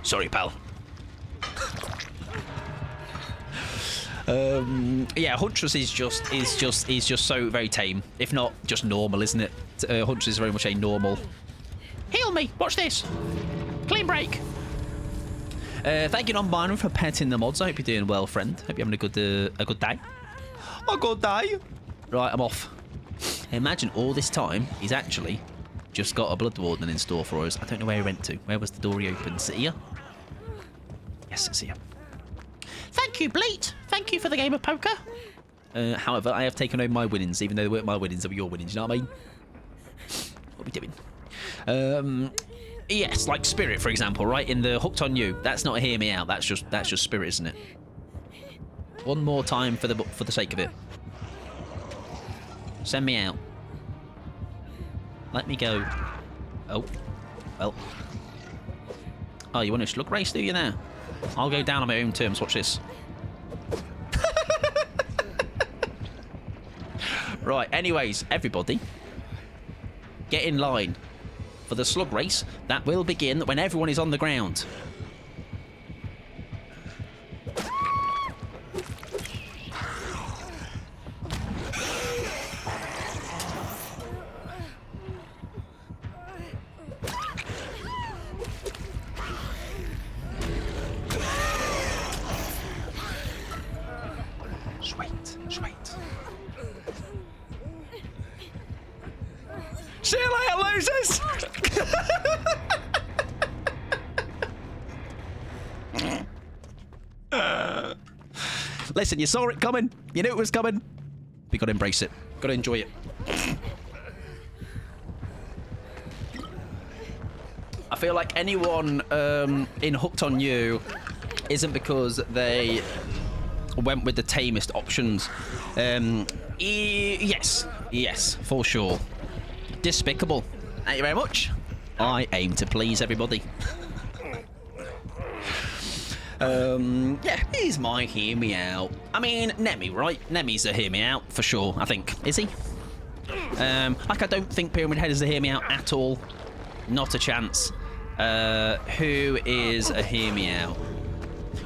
Sorry, pal. Yeah, Huntress is just so very tame, if not just normal, isn't it? Huntress is very much a normal. Heal me. Watch this. Clean break. Thank you, non-binary, for petting the mods. I hope you're doing well, friend. Hope you're having a good day. A good day. Right, I'm off. Imagine all this time he's actually just got a Blood Warden in store for us. I don't know where he went to. Where was the door he opened? Is it here? Yes, it's here. Thank you, Bleat. Thank you for the game of poker. However, I have taken over my winnings, even though they weren't my winnings, they were your winnings. You know what I mean? What are we doing? Yes, like Spirit, for example, right? In the Hooked on You, that's not a hear me out. That's just Spirit, isn't it? One more time for the sake of it. Send me out. Let me go. Oh, well. Oh, you want a slug race, do you now? I'll go down on my own terms. Watch this. Right, anyways, everybody, get in line for the slug race that will begin when everyone is on the ground. Sweet. See you later, losers! Listen, you saw it coming. You knew it was coming. We got to embrace it. Got to enjoy it. I feel like anyone in Hooked on You isn't because they went with the tamest options. Yes, for sure. Despicable. Thank you very much. I aim to please everybody. Yeah, he's my hear me out. I mean, Nemi, right? Nemi's a hear me out for sure, I think. Is he? Like, I don't think Pyramid Head is a hear me out at all. Not a chance. Who is a hear me out?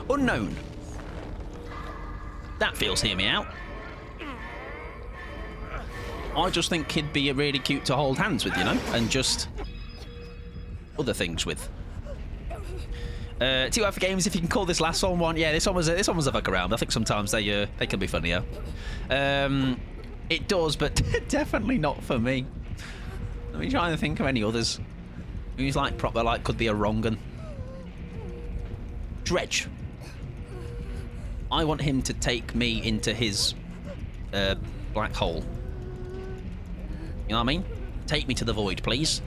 Unknown. That feels hear me out. I just think he'd be really cute to hold hands with, you know, and just other things with. 2 other games, if you can call this last one. Yeah, this one was a fuck around. I think sometimes they can be funnier. It does, but definitely not for me. Let me try and think of any others. Who's like proper, like could be a wrong un. Dredge. I want him to take me into his black hole. You know what I mean? Take me to the void, please.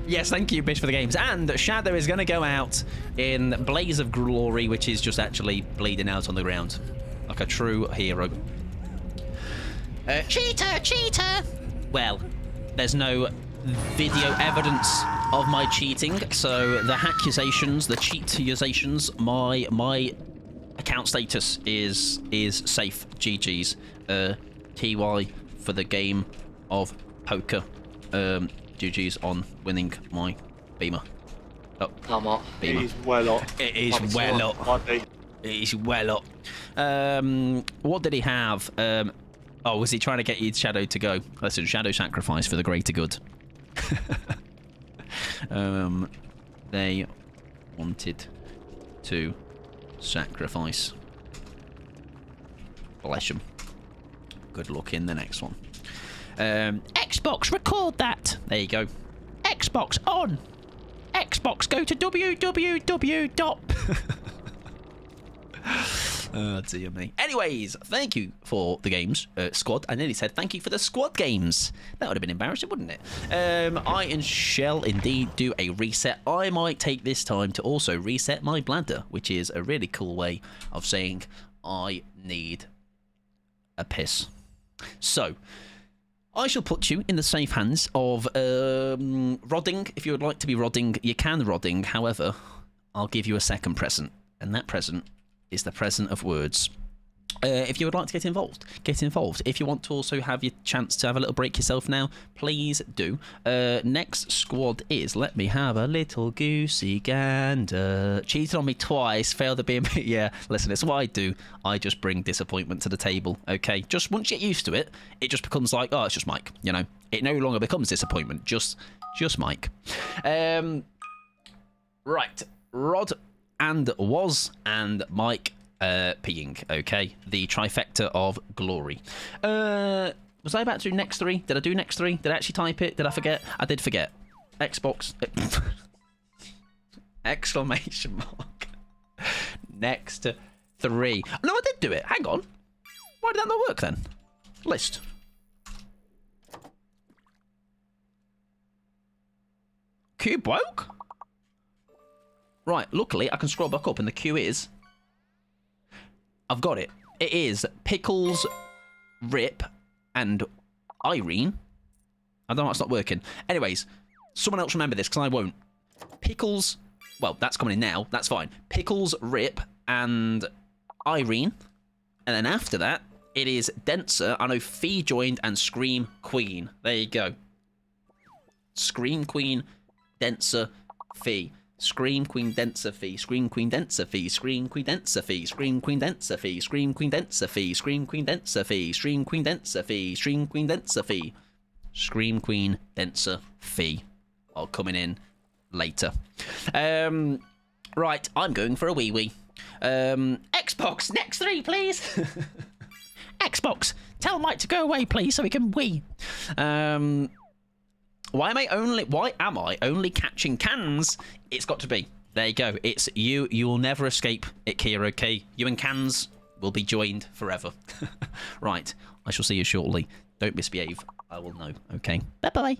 Yes, thank you, Bish, for the games. And Shadow is going to go out in Blaze of Glory, which is just actually bleeding out on the ground. Like a true hero. Cheater! Cheater! Well, there's no video evidence of my cheating, so the accusations, the cheat-accusations, my account status is safe. GG's. TY for the game of poker. GG's on winning my beamer. Oh, I'm up. beamer. It is well up. It is well up. It is well up. What did he have? Oh, was he trying to get you Shadow to go? Listen, Shadow sacrifice for the greater good. They wanted to sacrifice. Bless them. Good luck in the next one. Xbox, record that! There you go. Xbox on! Xbox, go to www. Oh, dear me. Anyways, thank you for the games, squad. I nearly said thank you for the squad games. That would have been embarrassing, wouldn't it? I shall indeed do a reset. I might take this time to also reset my bladder, which is a really cool way of saying I need a piss. So, I shall put you in the safe hands of rodding. If you would like to be rodding, you can rodding. However, I'll give you a second present, and that present is the present of words. If you would like to get involved, get involved. If you want to also have your chance to have a little break yourself now, please do. Next squad is, let me have a little goosey gander. Cheated on me twice, failed to be yeah, listen, it's what I do. I just bring disappointment to the table, okay? Just once you get used to it, it just becomes like, oh, it's just Mike, you know? It no longer becomes disappointment, just Mike. Right, Rod and Was and Mike peeing, okay? The trifecta of glory. Was I about to do next 3? Did I do next 3? Did I actually type it? Did I forget? I did forget. Xbox. Exclamation mark. Next 3. No, I did do it. Hang on. Why did that not work then? List. Queue broke? Right, luckily I can scroll back up and the queue is... I've got it. It is Pickles, Rip, and Irene. I don't know why it's not working. Anyways, someone else remember this, because I won't. Pickles... Well, that's coming in now. That's fine. Pickles, Rip, and Irene. And then after that, it is Denser. I know Fee joined and Scream Queen. There you go. Scream Queen, Denser, Fee. Scream Queen Denser Fee, Scream Queen Denser Fee, Scream Queen Denser Fee, Scream Queen Denser Fee, Scream Queen Denser Fee, Scream Queen Denser Fee, Scream Queen Denser Fee, Scream Queen Denser Fee, Scream Queen Denser Fee. I'll coming in later. Right, I'm going for a wee. Xbox, next 3, please. Xbox, tell Mike to go away, please, so he can wee. Why am I only catching cans? It's got to be. There you go. It's you. You will never escape it, Kia, okay? You and cans will be joined forever. Right. I shall see you shortly. Don't misbehave. I will know, okay? Bye-bye.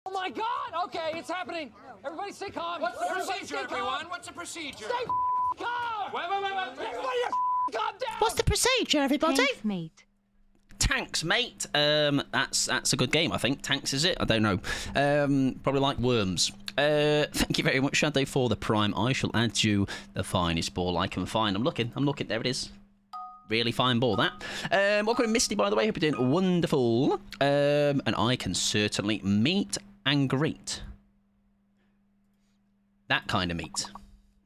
Oh my God! Okay, it's happening. Everybody stay calm. What's the procedure, everyone? What's the procedure? Stay calm! Wait. Everybody calm down! What's the procedure, everybody? Thanks, mate. Tanks, mate. That's a good game, I think. Tanks, is it? I don't know. Probably like worms. Thank you very much, Shadow, for the prime. I shall add you the finest ball I can find. I'm looking. There it is. Really fine ball, that. Welcome to Misty, by the way. Hope you're doing wonderful. And I can certainly meet and greet. That kind of meat.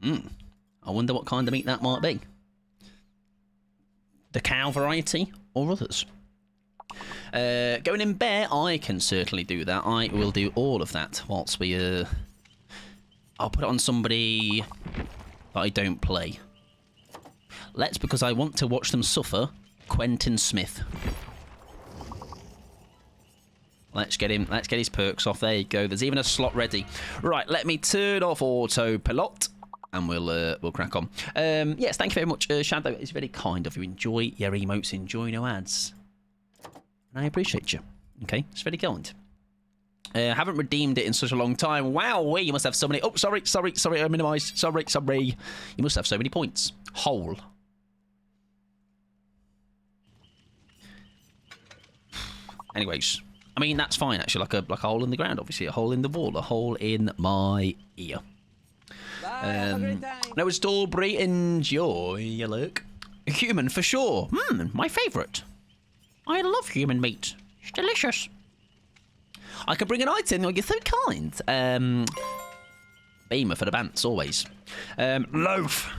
I wonder what kind of meat that might be. The cow variety or others. Going in bear, I can certainly do that. I will do all of that whilst we... I'll put it on somebody that I don't play. Let's, because I want to watch them suffer, Quentin Smith. Let's get him. Let's get his perks off. There you go. There's even a slot ready. Right, let me turn off autopilot, and we'll crack on. Yes, thank you very much, Shadow. It's very kind of you. Enjoy your emotes. Enjoy no ads. And I appreciate you. Okay, it's very kind. Haven't redeemed it in such a long time. Wow, you must have so many. Oh, sorry. I minimised. Sorry. You must have so many points. Hole. Anyways, I mean that's fine actually. Like a hole in the ground, obviously a hole in the wall, a hole in my ear. No, it's Strawberry. Enjoy your look. Human for sure. My favourite. I love human meat. It's delicious. I can bring an item. You're so kind. Beamer for the bants always. Loaf.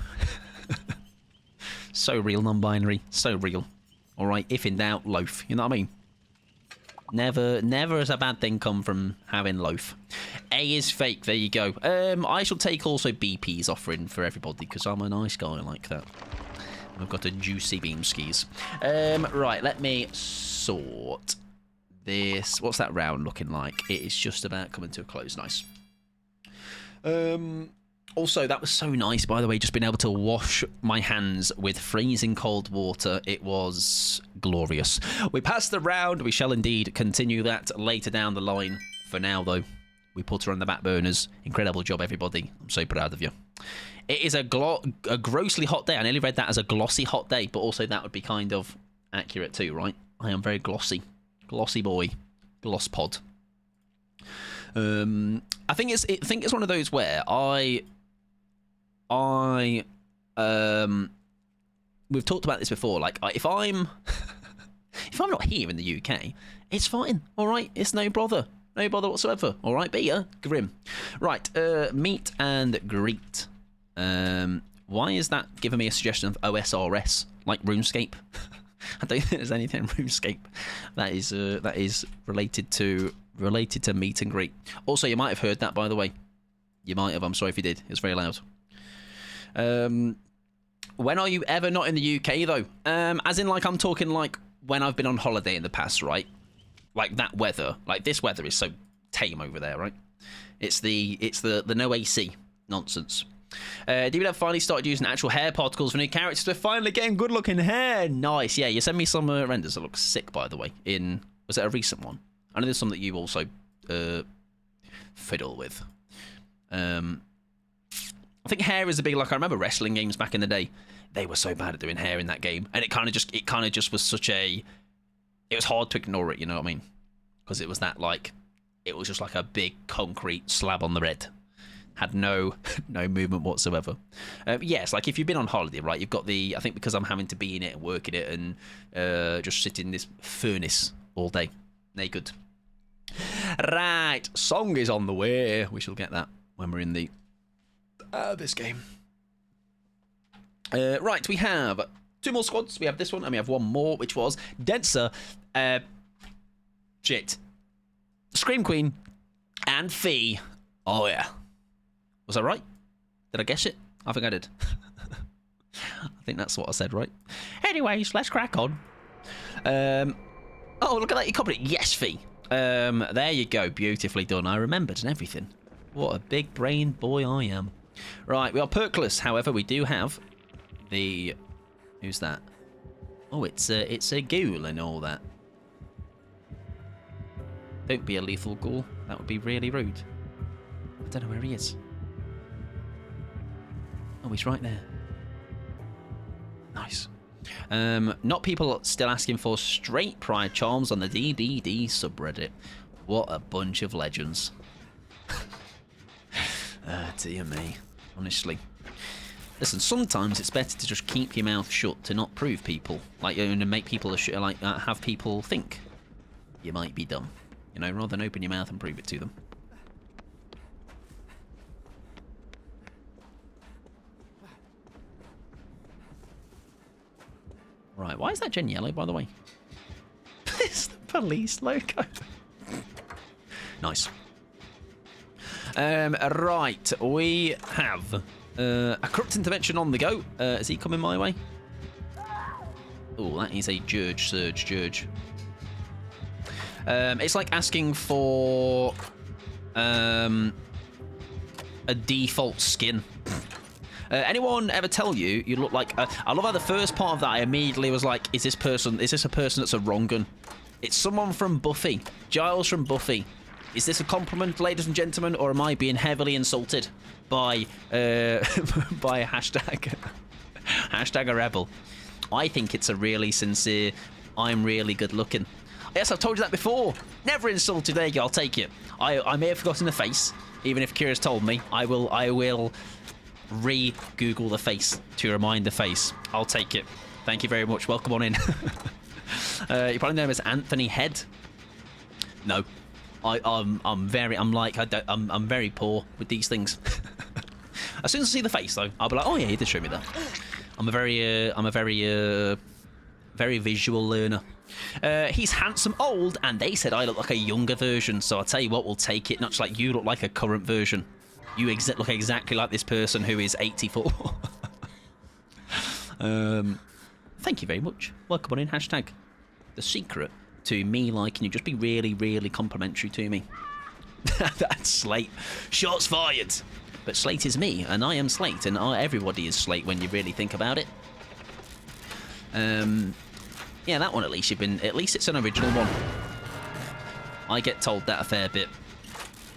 So real, non-binary. So real. All right. If in doubt, loaf. You know what I mean? Never has a bad thing come from having loaf. A is fake. There you go. I shall take also BP's offering for everybody because I'm a nice guy like that. I've got a juicy beam skis. Right, let me sort this. What's that round looking like? It is just about coming to a close. Nice. Also, that was so nice, by the way, just being able to wash my hands with freezing cold water. It was glorious. We passed the round. We shall indeed continue that later down the line. For now, though, we put her on the back burners. Incredible job, everybody. I'm so proud of you. It is a grossly hot day. I nearly read that as a glossy hot day, but also that would be kind of accurate too, right? I am very glossy. Glossy boy. Gloss pod. I think it's one of those where we've talked about this before. Like, if I'm not here in the UK, it's fine. All right, it's no bother whatsoever. All right, be ya grim. Right, meet and greet. Why is that giving me a suggestion of OSRS like RuneScape? I don't think there's anything in RuneScape that is related to meet and greet. Also, you might have heard that, by the way. You might have. I'm sorry if you did. It was very loud. When are you ever not in the UK though? As in, like, I'm talking like when I've been on holiday in the past, right? like that weather, like this weather is so tame over there, right? It's the no AC nonsense. DBW finally started using actual hair particles for new characters. We're finally getting good looking hair. Nice. Yeah, you send me some renders that look sick, by the way. Was it a recent one? I know there's some that you also fiddle with. I think hair is a big, like, I remember wrestling games back in the day. They were so bad at doing hair in that game, and it kind of just was such a. It was hard to ignore it, you know what I mean? Because it was that, like, it was just like a big concrete slab on the head. Had no movement whatsoever. Yes, like if you've been on holiday, right? You've got I think because I'm having to be in it and work in it and just sit in this furnace all day, naked. Right, song is on the way. We shall get that when we're in the this game. Right, we have 2 more squads. We have this one and we have one more, which was Denser, Scream Queen, and Fee. Oh yeah. Was I right? Did I guess it? I think I did. I think that's what I said, right? Anyways, let's crack on. Oh, look at that. You copied it. Yes, Fee. There you go. Beautifully done. I remembered and everything. What a big brain boy I am. Right, we are perkless. However, we do have the... Who's that? Oh, it's a ghoul and all that. Don't be a lethal ghoul. That would be really rude. I don't know where he is. Oh, he's right there. Nice. Not people still asking for straight pride charms on the DBD subreddit. What a bunch of legends. Dear me. Honestly. Listen, sometimes it's better to just keep your mouth shut to not prove people. Like, you know, make people, have people think you might be dumb. You know, rather than open your mouth and prove it to them. Right, why is that gen yellow, by the way? It's the police logo. Nice. Right, we have a corrupt intervention on the go. Is he coming my way? Oh, that is a Surge. It's like asking for a default skin. Anyone ever tell you look like... I love how the first part of that I immediately was like, is this a person that's a wrong gun? It's someone from Buffy. Giles from Buffy. Is this a compliment, ladies and gentlemen, or am I being heavily insulted by by hashtag a rebel? I think it's a really sincere, I'm really good looking. Yes, I've told you that before. Never insulted. There you go, I'll take it. I may have forgotten the face, even if Kira's told me. I will re-Google the face to remind the face. I'll take it. Thank you very much. Welcome on in. You probably know him as Anthony Head. No, I'm very poor with these things. As soon as I see the face, though, I'll be like, oh yeah, you did show me that. I'm a very visual learner. He's handsome old, and they said I look like a younger version. So I'll tell you what, we'll take it. Not just like you look like a current version. You look exactly like this person who is 84. Thank you very much. Welcome on in. Hashtag the secret to me liking you. Just be really, really complimentary to me. That's Slate. Shots fired. But Slate is me, and I am Slate, and everybody is Slate when you really think about it. Yeah, that one at least at least it's an original one. I get told that a fair bit.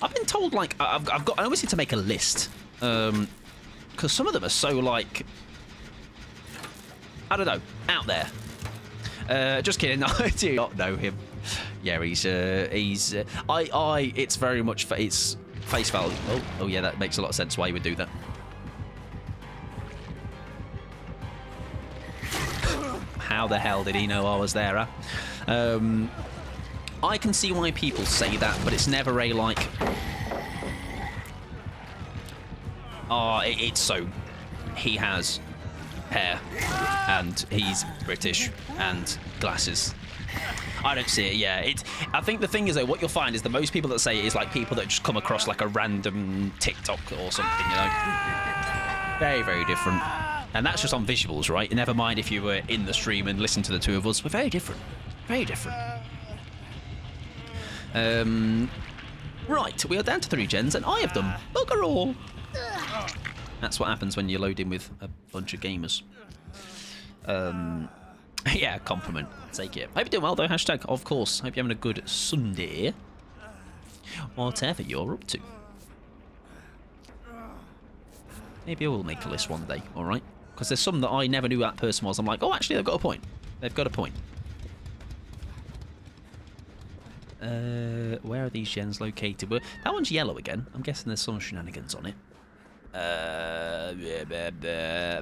I've been told, like, I always need to make a list. Because some of them are so, like, I don't know, out there. Just kidding, I do not know him. Yeah, it's very much, it's face value. Oh yeah, that makes a lot of sense why you would do that. How the hell did he know I was there, huh? I can see why people say that, but it's never a, like... Oh, it's so... He has hair, and he's British, and glasses. I don't see it, yeah. I think the thing is, though, what you'll find is the most people that say it is, like, people that just come across, like, a random TikTok or something, you know? Very, very different. And that's just on visuals, right? Never mind if you were in the stream and listened to the two of us. We're very different. Very different. Right, we are down to 3 gens, and I have done bugger all. That's what happens when you load in with a bunch of gamers. Yeah, compliment. Take it. Hope you're doing well, though. Hashtag, of course. Hope you're having a good Sunday. Whatever you're up to. Maybe I will make a list one day, alright? Because there's some that I never knew that person was. I'm like, oh, actually, they've got a point. They've got a point. Where are these gens located? Well, that one's yellow again. I'm guessing there's some shenanigans on it.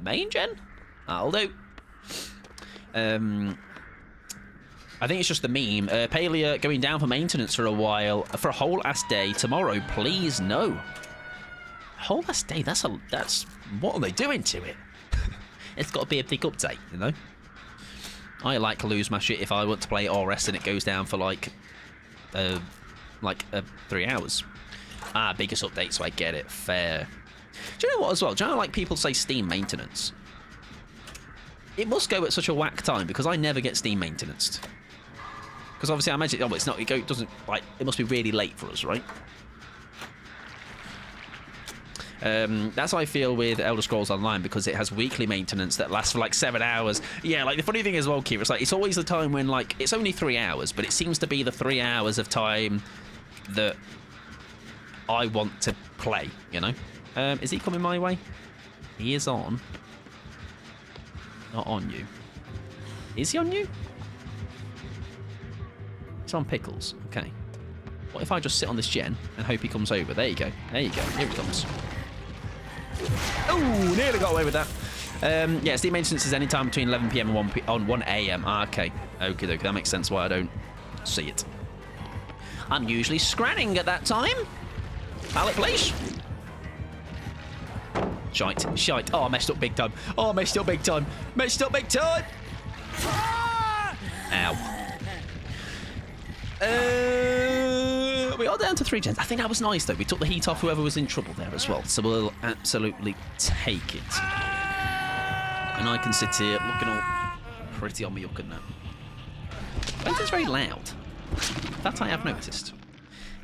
Main gen? That'll do. I think it's just the meme. Palea going down for maintenance for a while. For a whole ass day. Tomorrow, please, no. Whole ass day? That's... What are they doing to it? It's got to be a big update, you know? I like to lose my shit if I want to play RS and it goes down for, like 3 hours. Biggest update, so I get it. Fair. Do you know what as well? Do you know like people say Steam maintenance? It must go at such a whack time because I never get Steam maintenance. Because obviously I imagine, oh, it's not, it doesn't, like, it must be really late for us, right? That's how I feel with Elder Scrolls Online because it has weekly maintenance that lasts for like 7 hours. Yeah, like the funny thing as well, Kira, it's like it's always the time when like it's only 3 hours, but it seems to be the 3 hours of time that I want to play, you know? Is he coming my way? He is on. Not on you. Is he on you? He's on Pickles. Okay. What if I just sit on this gen and hope he comes over? There you go. There you go. Here he comes. Oh, nearly got away with that. Yeah, Steam maintenance is any time between 11 PM and 1 AM. Okay. Okay, that makes sense why I don't see it. I'm usually scranning at that time. Pallet, please. Shite. Shite. Oh, I messed up big time. Oh, I messed up big time. Messed up big time. Ow. We are down to 3 gens. I think that was nice, though. We took the heat off whoever was in trouble there as well. So we'll absolutely take it. And I can sit here looking all pretty on me yucking now. Quentin's very loud. That I have noticed.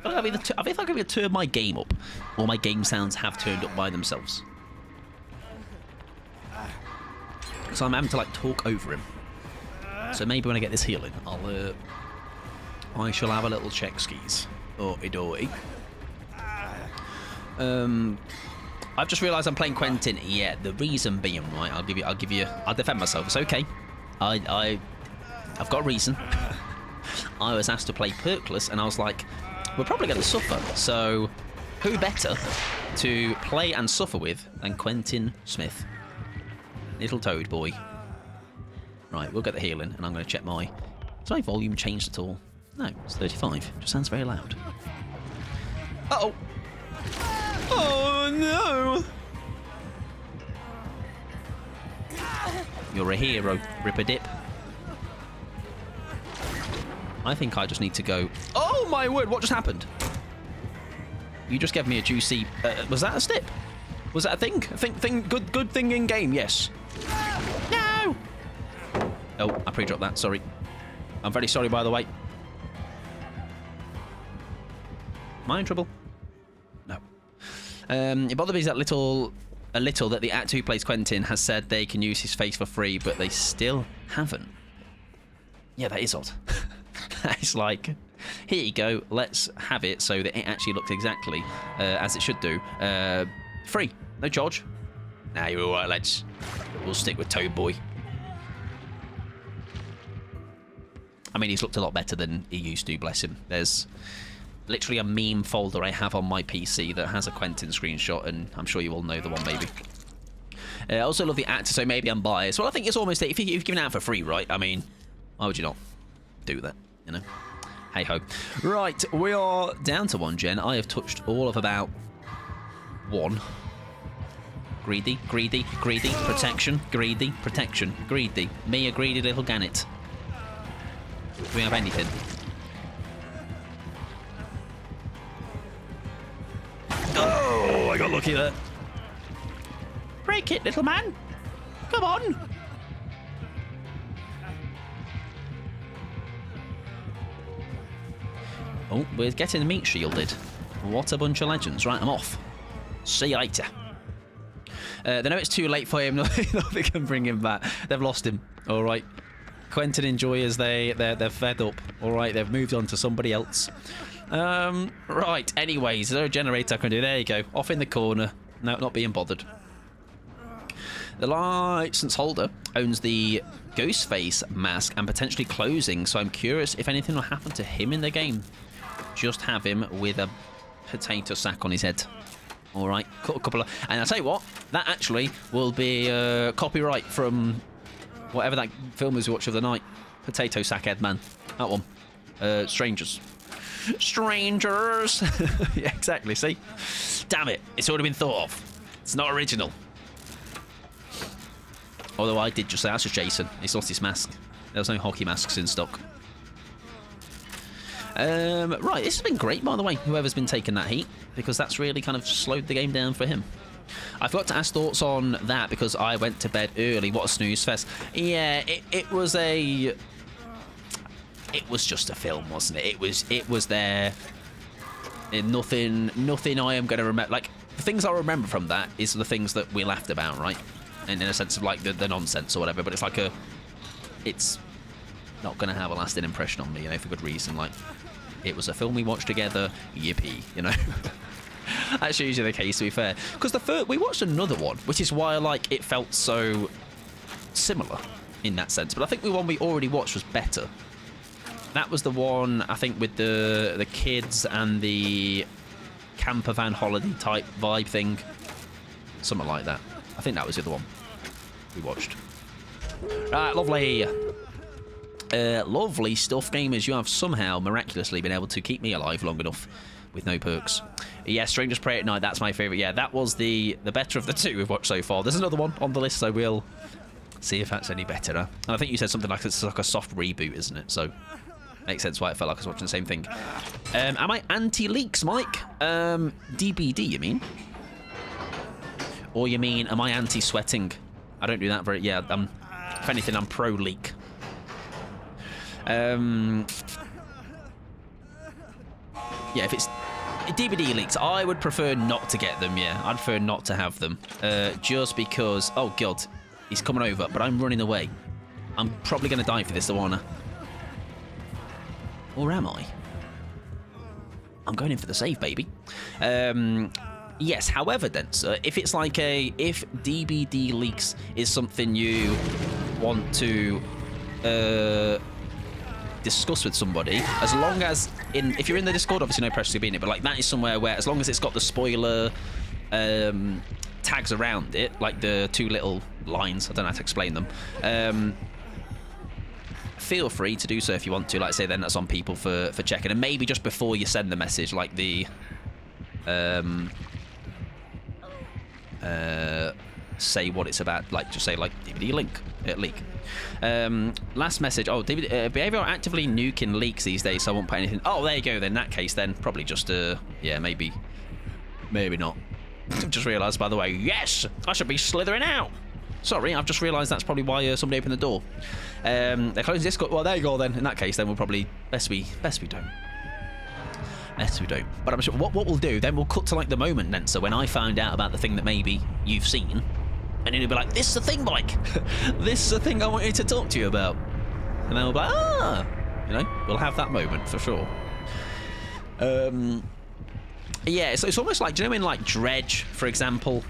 I feel like I've either turned my game up or my game sounds have turned up by themselves. So I'm having to, like, talk over him. So maybe when I get this healing, I shall have a little check skis. Oi. I've just realised I'm playing Quentin. Yeah, the reason being, right? I'll defend myself. It's okay. I've got a reason. I was asked to play Perkless, and I was like, we're probably going to suffer. So, who better to play and suffer with than Quentin Smith? Little toad boy. Right, we'll get the healing, and I'm going to check my... Has my volume changed at all? No, it's 35. Just sounds very loud. Uh-oh. Oh, no. You're a hero, Rip-a-Dip. I think I just need to go... Oh, my word, what just happened? You just gave me a juicy... was that a stip? Was that a thing? Good thing in game, yes. No! Oh, I pre-dropped that, sorry. I'm very sorry, by the way. Am I in trouble? No. It bothers me that a little that the actor who plays Quentin has said they can use his face for free, but they still haven't. Yeah, that is odd. It's like, here you go, let's have it so that it actually looks exactly as it should do. Free, no charge. Nah, you're alright, lads. We'll stick with Toad Boy. I mean, he's looked a lot better than he used to, bless him. There's literally a meme folder I have on my PC that has a Quentin screenshot, and I'm sure you all know the one, maybe. I also love the actor, so maybe I'm biased. Well, I think it's almost... If you've given it out for free, right? I mean, why would you not do that, you know? Hey-ho. Right, we are down to 1 gen. I have touched all of about 1. Greedy, protection, greedy, protection, greedy. Me, a greedy little gannet. Do we have anything? Oh, I got lucky there. Break it, little man. Come on. Oh, we're getting the meat shielded. What a bunch of legends. Right, I'm off. See you later. They know it's too late for him. They can bring him back. They've lost him. All right. Quentin and Joyers, they're fed up. All right, they've moved on to somebody else. Right. Anyways, is there a generator I can do? There you go. Off in the corner. No, not being bothered. The license holder owns the Ghostface mask and potentially closing, so I'm curious if anything will happen to him in the game. Just have him with a potato sack on his head. All right, cut a couple of... And I'll tell you what, that actually will be copyright from whatever that film is we watched of the night. Potato sack head man. That one. Strangers. Strangers! Yeah, exactly, see? Damn it, it's already been thought of. It's not original. Although I did just say, that's just Jason. He's lost his mask. There's no hockey masks in stock. Right, this has been great, by the way, whoever's been taking that heat, because that's really kind of slowed the game down for him. I forgot to ask thoughts on that because I went to bed early. What a snooze fest. Yeah, it was a... It was just a film, wasn't it? It was there. Nothing I am going to remember. Like, the things I remember from that is the things that we laughed about, right? And in a sense of, like, the nonsense or whatever. But it's like it's not going to have a lasting impression on me, you know, for good reason. Like, it was a film we watched together. Yippee, you know? That's usually the case, to be fair. Because we watched another one, which is why, like, it felt so similar in that sense. But I think the one we already watched was better. That was the one, I think, with the kids and the camper van holiday type vibe thing. Something like that. I think that was the other one we watched. Right, lovely. Lovely stuff, gamers. You have somehow miraculously been able to keep me alive long enough with no perks. Yeah, Strangers Pray at Night, that's my favourite. Yeah, that was the better of the two we've watched so far. There's another one on the list, so we'll see if that's any better. Huh? And I think you said something like it's like a soft reboot, isn't it? So makes sense why it felt like I was watching the same thing. Am I anti-leaks, Mike? DBD, you mean? Or you mean, am I anti-sweating? I don't do that very... Yeah, if anything, I'm pro-leak. Yeah, if it's DVD leaks, I would prefer not to get them, yeah. I'd prefer not to have them. Just because... Oh, God. He's coming over, but I'm running away. I'm probably going to die for this, though, aren't I? Or am I? I'm going in for the save, baby. Yes, however, then, sir, if it's like if DBD leaks is something you want to discuss with somebody, as long as if you're in the Discord, obviously no pressure to be in it, but like that is somewhere where as long as it's got the spoiler tags around it, like the two little lines, I don't know how to explain them. Feel free to do so if you want to. Like I say, then that's on people for checking, and maybe just before you send the message, like the say what it's about, like just say like DVD leak. Last message. Oh, behavior actively nuking leaks these days, so I won't put anything. Oh, there you go. Then in that case, then probably just yeah, maybe not. Just realised, by the way. Yes, I should be slithering out. Sorry, I've just realised that's probably why somebody opened the door. They're closing Discord. Well, there you go. Then in that case, then we'll probably best we don't. Best we don't. But I'm sure what we'll do, then we'll cut to like the moment then. So when I find out about the thing that maybe you've seen, and then you'll be like, this is the thing, Mike. This is the thing I wanted to talk to you about. And then we'll be like, you know, we'll have that moment for sure. Yeah, it's almost like, do you know in like Dredge, for example?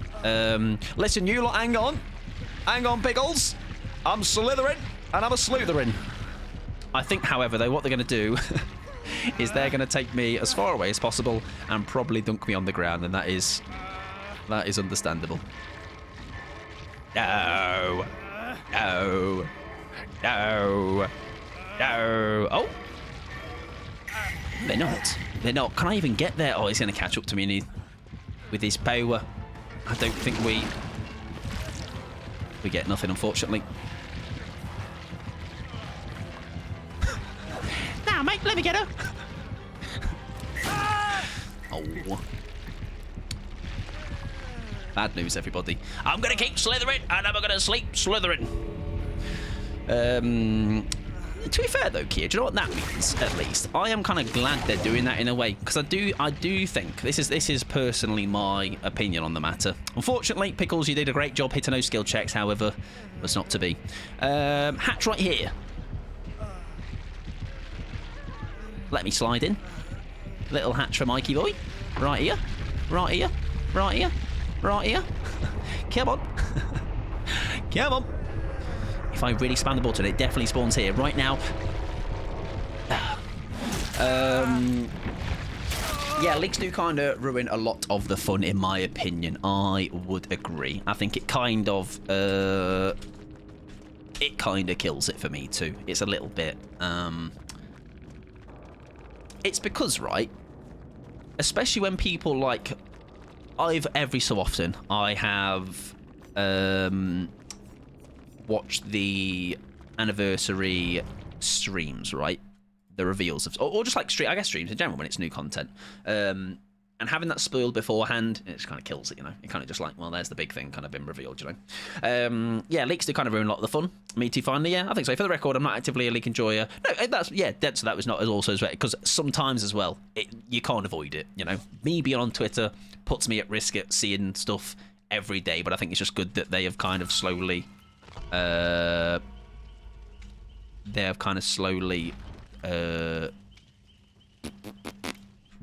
Listen, you lot, hang on, Pickles. I'm slithering, and I'm a sleuthering. I think, however, though, what they're going to do is they're going to take me as far away as possible and probably dunk me on the ground, and that is understandable. No. No. No. No. Oh. They're not. They're not. Can I even get there? Oh, he's going to catch up to me with his power. I don't think we get nothing, unfortunately. Now, mate, let me get her. Oh. Bad news, everybody. I'm going to keep slithering, and I'm going to sleep slithering. To be fair though, Kia, do you know what that means? At least I am kind of glad they're doing that in a way, because I do think this is personally my opinion on the matter. Unfortunately, Pickles, you did a great job hitting those skill checks. However, was not to be. Hatch right here. Let me slide in. Little hatch for Mikey boy. Right here. Right here. Right here. Right here. Come on. Come on. If I really spam the button, it definitely spawns here. Right now. Yeah, leaks do kind of ruin a lot of the fun, in my opinion. I would agree. I think it kind of kills it for me too. It's a little bit. It's because, right, especially when people like, every so often I have watched the anniversary streams, right? The reveals of, or just like streams in general when it's new content. And having that spoiled beforehand, it just kind of kills it, you know? It kind of just like, well, there's the big thing kind of been revealed, you know? Yeah, leaks do kind of ruin a lot of the fun. Me too, finally, yeah, I think so. For the record, I'm not actively a leak enjoyer. No, so that was not as also as well, because sometimes as well, you can't avoid it, you know? Me being on Twitter puts me at risk at seeing stuff every day, but I think it's just good that they have kind of slowly,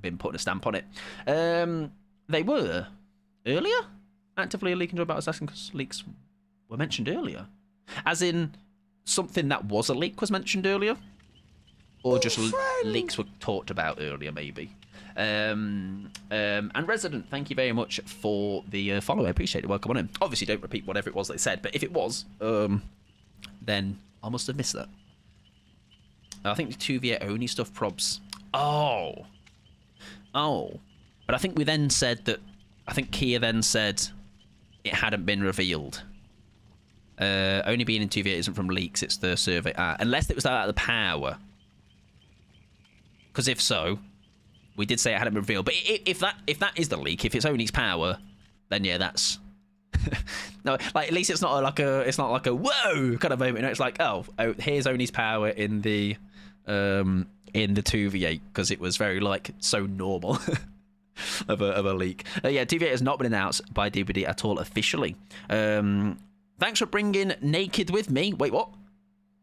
been putting a stamp on it. They were earlier actively leaking about Assassin because leaks were mentioned earlier, as in something that was a leak was mentioned earlier, or just leaks were talked about earlier, maybe. And Resident, thank you very much for the follow. I appreciate it. Welcome on in. Obviously, don't repeat whatever it was they said, but if it was, then I must have missed that. I think the 2v8 only stuff probs. Oh. But I think we then said that, I think Kia then said it hadn't been revealed. Only being in 2v8 isn't from leaks, it's the survey. Unless it was out of the power. Because if so, we did say it hadn't been revealed. But if that is the leak, if it's Oni's power, then yeah, that's... No, like at least it's not like a whoa kind of moment. You know, it's like, oh, here's Oni's power in the 2v8, because it was very like so normal of a leak. Yeah, 2v8 has not been announced by DVD at all officially. Thanks for bringing Naked with me. Wait, what?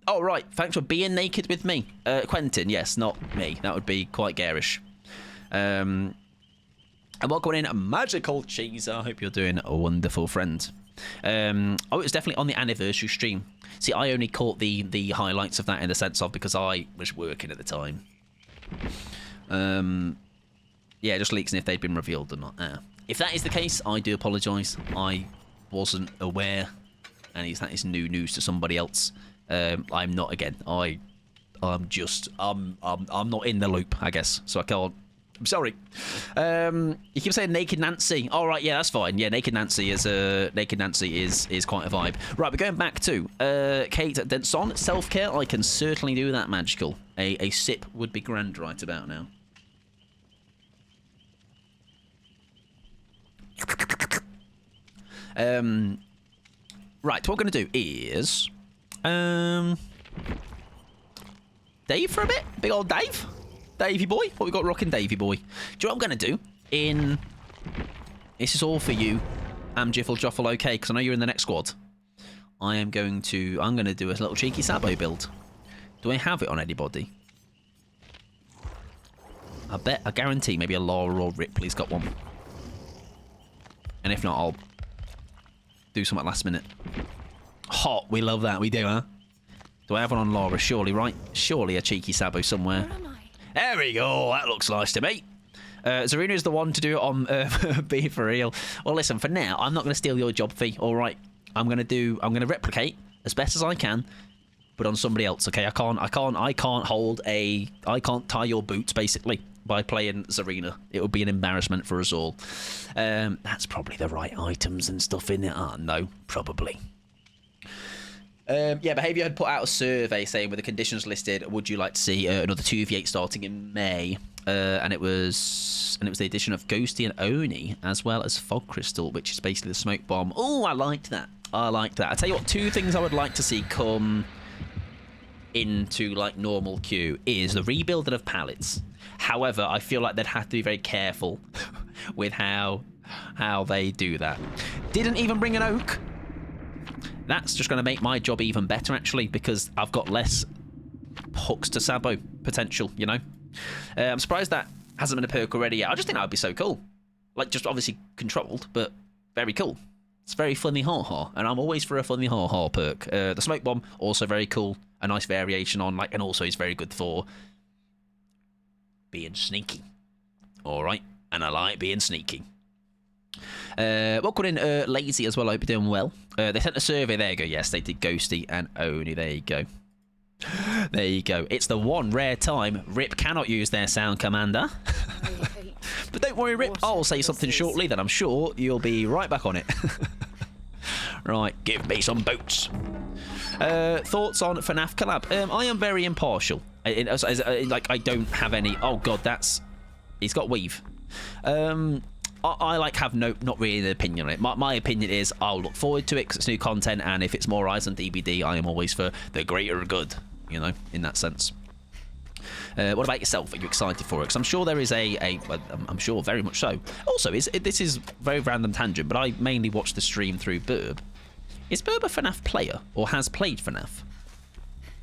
Oh right, thanks for being naked with me, Quentin. Yes, not me. That would be quite garish. And welcome in, Magical Cheese. I hope you're doing a wonderful, friend. It was definitely on the anniversary stream. See, I only caught the highlights of that in the sense of because I was working at the time. Yeah, just leaks and if they'd been revealed or not. If that is the case, I do apologise. I wasn't aware, and that is new news to somebody else. I'm not again. I'm not in the loop, I guess, so I can't. I'm sorry. You keep saying Naked Nancy. All right, yeah, that's fine. Yeah, Naked Nancy is quite a vibe. Right, we're going back to Kate Denson. Self-care, I can certainly do that, Magical. A sip would be grand right about now. Right, what we're going to do is Dave for a bit. Big old Dave. Davey boy. What we got rocking, Davey boy? Do you know what I'm going to do? This is all for you, Jiffle Joffle, okay, because I know you're in the next squad. I'm going to do a little cheeky Sabo build. Do I have it on anybody? I guarantee maybe a Laura or Ripley's got one. And if not, I'll do something last minute. Hot, we love that, we do, huh? Do I have one on Laura? Surely, right? Surely a cheeky Sabo somewhere. Where am I? There we go. That looks nice to me. Zarina is the one to do it on Be For Real. Well, listen, for now, I'm not going to steal your job fee. All right. I'm going to replicate as best as I can, but on somebody else, okay? I can't tie your boots, basically, by playing Zarina. It would be an embarrassment for us all. That's probably the right items and stuff in it. No, probably. Yeah, Behaviour had put out a survey saying with the conditions listed, would you like to see another 2v8 starting in May? And it was the addition of Ghosty and Oni, as well as Fog Crystal, which is basically the smoke bomb. Oh, I liked that. I tell you what, two things I would like to see come into like normal queue is the rebuilding of pallets. However, I feel like they'd have to be very careful with how they do that. Didn't even bring an oak. That's just going to make my job even better, actually, because I've got less hooks to Sabo potential, you know? I'm surprised that hasn't been a perk already yet. I just think that would be so cool. Like, just obviously controlled, but very cool. It's very funny ha-ha, and I'm always for a funny ha-ha perk. The smoke bomb, also very cool. A nice variation on, like, and also is very good for being sneaky. All right, and I like being sneaky. Welcome in Lazy as well. I hope you're doing well. They sent a survey. There you go. Yes, they did Ghosty and Oni. There you go. There you go. It's the one rare time Rip cannot use their sound commander. But don't worry, Rip. I'll say something shortly that I'm sure you'll be right back on it. Right, give me some boots. Thoughts on FNAF collab? I am very impartial. Like, I don't have any... Oh, God, that's... He's got weave. I like have not really an opinion on it. My opinion is I'll look forward to it because it's new content, and if it's more eyes on DBD, I am always for the greater good, you know, in that sense. What about yourself? Are you excited for it? Because I'm sure there is I'm sure very much so. Also, this is very random tangent, but I mainly watch the stream through Burb. Is Burb a FNAF player or has played FNAF?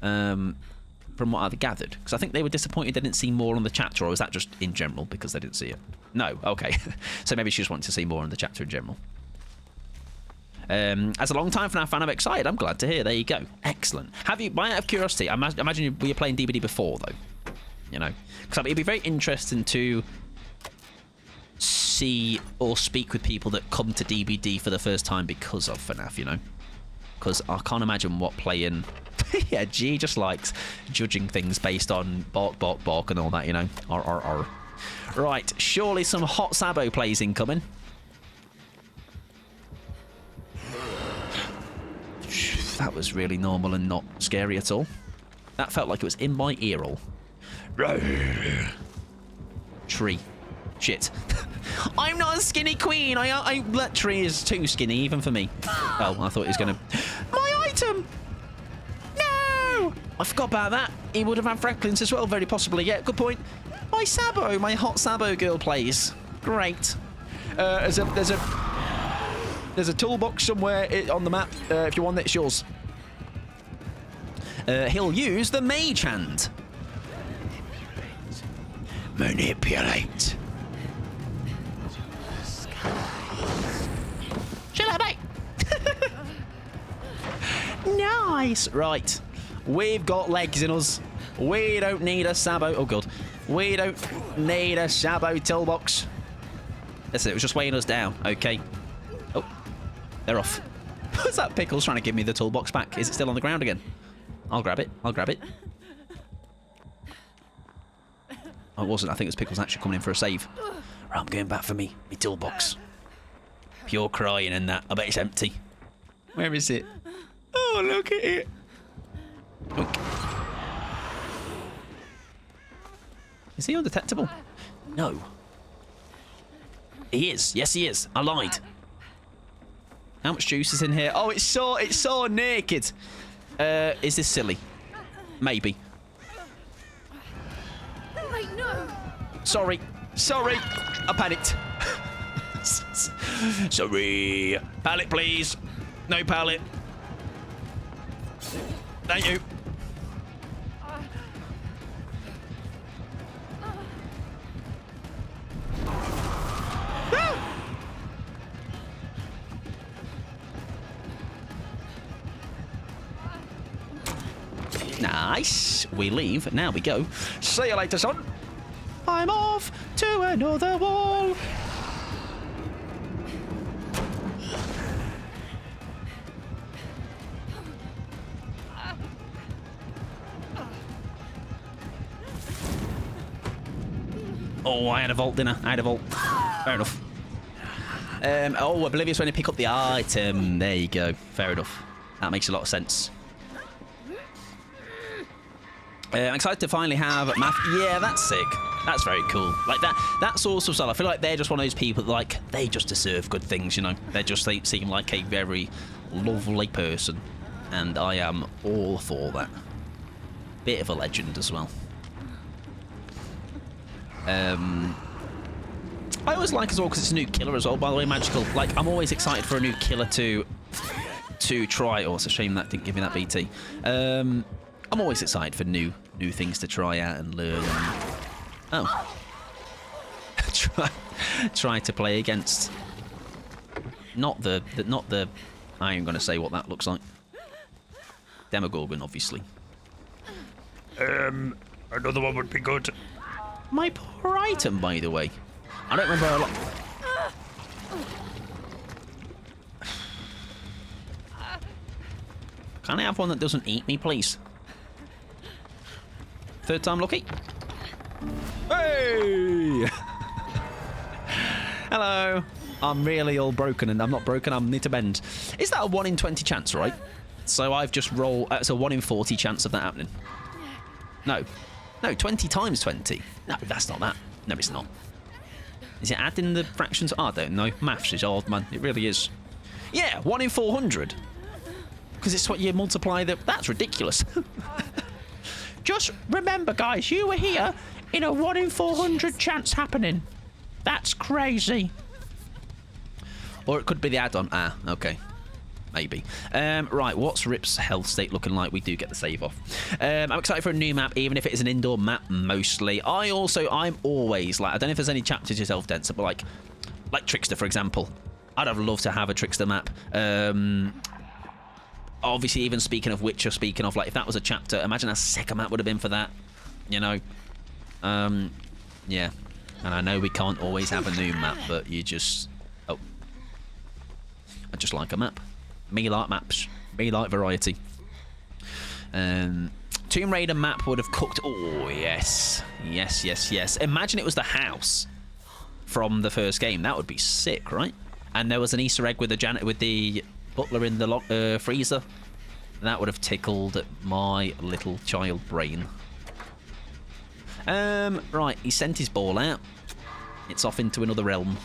From what I've gathered, because I think they were disappointed they didn't see more on the chapter, or was that just in general because they didn't see it? No, okay. So maybe she just wanted to see more on the chapter in general. As a long-time FNAF fan, I'm excited. I'm glad to hear. There you go. Excellent. Have you, by out of curiosity, I imagine you were playing DBD before, though. You know, because it'd be very interesting to see or speak with people that come to DBD for the first time because of FNAF, you know? Because I can't imagine what playing... Yeah, G just likes judging things based on bark, bark, bark and all that, you know. R. Right, surely some hot Sabo plays incoming. That was really normal and not scary at all. That felt like it was in my ear hole. Tree. Shit. I'm not a skinny queen. That tree is too skinny even for me. Oh, I thought he was going to... My item! No! I forgot about that. He would have had Franklin's as well, very possibly. Yeah, good point. My Sabo, my hot Sabo girl plays. Great. There's a toolbox somewhere on the map. If you want it, it's yours. He'll use the mage hand. Manipulate. Chill out, mate. Nice. Right. We've got legs in us. We don't need a Sabo. Oh, God. We don't need a Sabo toolbox. That's it. It was just weighing us down. Okay. Oh. They're off. What's that Pickles trying to give me the toolbox back? Is it still on the ground again? I'll grab it. I'll grab it. Oh, it wasn't. I think it was Pickles actually coming in for a save. Right, I'm going back for me toolbox. Pure crying and that. I bet it's empty. Where is it? Oh, look at it. Look. Is he undetectable? No. He is. Yes, he is. I lied. How much juice is in here? Oh, it's so naked. Is this silly? Maybe. Wait, no. Sorry. I panicked. Sorry. Pallet, please. No pallet. Thank you. Nice. We leave. Now we go. See you later, son. I'm off to another wall. Oh, I had a vault, didn't I? I had a vault. Fair enough. Oh, oblivious when you pick up the item. There you go. Fair enough. That makes a lot of sense. I'm excited to finally have math. Yeah, that's sick. That's very cool. Like that sort of style. I feel like they're just one of those people that, like, they just deserve good things, you know. They seem like a very lovely person, and I am all for that. bit of a legend as well. I always like as well because it's a new killer as well. By the way, magical. Like I'm always excited for a new killer to try. Oh, it's a shame that didn't give me that BT. I'm always excited for new things to try out and learn. Oh, try to play against. Not the. I ain't gonna say what that looks like. Demogorgon, obviously. Another one would be good. My poor item, by the way. I don't remember a lot. Can I have one that doesn't eat me, please? Third time lucky. Hey! Hello. I'm really all broken, and I'm not broken. I need to bend. Is that a 1 in 20 chance, right? So I've just rolled. It's a 1 in 40 chance of that happening. No, 20 times 20. No, that's not that. No, it's not. Is it adding the fractions? I don't know. Maths is hard, man. It really is. Yeah, 1 in 400. Because it's what you multiply the... That's ridiculous. Just remember, guys, you were here in a 1 in 400 chance happening. That's crazy. Or it could be the add-on. Ah, okay. Maybe. Right, what's Rip's health state looking like? We do get the save off. I'm excited for a new map, even if it is an indoor map, mostly. I'm always, like, I don't know if there's any chapters yourself, Denser, but, like Trickster, for example. I'd have loved to have a Trickster map. Obviously, even speaking of Witcher, speaking of, like, if that was a chapter, imagine how sick a map would have been for that. You know? Yeah. And I know we can't always have a new map, but you just... Oh. I just like a map. Me like maps. Me like variety. Tomb Raider map would have cooked. Oh, yes. Yes. Imagine it was the house from the first game. That would be sick, right? And there was an Easter egg with the butler in the freezer. That would have tickled my little child brain. Right, he sent his ball out. It's off into another realm.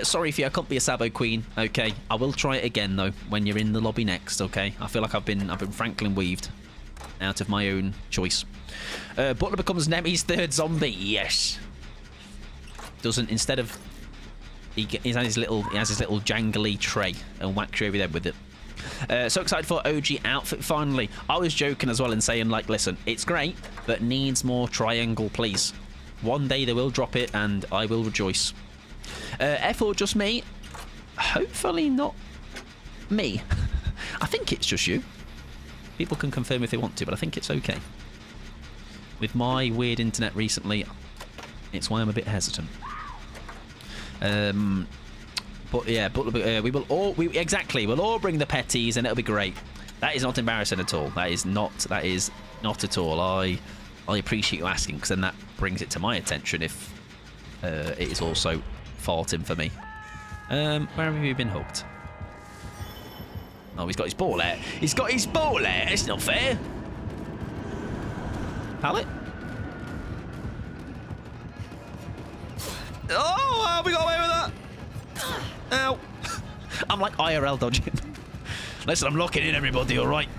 Sorry if I can't be a Sabo Queen. Okay, I will try it again though when you're in the lobby next. Okay, I feel like I've been Franklin weaved out of my own choice. Butler becomes Nemi's third zombie. Yes. Doesn't instead of he has his little jangly tray and whacks you over there with it. So excited for OG outfit finally. I was joking as well and saying like, listen, it's great, but needs more triangle, please. One day they will drop it and I will rejoice. F or just me? Hopefully not me. I think it's just you. People can confirm if they want to, but I think it's okay. With my weird internet recently, it's why I'm a bit hesitant. But yeah, we'll all bring the petties and it'll be great. That is not embarrassing at all. That is not at all. I appreciate you asking, because then that brings it to my attention if it is also farting for me. Where have you been hooked? Oh, he's got his ball out. He's got his ball out. It's not fair. Pallet? Oh, we got away with that. Ow. I'm like IRL dodging. Listen, I'm locking in everybody, all right?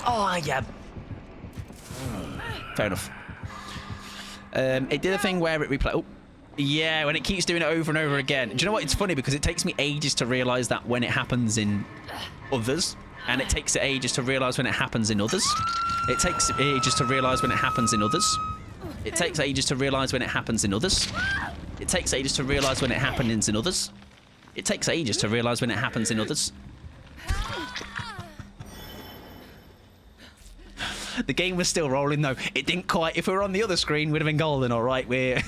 Oh, yeah. Fair enough. It did a thing where it replay. Oh, yeah, when it keeps doing it over and over again. Do you know what? It's funny because it takes me ages to realise that when it happens in others, and it takes it ages to realise when it happens in others. It takes ages to realise when it happens in others. It takes ages to realise when it happens in others. It takes ages to realise when it happens in others. It takes ages to realise when it happens in others. The game was still rolling though. It didn't quite. If we were on the other screen, we'd have been golden. All right, we're.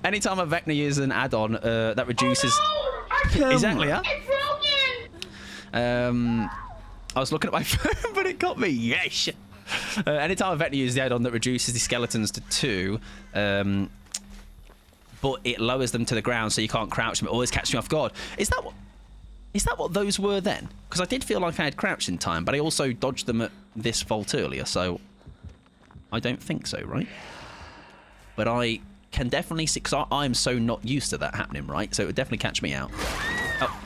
Anytime a Vecna uses an add-on that reduces. Oh no! Exactly, huh? It's broken! I was looking at my phone, but it got me. Yes. Anytime a Vecna uses the add-on that reduces the skeletons to 2, but it lowers them to the ground so you can't crouch them. It always catches me off guard. Is that what those were then? Because I did feel like I had crouch in time, but I also dodged them at this vault earlier, so I don't think so, right? But I can definitely see, because I'm so not used to that happening, right? So it would definitely catch me out. Oh.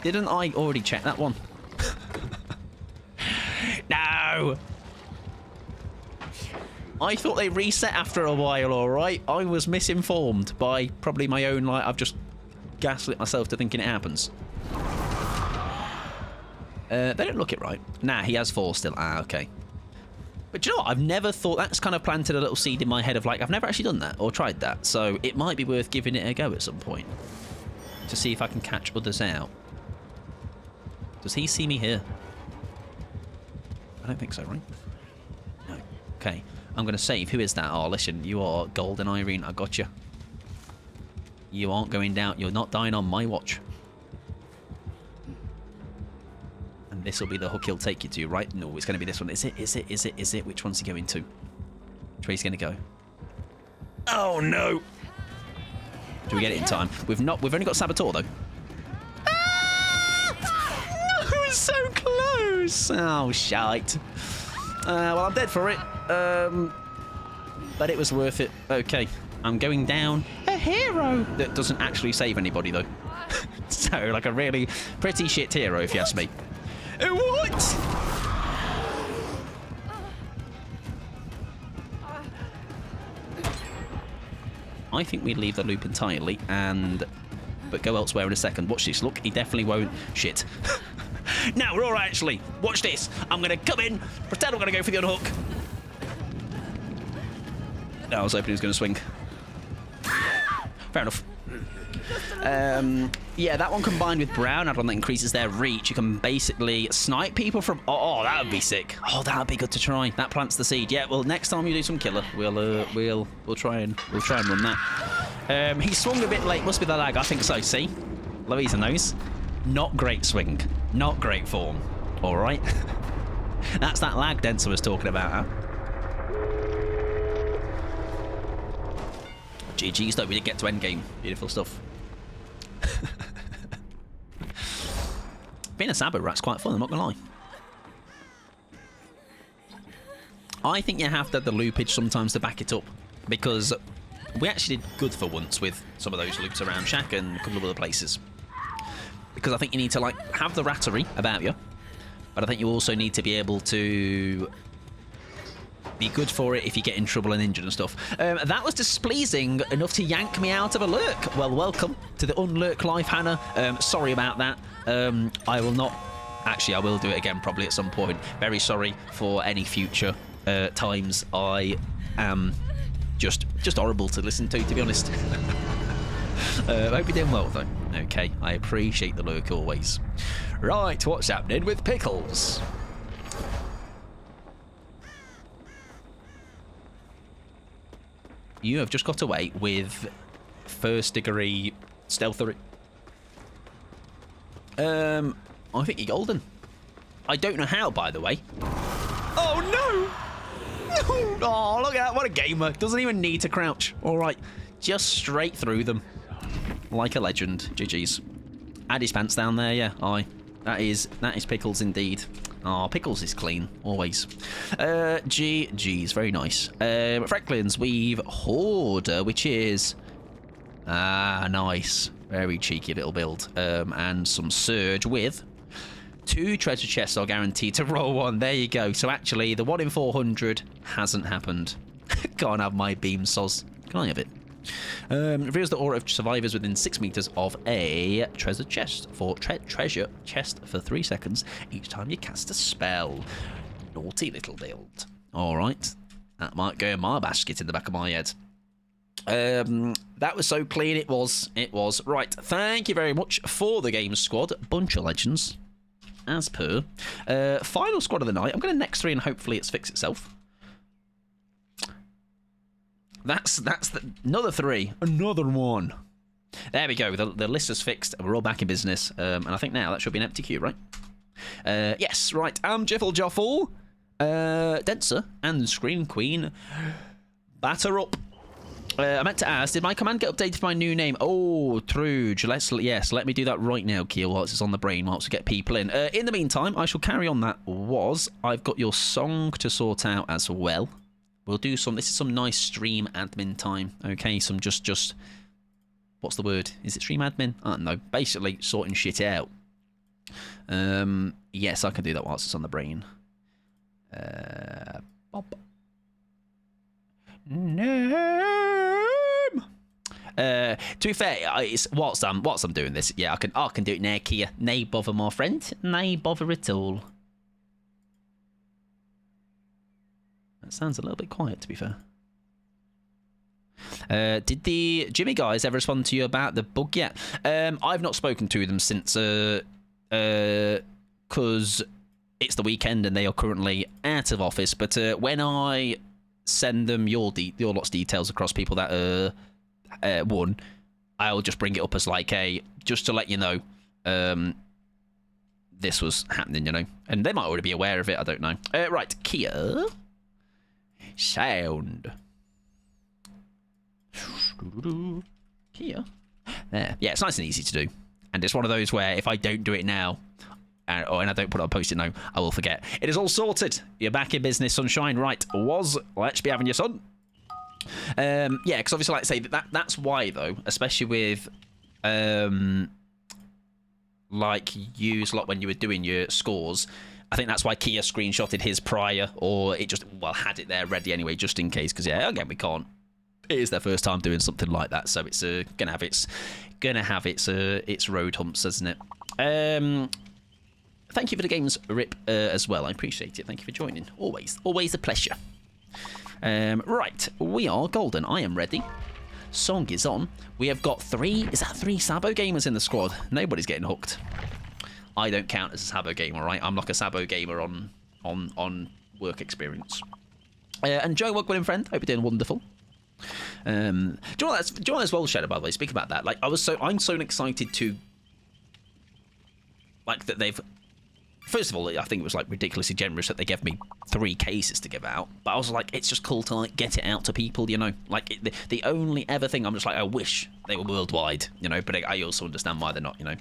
Didn't I already check that one? No! I thought they reset after a while, alright? I was misinformed by probably my own, like, I've just gaslit myself to thinking it happens. They don't look it right. Nah, he has 4 still. Ah, okay. But do you know what? I've never thought... That's kind of planted a little seed in my head of, like, I've never actually done that or tried that. So it might be worth giving it a go at some point. To see if I can catch others out. Does he see me here? I don't think so, right? No. Okay. I'm going to save. Who is that? Oh, listen. You are Golden Irene. I got you. You aren't going down. You're not dying on my watch. And this will be the hook he'll take you to, right? No, it's going to be this one. Is it? Is it? Is it? Is it? Which one's he going to? Which way he's going to go? Oh, no. Do we get it in time? We've only got Saboteur, though. Ah! It was so close. Oh, shite. Well, I'm dead for it. But it was worth it. Okay. I'm going down a hero. That doesn't actually save anybody, though. So, like a really pretty shit hero, if you ask me. What? I think we leave the loop entirely but go elsewhere in a second. Watch this. Look, he definitely won't. Shit. Now we're all right, actually. Watch this. I'm going to come in, pretend I'm going to go for the unhook. No, I was hoping he was going to swing. Fair enough. Yeah, that one combined with Brown, add-on that increases their reach. You can basically snipe people from... Oh, that would be sick. Oh, that would be good to try. That plants the seed. Yeah, well, next time you do some killer, we'll try and run that. He swung a bit late. Must be the lag. I think so. See, Louisa knows. Not great swing. Not great form. All right. That's that lag Denser was talking about, huh? GG's though, we did get to endgame. Beautiful stuff. Being a Sabo rat's quite fun, I'm not gonna lie. I think you have to have the loopage sometimes to back it up, because we actually did good for once with some of those loops around Shack and a couple of other places. Because I think you need to, like, have the rattery about you, but I think you also need to be able to be good for it if you get in trouble and injured and stuff. That was displeasing enough to yank me out of a lurk. Well, welcome to the unlurk life, Hannah. Sorry about that. I will not... Actually, I will do it again probably at some point. Very sorry for any future times. I am just horrible to listen to be honest. Hope you're doing well, though. Okay, I appreciate the lurk always. Right, what's happening with Pickles? You have just got away with first-degree stealthery. I think you're golden. I don't know how, by the way. Oh, no! Oh, look at that. What a gamer. Doesn't even need to crouch. All right. Just straight through them. Like a legend. GG's. Add his pants down there, yeah. Aye. That is Pickles indeed. Oh, Pickles is clean, always. GG's, very nice. Franklin's Weave Hoarder, which is... Ah, nice. Very cheeky little build. And some Surge with 2 treasure chests are guaranteed to roll 1. There you go. So actually, the 1 in 400 hasn't happened. Can't have my beam, soz. Can I have it? Reveals the aura of survivors within 6 meters of a treasure chest treasure chest for 3 seconds each time you cast a spell. Naughty little build. Alright. That might go in my basket in the back of my head. That was so clean. It was. Right. Thank you very much for the game squad. Bunch of legends. As per. Final squad of the night. I'm going to next 3 and hopefully it's fixed itself. That's another 3. Another 1. There we go. The list is fixed. We're all back in business. And I think now that should be an empty queue, right? Yes, right. I'm Jiffle Joffle. Denser and Scream Queen. Batter up. I meant to ask, did my command get updated for my new name? Oh, Truge. Yes, let me do that right now, Keel, whilst it's on the brain, whilst we get people in. In the meantime, I shall carry on that. I've got your song to sort out as well. We'll do this is some nice stream admin time. Okay, some just... What's the word? Is it stream admin? I don't know. Basically, sorting shit out. Yes, I can do that whilst it's on the brain. Bob. Name. To be fair, it's whilst I'm doing this, yeah, I can do it now, Kia. Nay bother, my friend. Nay bother at all. That sounds a little bit quiet, to be fair. Did the Jimmy guys ever respond to you about the bug yet? I've not spoken to them since because it's the weekend and they are currently out of office. But when I send them your lot's details across, people that won, I'll just bring it up as like just to let you know this was happening, you know, and they might already be aware of it. I don't know. Right, Kia sound. Here. There. Yeah, it's nice and easy to do. And it's one of those where if I don't do it now, and I don't put it on Post-it note, I will forget. It is all sorted. You're back in business, sunshine. Right, let's be having your son. Yeah, because obviously, like I say, that's why, though, especially with, like, use a lot when you were doing your scores, I think that's why Kia screenshotted his prior, or it just, well, had it there ready anyway, just in case, because, yeah, again, we can't. It is their first time doing something like that, so it's gonna have its road humps, isn't it? Thank you for the games, Rip, as well. I appreciate it. Thank you for joining. Always a pleasure. Right, we are golden. I am ready. Song is on. We have got three Sabo gamers in the squad. Nobody's getting hooked. I don't count as a Sabo gamer, right? I'm like a Sabo gamer on work experience. And Joe, welcome in, friend. Hope you're doing wonderful. Do you know what as well, Shadow, by the way, speak about that, like I'm so excited to like that they've, first of all, I think it was like ridiculously generous that they gave me 3 cases to give out, but I was like, it's just cool to like get it out to people, you know, like the only ever thing I'm just like, I wish they were worldwide, you know, but I also understand why they're not, you know.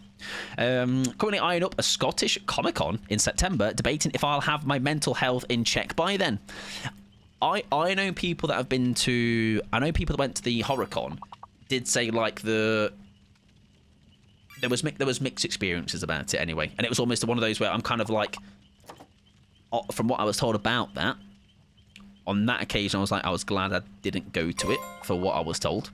Currently eyeing up a Scottish Comic-Con in September, debating if I'll have my mental health in check by then. I know people that have been to... I know people that went to the HorrorCon did say, like, there was mixed experiences about it anyway. And it was almost one of those where I'm kind of like... From what I was told about that, on that occasion, I was like, I was glad I didn't go to it for what I was told.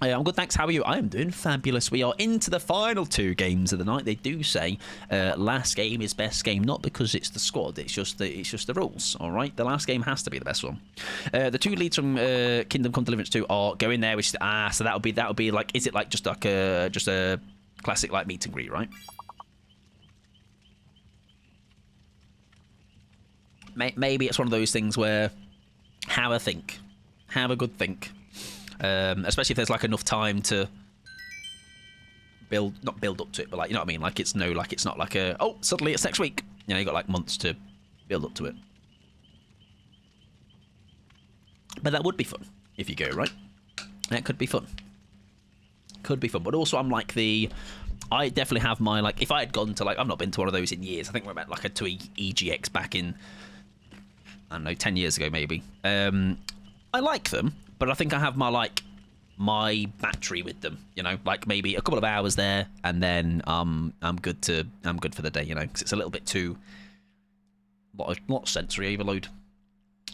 I'm good, thanks. How are you? I am doing fabulous. We are into the final 2 games of the night. They do say last game is best game, not because it's the squad. It's just the rules. All right, the last game has to be the best one. The 2 leads from Kingdom Come Deliverance 2 are going there. Which so that would be like, is it like just a classic like meet and greet, right? Maybe it's one of those things where have a good think. Especially if there's like enough time to not build up to it, but like, you know what I mean? Like it's not like suddenly it's next week. You know, you got like months to build up to it. But that would be fun if you go, right? That could be fun. But also I'm like I definitely have my, like, if I had gone to, like, I've not been to one of those in years. I think we're about like a 2 EGX back in, I don't know, 10 years ago maybe. I like them, but I think I have my battery with them, you know, like maybe a couple of hours there, and then I'm good for the day, you know, because it's a little bit too lot of sensory overload.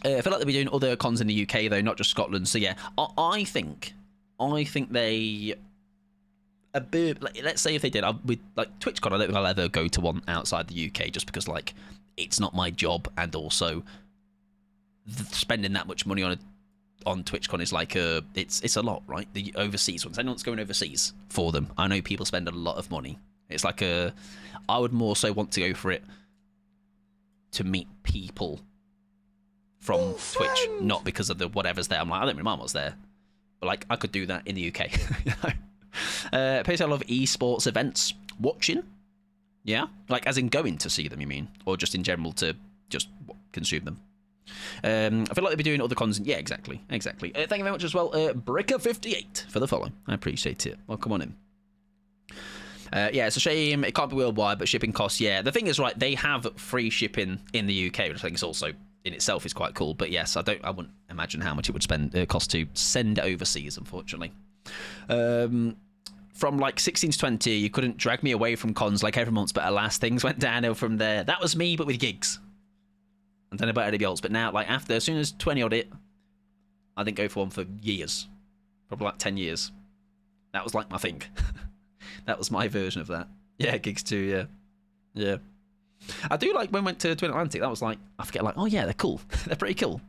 I feel like they'll be doing other cons in the UK though, not just Scotland. So yeah, I think they a bit. Like, let's say if they did, with like TwitchCon, I don't think I'll ever go to one outside the UK, just because like it's not my job, and also spending that much money on TwitchCon is like it's a lot, right? The overseas ones, anyone's going overseas for them, I know people spend a lot of money. It's like I would more so want to go for it to meet people from Twitch, not because of the whatever's there. I'm like, I don't really mind what's there, but like I could do that in the UK. You know? Personally, I love esports events. Watching, yeah, like as in going to see them, you mean, or just in general to just consume them? I feel like they'll be doing other cons. Yeah, exactly. Thank you very much as well, Bricker58 for the follow. I appreciate it. Well, come on in. Yeah, it's a shame it can't be worldwide, but shipping costs. Yeah, the thing is, right, they have free shipping in the UK, which I think is also in itself is quite cool. But yes, I wouldn't imagine how much it would cost to send it overseas, unfortunately. from like 16 to 20, you couldn't drag me away from cons like every month, but alas, things went downhill from there. That was me, but with gigs. I don't know about anybody else, but now, like, after, as soon as 20 odd it, I didn't go for one for years. Probably like 10 years. That was like my thing. That was my version of that. Yeah, gigs too, yeah. Yeah. I do like when we went to Twin Atlantic, that was like, I forget, like, oh yeah, they're cool. They're pretty cool.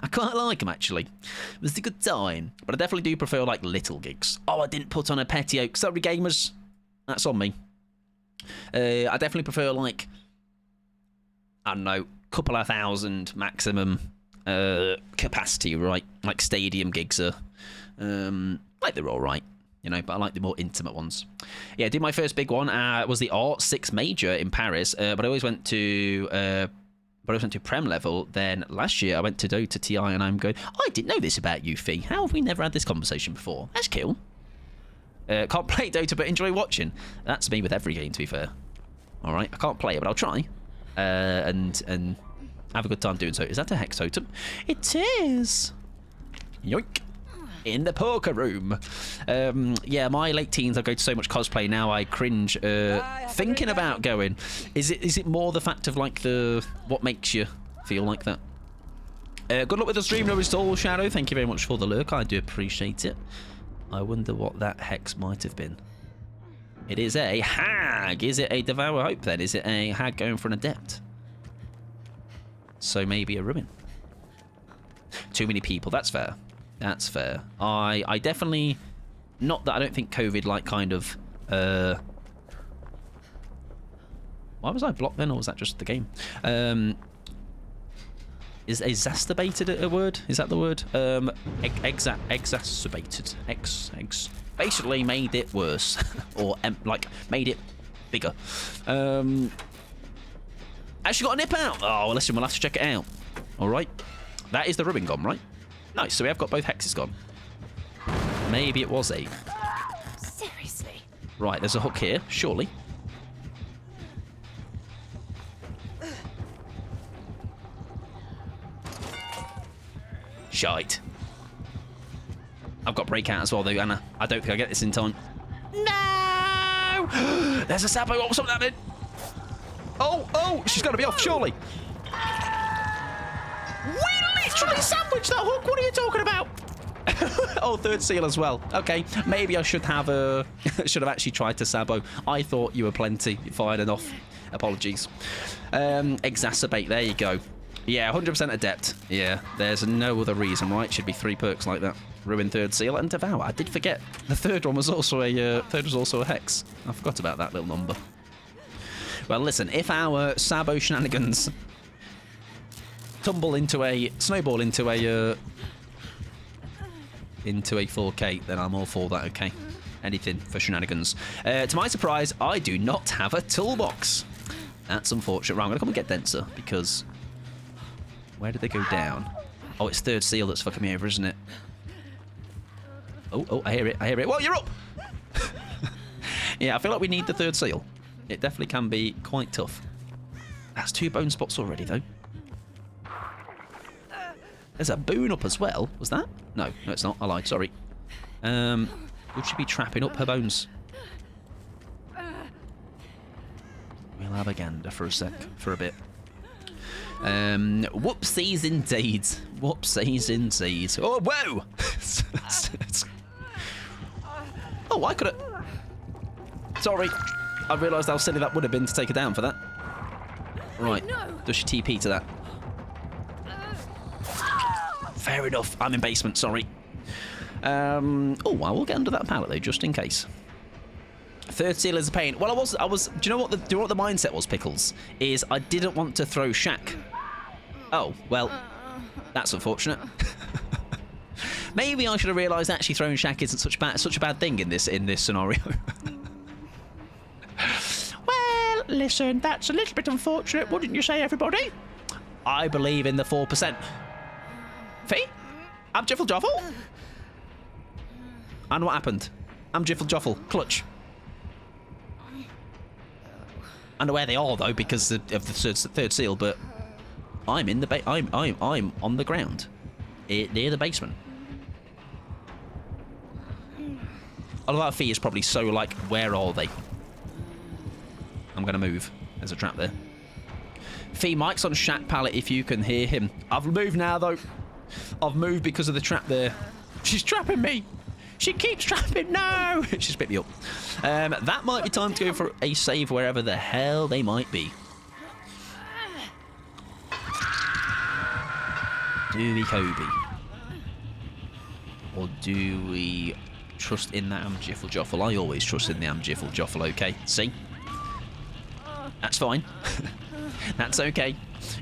I quite like them, actually. It was a good time. But I definitely do prefer, like, little gigs. Oh, I didn't put on a petty oak. Sorry, gamers. That's on me. I definitely prefer, like, I don't know, couple of thousand maximum capacity, right? Like stadium gigs are, like, they're all right, you know, but I like the more intimate ones. Yeah, I did my first big one. Was the Art 6 Major in Paris, but I always went to... Prem level. Then last year I went to Dota TI, and I'm going, I didn't know this about you, Fee. How have we never had this conversation before? That's cool. Can't play Dota, but enjoy watching. That's me with every game, to be fair. All right, I can't play it, but I'll try, and have a good time doing so. Is that a hex totem? It is. Yoink. In the poker room. Yeah, my late teens, I go to so much cosplay now, I cringe thinking about going. Is it more the fact of, like, what makes you feel like that? Good luck with the stream, no install, Shadow. Thank you very much for the lurk. I do appreciate it. I wonder what that hex might have been. It is a hag. Is it a Devour Hope, then? Is it a hag going for an adept? So maybe a ruin. Too many people. That's fair. That's fair. I definitely... Not that I don't think COVID, like, kind of... Why was I blocked then, or was that just the game? Is exacerbated a word? Is that the word? Exacerbated. Basically made it worse. Or, like, made it bigger. Actually got a nip out. Oh, well, listen, we'll have to check it out. Alright. That is the ruin gone, right? Nice, so we have got both hexes gone. Maybe it was a... Seriously? Right, there's a hook here, surely. Shite. I've got breakout as well, though, Anna. I don't think I get this in time. No! There's a Sabo. What's up, that bit? Oh, she's got to be off, surely. We literally sandwiched that hook. What are you talking about? Oh, third seal as well. Okay, maybe I should have actually tried to Sabo. I thought you were plenty. You fired enough. Apologies. Exacerbate. There you go. Yeah, 100% adept. Yeah, there's no other reason, right? Should be 3 perks like that. Ruin, third seal, and devour. I did forget. The third one was also a hex. I forgot about that little number. Well, listen, if our Sabo shenanigans snowball into a 4K, then I'm all for that, okay? Anything for shenanigans. To my surprise, I do not have a toolbox. That's unfortunate. Right, I'm going to come and get denser, because... Where did they go down? Oh, it's third seal that's fucking me over, isn't it? Oh, I hear it. Well, you're up! Yeah, I feel like we need the third seal. It definitely can be quite tough. That's 2 bone spots already, though. There's a boon up as well. Was that? No, it's not. I lied. Sorry. Would she be trapping up her bones? We'll have a gander for a bit. Whoopsies indeed. Whoopsies indeed. Oh, whoa! Oh, I could have... Sorry. I realised how silly that would have been to take her down for that. Right. Does she TP to that? Fair enough. I'm in basement, sorry. Oh, I will get under that pallet though, just in case. Third seal is a pain. Well, I was. Do you know what the mindset was, Pickles? Is I didn't want to throw Shaq. Oh, well, that's unfortunate. Maybe I should have realised actually throwing Shaq isn't such a bad thing in this scenario. Well, listen, that's a little bit unfortunate, wouldn't you say, everybody? I believe in the 4%. Fee? I'm Jiffle Joffle? And what happened? I'm Jiffle Joffle. Clutch. I know where they are though because of the third seal, but I'm in the I'm on the ground, near the basement. A lot of Fee is probably so like, where are they? I'm going to move. There's a trap there. Fee, Mike's on Shack Pallet if you can hear him. I've moved now, though. I've moved because of the trap there. She's trapping me. She keeps trapping. No! She's picked me up. That might be time to go for a save wherever the hell they might be. Do we Kobe? Or do we trust in that Jiffle Joffle? I always trust in the Jiffle Joffle, okay? See? That's fine. That's okay.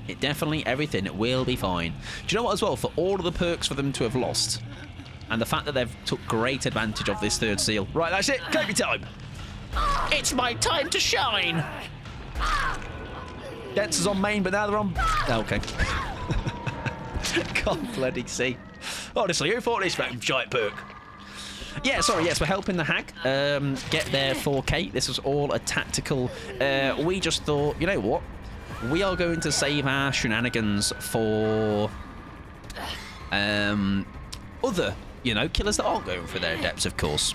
It definitely, everything will be fine. Do you know what as well? For all of the perks for them to have lost, and the fact that they've took great advantage of this third seal. Right, that's it. Kobe time. It's my time to shine. Dancers on main, but now they're on... Okay. God bloody see. Honestly, who thought this giant perk? Yeah, sorry, yes, we're helping the hag get their 4K. This was all a tactical... we just thought, you know what? We are going to save our shenanigans for other, you know, killers that aren't going for their adepts, of course.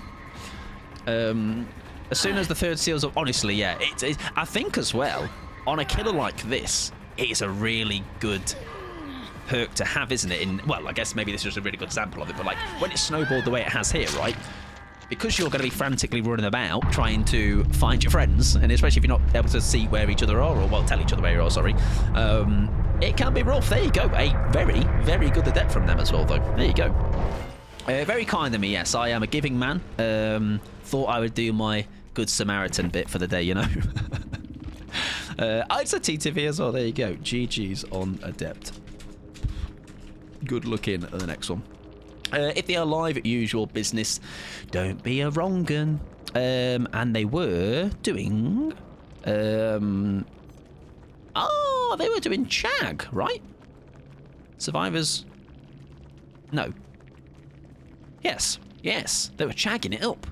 As soon as the third seal's up, honestly, yeah, I think as well, on a killer like this, it is a really good perk to have, isn't it? Well, I guess maybe this is a really good example of it, but like when it's snowballed the way it has here, right? Because you're going to be frantically running about trying to find your friends, and especially if you're not able to see where each other are, or well, tell each other where you are, sorry, it can be rough. There you go. A very, very good adept from them as well, though. There you go. Very kind of me, yes. I am a giving man. Thought I would do my good Samaritan bit for the day, you know. It's a TTV as well. There you go. GG's on adept. Good looking at the next one. If they are live at usual business, don't be a wrong un. And they were doing... oh, they were doing Chag, right? Survivors... No. Yes, yes, they were chagging it up.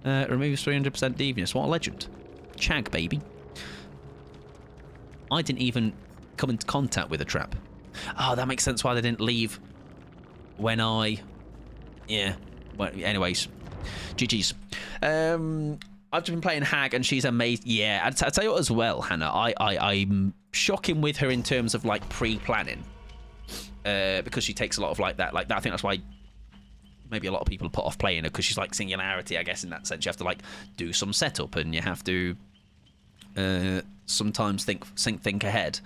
Removes 300% deviance. What a legend. Chag, baby. I didn't even come into contact with a trap. Oh, that makes sense why they didn't leave when I... Yeah. Well, anyways. GG's. I've just been playing Hag and she's amazing. Yeah, I'll tell you what as well, Hannah. I'm shocking with her in terms of, like, pre-planning. Because she takes a lot of, like, that. Like, I think that's why maybe a lot of people put off playing her, because she's, like, singularity, I guess, in that sense. You have to, like, do some setup and you have to sometimes think ahead.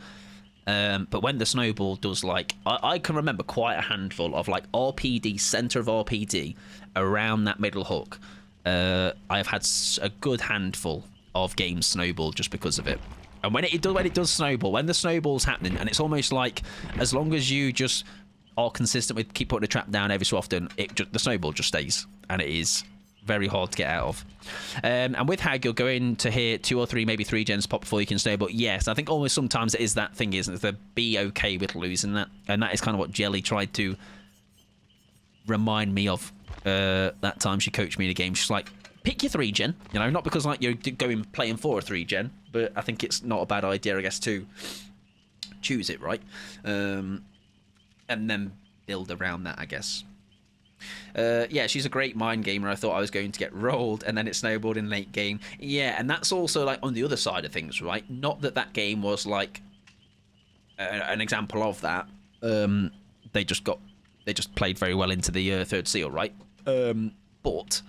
But when the snowball does, like, I can remember quite a handful of, like, RPD, centre of RPD around that middle hook. I've had a good handful of games snowball just because of it. And when it does snowball, when the snowball's happening, and it's almost like as long as you just are consistent with keep putting a trap down every so often, the snowball just stays, and it is very hard to get out of. And with Hag, you'll go in to hear 2 or 3, maybe 3 gens pop before you can snowball. Yes, I think almost sometimes it is that thing, isn't it? To be okay with losing that. And that is kind of what Jelly tried to remind me of that time she coached me in a game. She's like, pick your 3 gen, you know, not because like you're going playing for a 3 gen, but I think it's not a bad idea, I guess, to choose it, right? And then build around that, I guess. Yeah, she's a great mind gamer. I thought I was going to get rolled, and then it snowballed in late game. Yeah, and that's also like on the other side of things, right? Not that that game was like an example of that. They just played very well into the third seal, right? But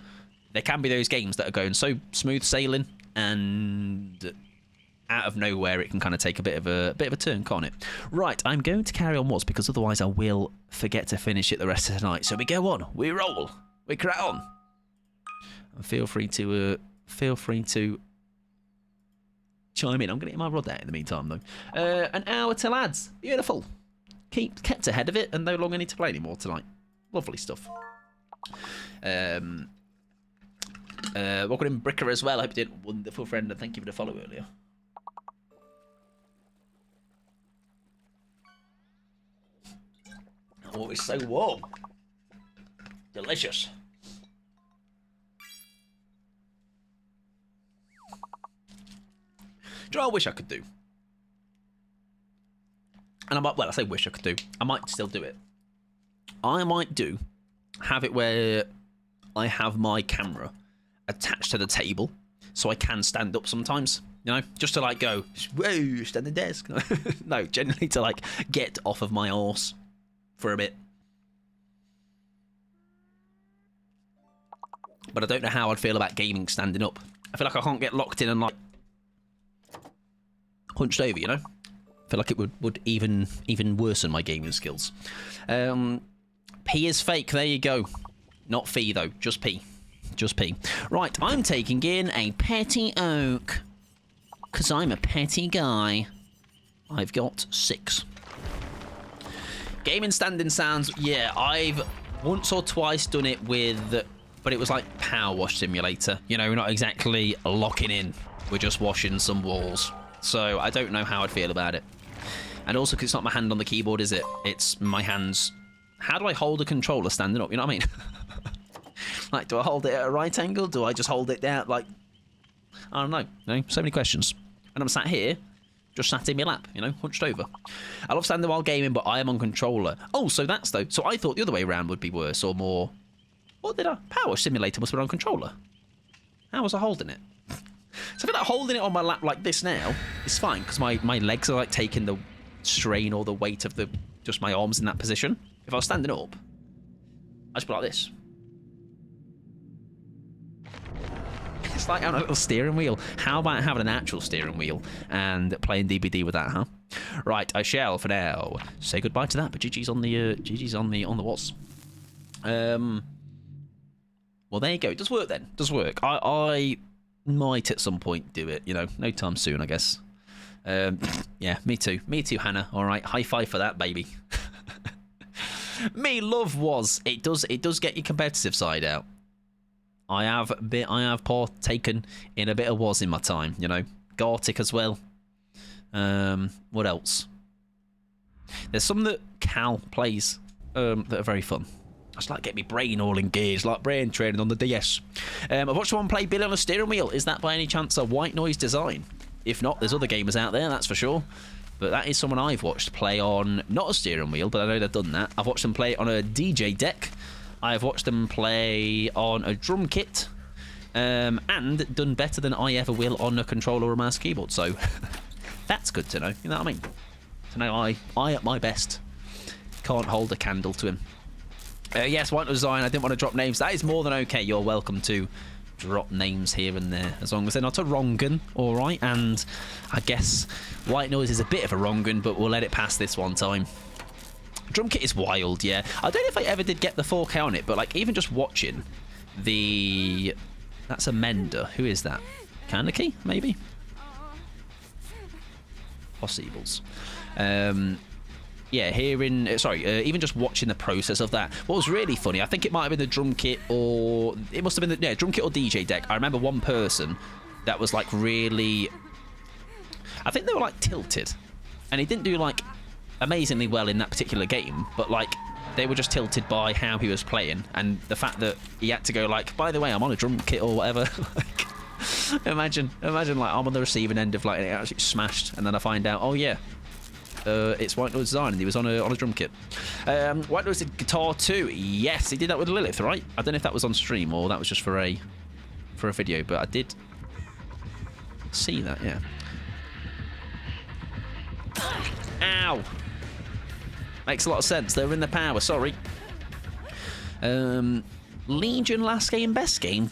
there can be those games that are going so smooth sailing, and out of nowhere it can kind of take a bit of a turn, can't it? Right, I'm going to carry on once, because otherwise I will forget to finish it the rest of the night. So we go on, we roll, we crack on. And feel free to chime in. I'm going to get my rod out in the meantime, though. An hour till ads, beautiful. Kept ahead of it, and no longer need to play anymore tonight. Lovely stuff. Welcome in Bricker as well. I hope you did, wonderful friend, and thank you for the follow earlier. Oh, it's so warm. Delicious. Do you know what I wish I could do? And I might, well, I say wish I could do. I might still do it. I might have it where I have my camera attached to the table, so I can stand up sometimes. You know, just to like go, whoa, stand the desk. No, generally to like get off of my horse for a bit. But I don't know how I'd feel about gaming standing up. I feel like I can't get locked in and like hunched over, you know? I feel like it would even worsen my gaming skills. P is fake, there you go. Not fee though, just P. Just P. Right, I'm taking in a petty oak. Because I'm a petty guy. I've got 6. Gaming standing sounds, yeah, I've once or twice done it with, but it was like Power Wash Simulator. You know, we're not exactly locking in. We're just washing some walls. So I don't know how I'd feel about it. And also, because it's not my hand on the keyboard, is it? It's my hands. How do I hold a controller standing up? You know what I mean? Like, do I hold it at a right angle? Do I just hold it down? Like, I don't know. You know, so many questions. And I'm sat here, just sat in my lap, you know, hunched over. I love standing while gaming, but I am on controller. Oh, so that's though. So I thought the other way around would be worse or more. What did I? Power Simulator must have been on controller. How was I holding it? So I feel like holding it on my lap like this now is fine because my legs are like taking the strain or the weight of just my arms in that position. If I was standing up, I just put like this. It's like having a little steering wheel. How about having an actual steering wheel and playing DBD with that, huh? Right, I shall for now say goodbye to that. But GG's on the what's. Well, there you go. It does work then. It does work. I might at some point do it. You know, no time soon, I guess. Yeah, me too. Me too, Hannah. All right, high five for that, baby. Me love was. It does get your competitive side out. I have partaken in a bit of was in my time, you know. Gartic as well. What else? There's some that Cal plays that are very fun. I just like get my brain all engaged, like brain training on the DS. I've watched someone play Billy on a steering wheel. Is that by any chance a white noise design? If not, there's other gamers out there, that's for sure. But that is someone I've watched play on, not a steering wheel, but I know they've done that. I've watched them play on a DJ deck. I've watched them play on a drum kit, and done better than I ever will on a controller or a mouse keyboard. So that's good to know. You know what I mean? To know I at my best can't hold a candle to him. Yes, white design. I didn't want to drop names. That is more than okay. You're welcome to drop names here and there, as long as they're not a wrong un. All right, and I guess white noise is a bit of a wrong un, but we'll let it pass this one time. Drum kit is wild, yeah. I don't know if I ever did get the 4K on it, but like even just watching the... That's a Mender. Who is that? Kaneki, maybe? Possibles. Yeah, hearing... even just watching the process of that. What was really funny, I think it might have been the drum kit or... It must have been the... Yeah, drum kit or DJ deck. I remember one person that was like really... I think they were like tilted. And he didn't do like... amazingly well in that particular game, but like they were just tilted by how he was playing and the fact that he had to go like, by the way, I'm on a drum kit or whatever. Like, imagine like I'm on the receiving end of like it actually smashed, and then I find out, oh yeah, it's White Noise Design and he was on a drum kit. White Noise did guitar too. Yes, he did that with Lilith, right? I don't know if that was on stream or that was just for a video, but I did see that. Yeah. Ow. Makes a lot of sense. They're in the power. Sorry. Legion last game, best game.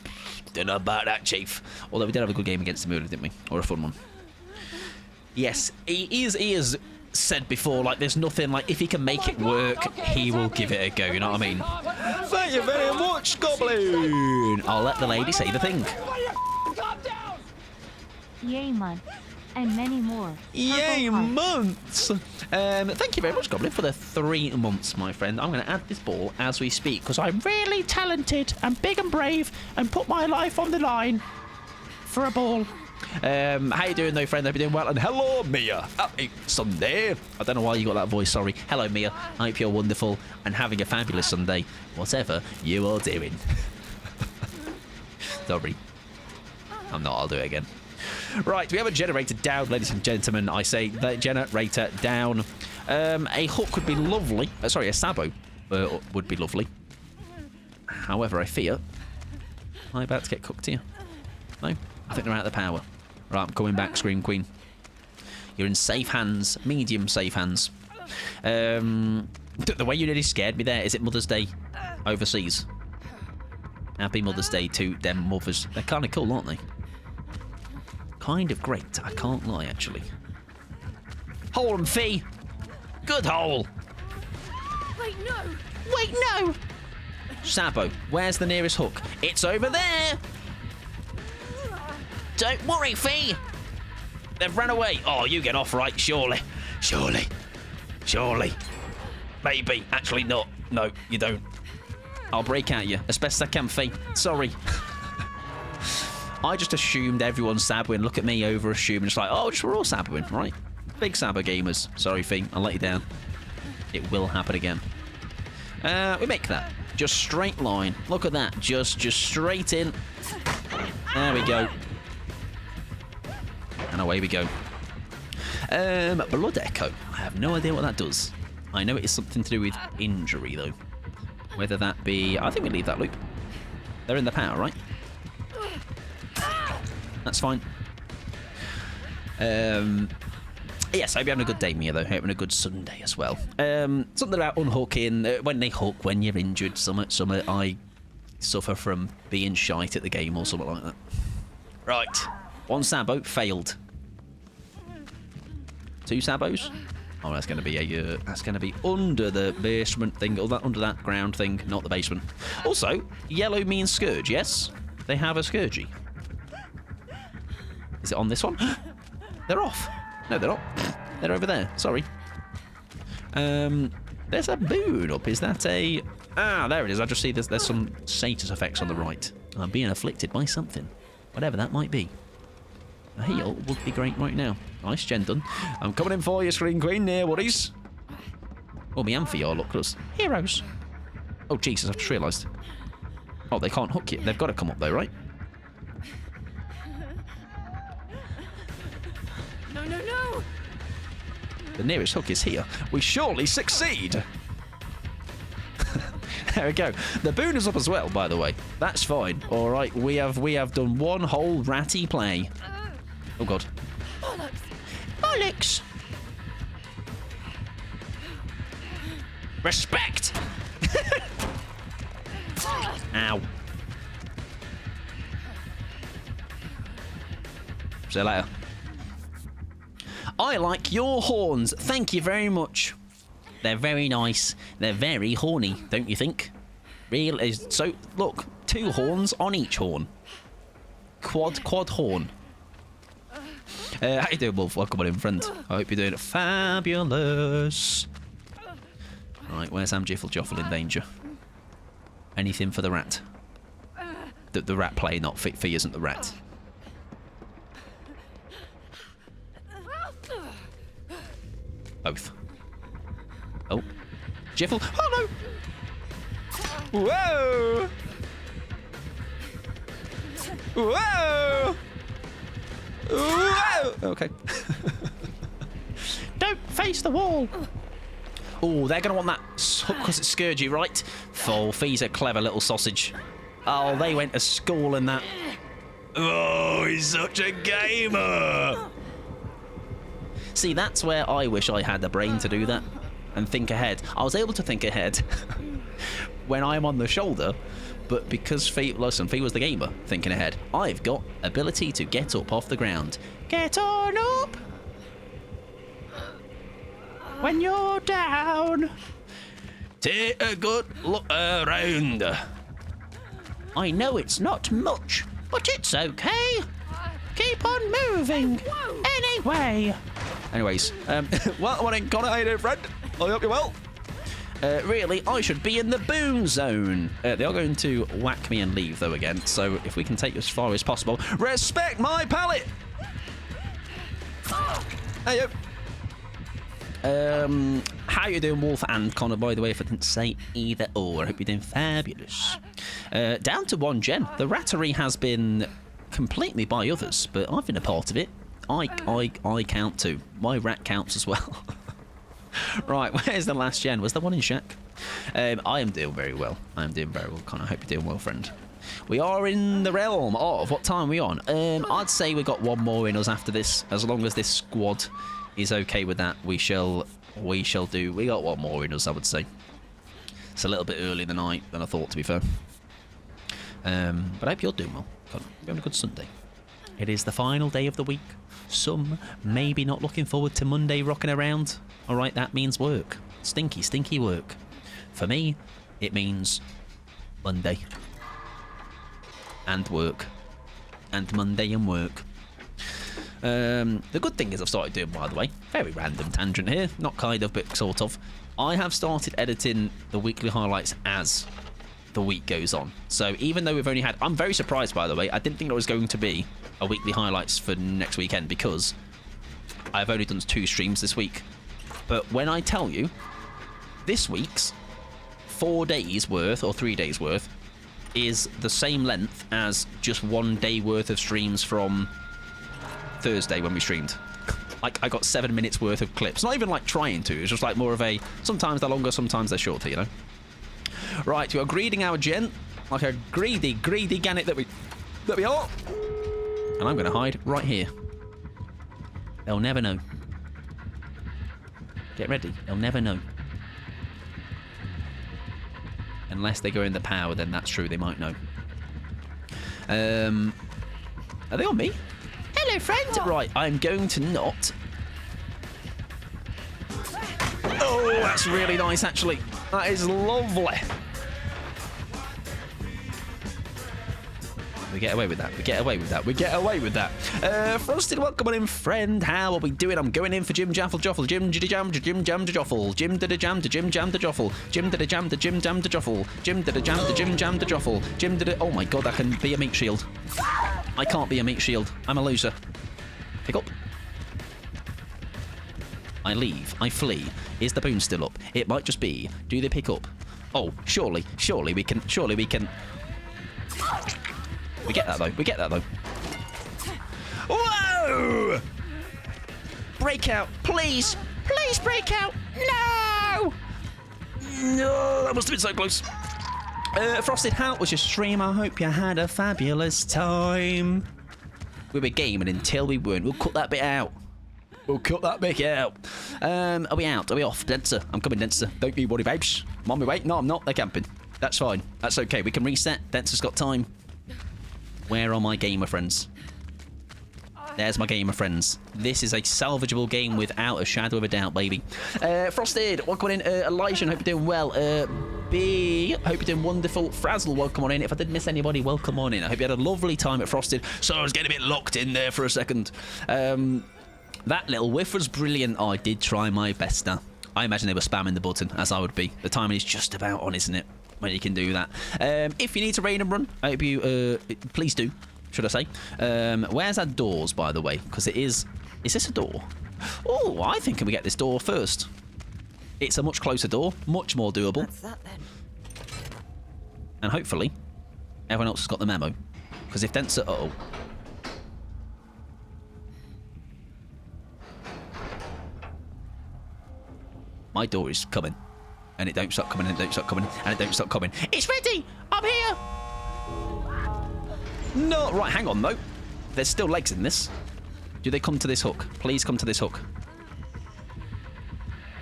Don't know about that, Chief. Although we did have a good game against the Moon, didn't we? Or a fun one. Yes, he is said before, like there's nothing like if he can make it work, he will give it a go. You know what I mean? Thank you very much, Goblin. I'll let the lady say the thing. Yay month, and many more. Yay Purple heart. months! Thank you very much, Goblin, for the 3 months, my friend. I'm going to add this ball as we speak because I'm really talented and big and brave and put my life on the line for a ball. How you doing though, friend? Hope you're doing well. And hello, Mia. Happy Sunday. I don't know why you got that voice, sorry. Hello, Mia. I hope you're wonderful and having a fabulous Sunday, whatever you are doing. Sorry. I'm not. I'll do it again. Right, we have a generator down, ladies and gentlemen. I say the generator down. A hook would be lovely. Sorry, a sabo would be lovely. However, I fear Am I about to get cooked here? No? I think they're out of the power. Right, I'm coming back, Scream Queen. You're in safe hands. Medium safe hands. The way you nearly scared me there, is it Mother's Day overseas? Happy Mother's Day to them mothers. They're kind of cool, aren't they? Kind of great. I can't lie, actually. Hole 'em, Fee! Good hole! Wait, no! Wait, no! Sabo, where's the nearest hook? It's over there! Don't worry, Fee! They've run away. Oh, you get off right, surely. Surely. Surely. Maybe. Actually, not. No, you don't. I'll break at you as best I can, Fee. Sorry. I just assumed everyone's Saboing. Look at me over assuming. It's like, oh, just we're all Saboing, right? Big Sabo gamers. Sorry, Fee. I'll let you down. It will happen again. We make that. Just straight line. Look at that. Just straight in. There we go. And away we go. Blood Echo. I have no idea what that does. I know it is something to do with injury, though. Whether that be... I think we leave that loop. They're in the power, right? That's fine. Yes, I'll be having a good day, Mia, though. Having a good Sunday as well. Something about unhooking. When they hook, when you're injured, something I suffer from being shite at the game or something like that. Right. One Sabo failed. 2 Sabos. Oh, that's going to be a. That's going to be under the basement thing, or that under that ground thing, not the basement. Also, yellow means scourge. Yes, they have a scourgy. Is it on this one? They're off. No, they're not. They're over there. Sorry. There's a boon up. Is that a... Ah, there it is. I just see there's some status effects on the right. I'm being afflicted by something. Whatever that might be. A heal would be great right now. Nice, gen done. I'm coming in for you, Screen Queen. Near worries. Oh, me and for your look at us. Heroes. Oh, Jesus, I've just realised. Oh, they can't hook you. They've got to come up though, right? No, no, no! The nearest hook is here. We surely succeed. There we go. The boon is up as well, by the way. That's fine. All right, we have done one whole ratty play. Oh God. Bollocks! Respect. Ow. See you later. I like your horns. Thank you very much. They're very nice. They're very horny, don't you think? Real. So, look. 2 horns on each horn. Quad horn. How you doing, Wolf? Welcome on in, friend. I hope you're doing fabulous. Right, where's Jiffle Joffle in danger? Anything for the rat. The rat play, not Fee isn't the rat. Both. Oh. Jiffle. Oh, no. Whoa. Whoa. Whoa. Okay. Don't face the wall. Oh, they're going to want that hook because it's Scourgy, right? Oh, Fee's a clever little sausage. Oh, they went to school in that. Oh, he's such a gamer. See, that's where I wish I had the brain to do that and think ahead. I was able to think ahead when I'm on the shoulder, but because Fee was the gamer thinking ahead, I've got ability to get up off the ground. Get on up when you're down. Take a good look around. I know it's not much, but it's okay. Keep on moving. Anyway. Anyways, well, morning, Connor. How you doing, friend? I hope you're well. Really, I should be in the boom zone. They are going to whack me and leave, though, again. So if we can take you as far as possible. Respect my palate! Hey, yo. How you doing, Wolf and Connor, by the way, if I didn't say either or. I hope you're doing fabulous. Down to 1 gen. The rattery has been completely by others, but I've been a part of it. I count too. My rat counts as well. Right, where's the last gen? Was there one in Shack? I am doing very well. I am doing very well, Connor. I hope you're doing well, friend. We are in the realm of... What time are we on? I'd say we got one more in us after this. As long as this squad is okay with that, we shall do. We got one more in us, I would say. It's a little bit earlier than I thought, to be fair. But I hope you're doing well. You're having a good Sunday. It is the final day of the week. Some maybe not looking forward to Monday rocking around. Alright, that means work. Stinky, stinky work. For me, it means Monday. And work. And Monday and work. The good thing is I've started doing, by the way, very random tangent here, not kind of, but sort of. I have started editing the weekly highlights as the week goes on. So even though we've only had... I'm very surprised, by the way. I didn't think there was going to be a weekly highlights for next weekend because I've only done 2 streams this week. But when I tell you, this week's 4 days worth, or 3 days worth, is the same length as just 1 day worth of streams from Thursday when we streamed. Like, I got 7 minutes worth of clips. Not even like trying to, it's just like more of a... Sometimes they're longer, sometimes they're shorter, you know? Right, we are greeting our gent like a greedy gannet that we are. And I'm going to hide right here. They'll never know. Get ready. They'll never know. Unless they go in the power, then that's true. They might know. Are they on me? Hello, friend. Right, I'm going to not... Oh, that's really nice, actually. That is lovely. We get away with that. We get away with that. We get away with that. Frosted, welcome on in, friend. How are we doing? I'm going in for Jim Jaffle Joffle. Jim jam to Jim jam to Joffle. Jim did a jam to Jim jam to Joffle. Jim did a jam to Jim jam to Joffle. Jim did a jam to Jim jam to Joffle. Jim did a... Oh my god, I can be a meat shield. I can't be a meat shield. I'm a loser. Pick up. I leave. I flee. Is the boon still up? It might just be. Do they pick up? Oh, surely we can... We get that, though. We get that, though. Whoa! Break out. Please. Please break out. No! No, that must have been so close. Frosted, how was your stream? I hope you had a fabulous time. We were gaming until we weren't. We'll cut that bit out. We'll cut that bit out. Are we out? Are we off? Denser. I'm coming, Denser. Don't you worry, babes. I'm on my way. No, I'm not. They're camping. That's fine. That's okay. We can reset. Denser's got time. Where are my gamer friends? There's my gamer friends. This is a salvageable game without a shadow of a doubt, baby. Frosted, welcome on in. Elijah, hope you're doing well. B, hope you're doing wonderful. Frazzle, welcome on in. If I didn't miss anybody, welcome on in. I hope you had a lovely time at Frosted. So I was getting a bit locked in there for a second. That little whiff was brilliant. Oh, I did try my best now. I imagine they were spamming the button, as I would be. The timing is just about on, isn't it? When you can do that. If you need to raid and run, I hope you... please do, should I say. Where's our doors, by the way? Because it is... Is this a door? Oh, I think we get this door first. It's a much closer door. Much more doable. What's that, then? And hopefully, everyone else has got the memo. Because if Denser... Uh-oh. My door is coming. And it don't stop coming, and it don't stop coming, and it don't stop coming. It's ready! I'm here! No! Right, hang on, though. There's still legs in this. Do they come to this hook? Please come to this hook.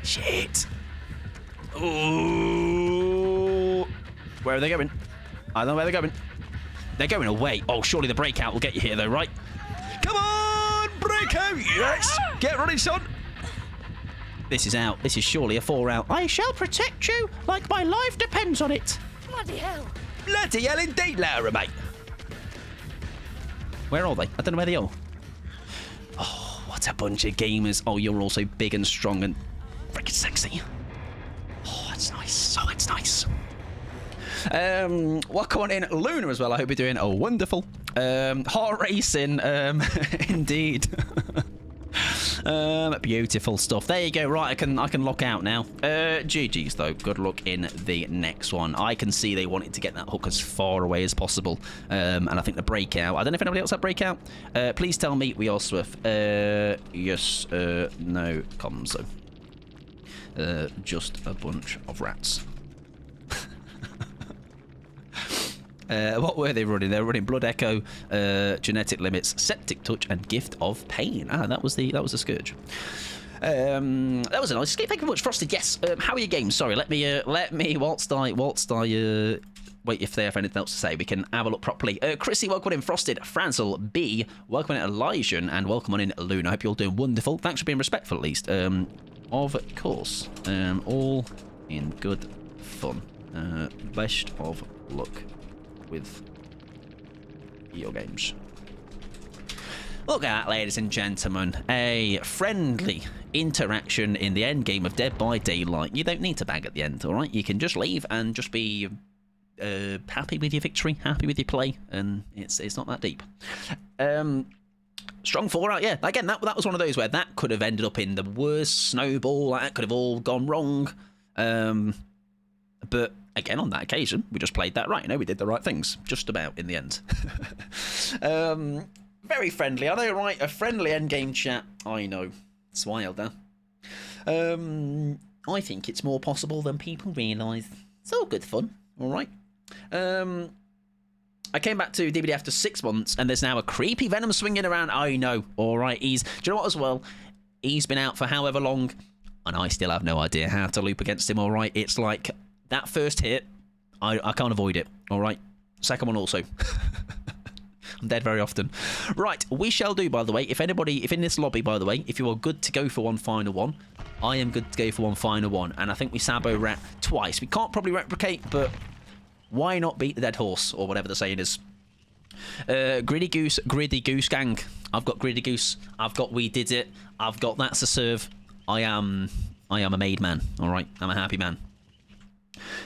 Shit! Ooh! Where are they going? I don't know where they're going. They're going away. Oh, surely the breakout will get you here, though, right? Come on! Breakout! Yes! Get ready, son! This is out. This is surely a 4 out. I shall protect you like my life depends on it. Bloody hell. Bloody hell indeed, Lara, mate. Where are they? I don't know where they are. Oh, what a bunch of gamers. Oh, you're also big and strong and freaking sexy. Oh, it's nice. Oh, it's nice. Welcome on in, Luna, as well. I hope you're doing wonderful. Heart racing, indeed. Beautiful stuff. There you go. Right, I can lock out now. GG's though. Good luck in the next one. I can see they wanted to get that hook as far away as possible. And I think the breakout. I don't know if anybody else had breakout. Please tell me we are Swift. Yes. No comms though. Just a bunch of rats. What were they running? They were running Blood Echo, Genetic Limits, Septic Touch, and Gift of Pain. That was the Scourge. That was a nice escape. Thank you very much, Frosted. Yes. How are your games? Sorry, let me whilst I wait if they have anything else to say, we can have a look properly. Chrissy, welcome in. Frosted, Frazzle, B, welcome in Elijah, and welcome on in Luna. I hope you're all doing wonderful. Thanks for being respectful, at least. Of course. All in good fun. Best of luck with your games. Look at that, ladies and gentlemen. A friendly interaction in the end game of Dead by Daylight. You don't need to bag at the end, all right? You can just leave and just be happy with your victory, happy with your play, and it's not that deep. Strong 4 out, yeah. Again, that was one of those where that could have ended up in the worst snowball. That could have all gone wrong. But again, on that occasion, we just played that right. You know, we did the right things, just about in the end. Very friendly, I know, right? A friendly endgame chat. I know. It's wild, huh? I think it's more possible than people realise. It's all good fun, all right? I came back to DBD after 6 months, and there's now a creepy Venom swinging around. I know, all right. Do you know what, as well? He's been out for however long, and I still have no idea how to loop against him, all right? It's like that first hit, I can't avoid it, all right? Second one also. I'm dead very often. Right, we shall do, by the way, if in this lobby, by the way, if you are good to go for one final one, I am good to go for one final one, and I think we Sabo rat twice. We can't probably replicate, but why not beat the dead horse, or whatever the saying is. Gritty Goose gang. I've got Gritty Goose. I've got We Did It. I've got That's a Serve. I am a made man, all right? I'm a happy man.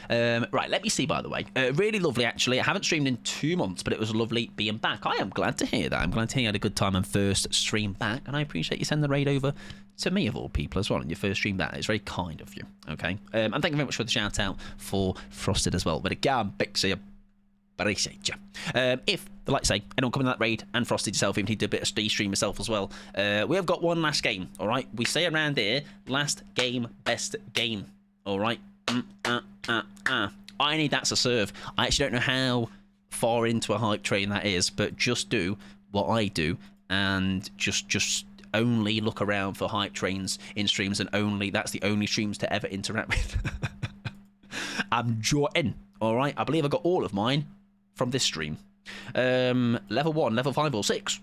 Right, let me see, by the way. Really lovely, actually. I haven't streamed in 2 months, but it was lovely being back. I am glad to hear that. I'm glad to hear you had a good time and first stream back, and I appreciate you sending the raid over to me, of all people, as well, on your first stream back. It's very kind of you, okay? And thank you very much for the shout-out for Frosted as well. But again, Bixie, appreciate you. If, like I say, anyone coming to that raid and Frosted yourself, even if you do a bit of stream yourself as well, we have got one last game, all right? We say around here, last game, best game, all right? I need That's a Serve. I actually don't know how far into a hype train that is, but just do what I do and just only look around for hype trains in streams, and that's the only streams to ever interact with. I'm joined, all right? I believe I got all of mine from this stream. Level 1, level 5 or 6.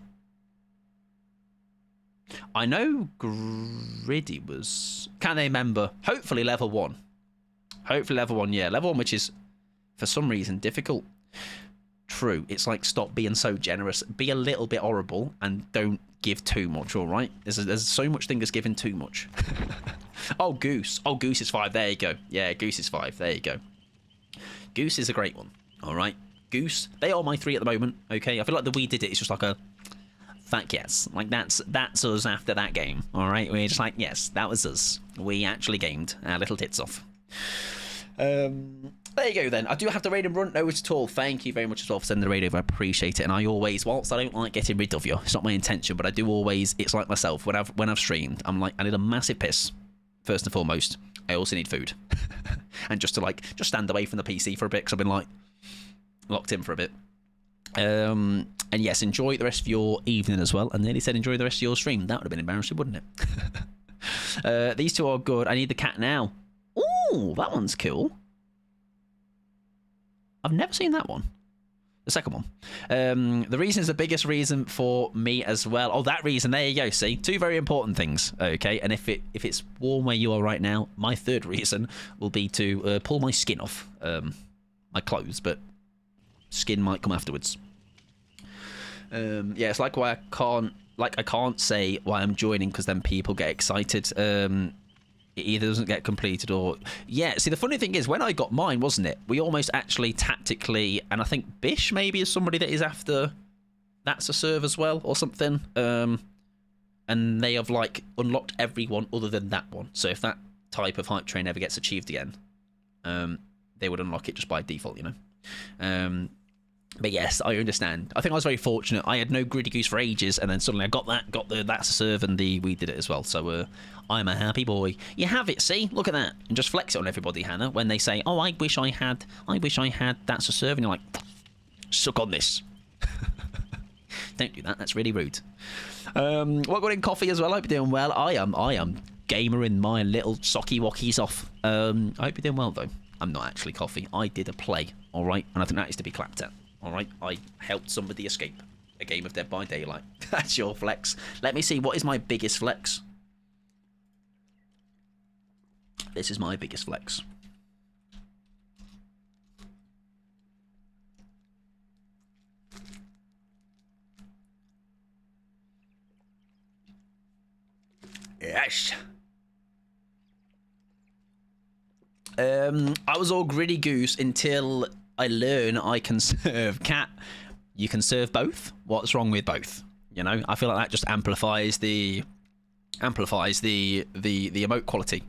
I know Griddy was... Can they remember? Hopefully level 1. Hopefully level 1, yeah. Level 1, which is, for some reason, difficult. True. It's like, stop being so generous. Be a little bit horrible and don't give too much, all right? There's so much thing as giving too much. Oh, Goose. Oh, Goose is 5. There you go. Yeah, Goose is 5. There you go. Goose is a great one, all right? Goose. They are my 3 at the moment, okay? I feel like the We Did It. It's just like a... Fuck yes. Like, that's us after that game, all right? We're just like, yes, that was us. We actually gamed our little tits off. There you go then. I do have the raid and run. No, at all. Thank you very much as well for sending the raid over. I appreciate it. And I always, whilst I don't like getting rid of you, it's not my intention, but I do always, it's like myself. When I've streamed, I'm like, I need a massive piss, first and foremost. I also need food. And just stand away from the PC for a bit, because I've been like locked in for a bit. And yes, enjoy the rest of your evening as well. And nearly said enjoy the rest of your stream. That would have been embarrassing, wouldn't it? These two are good. I need the cat now. Ooh, that one's cool. I've never seen that one. The second one. The reason is the biggest reason for me as well. Oh, that reason. There you go. See, 2 very important things. Okay, and if it's warm where you are right now, my third reason will be to pull my skin off. My clothes, but skin might come afterwards. Yeah, it's like why I can't say why I'm joining, because then people get excited. It either doesn't get completed or... Yeah, see, the funny thing is, when I got mine, wasn't it? We almost actually tactically... And I think Bish maybe is somebody that is after That's a Serve as well, or something. And they have, like, unlocked everyone other than that one. So if that type of hype train ever gets achieved again, they would unlock it just by default, you know? But yes, I understand. I think I was very fortunate. I had no Gritty Goose for ages, and then suddenly I got the That's a Serve, and We Did It as well. So I'm a happy boy. You have it, see? Look at that. And just flex it on everybody, Hannah, when they say, oh, I wish I had That's a Serve, and you're like, suck on this. Don't do that. That's really rude. Welcome in, Coffee, as well. I hope you're doing well. I am gamering my little socky wockies off. I hope you're doing well, though. I'm not actually, Coffee. I did a play, all right? And I think that is to be clapped at, all right? I helped somebody escape a game of Dead by Daylight. That's your flex. Let me see. What is my biggest flex? This is my biggest flex. Yes. I was all gritty goose until I learn I can serve cat. You can serve both. What's wrong with both? You know, I feel like that just amplifies the emote quality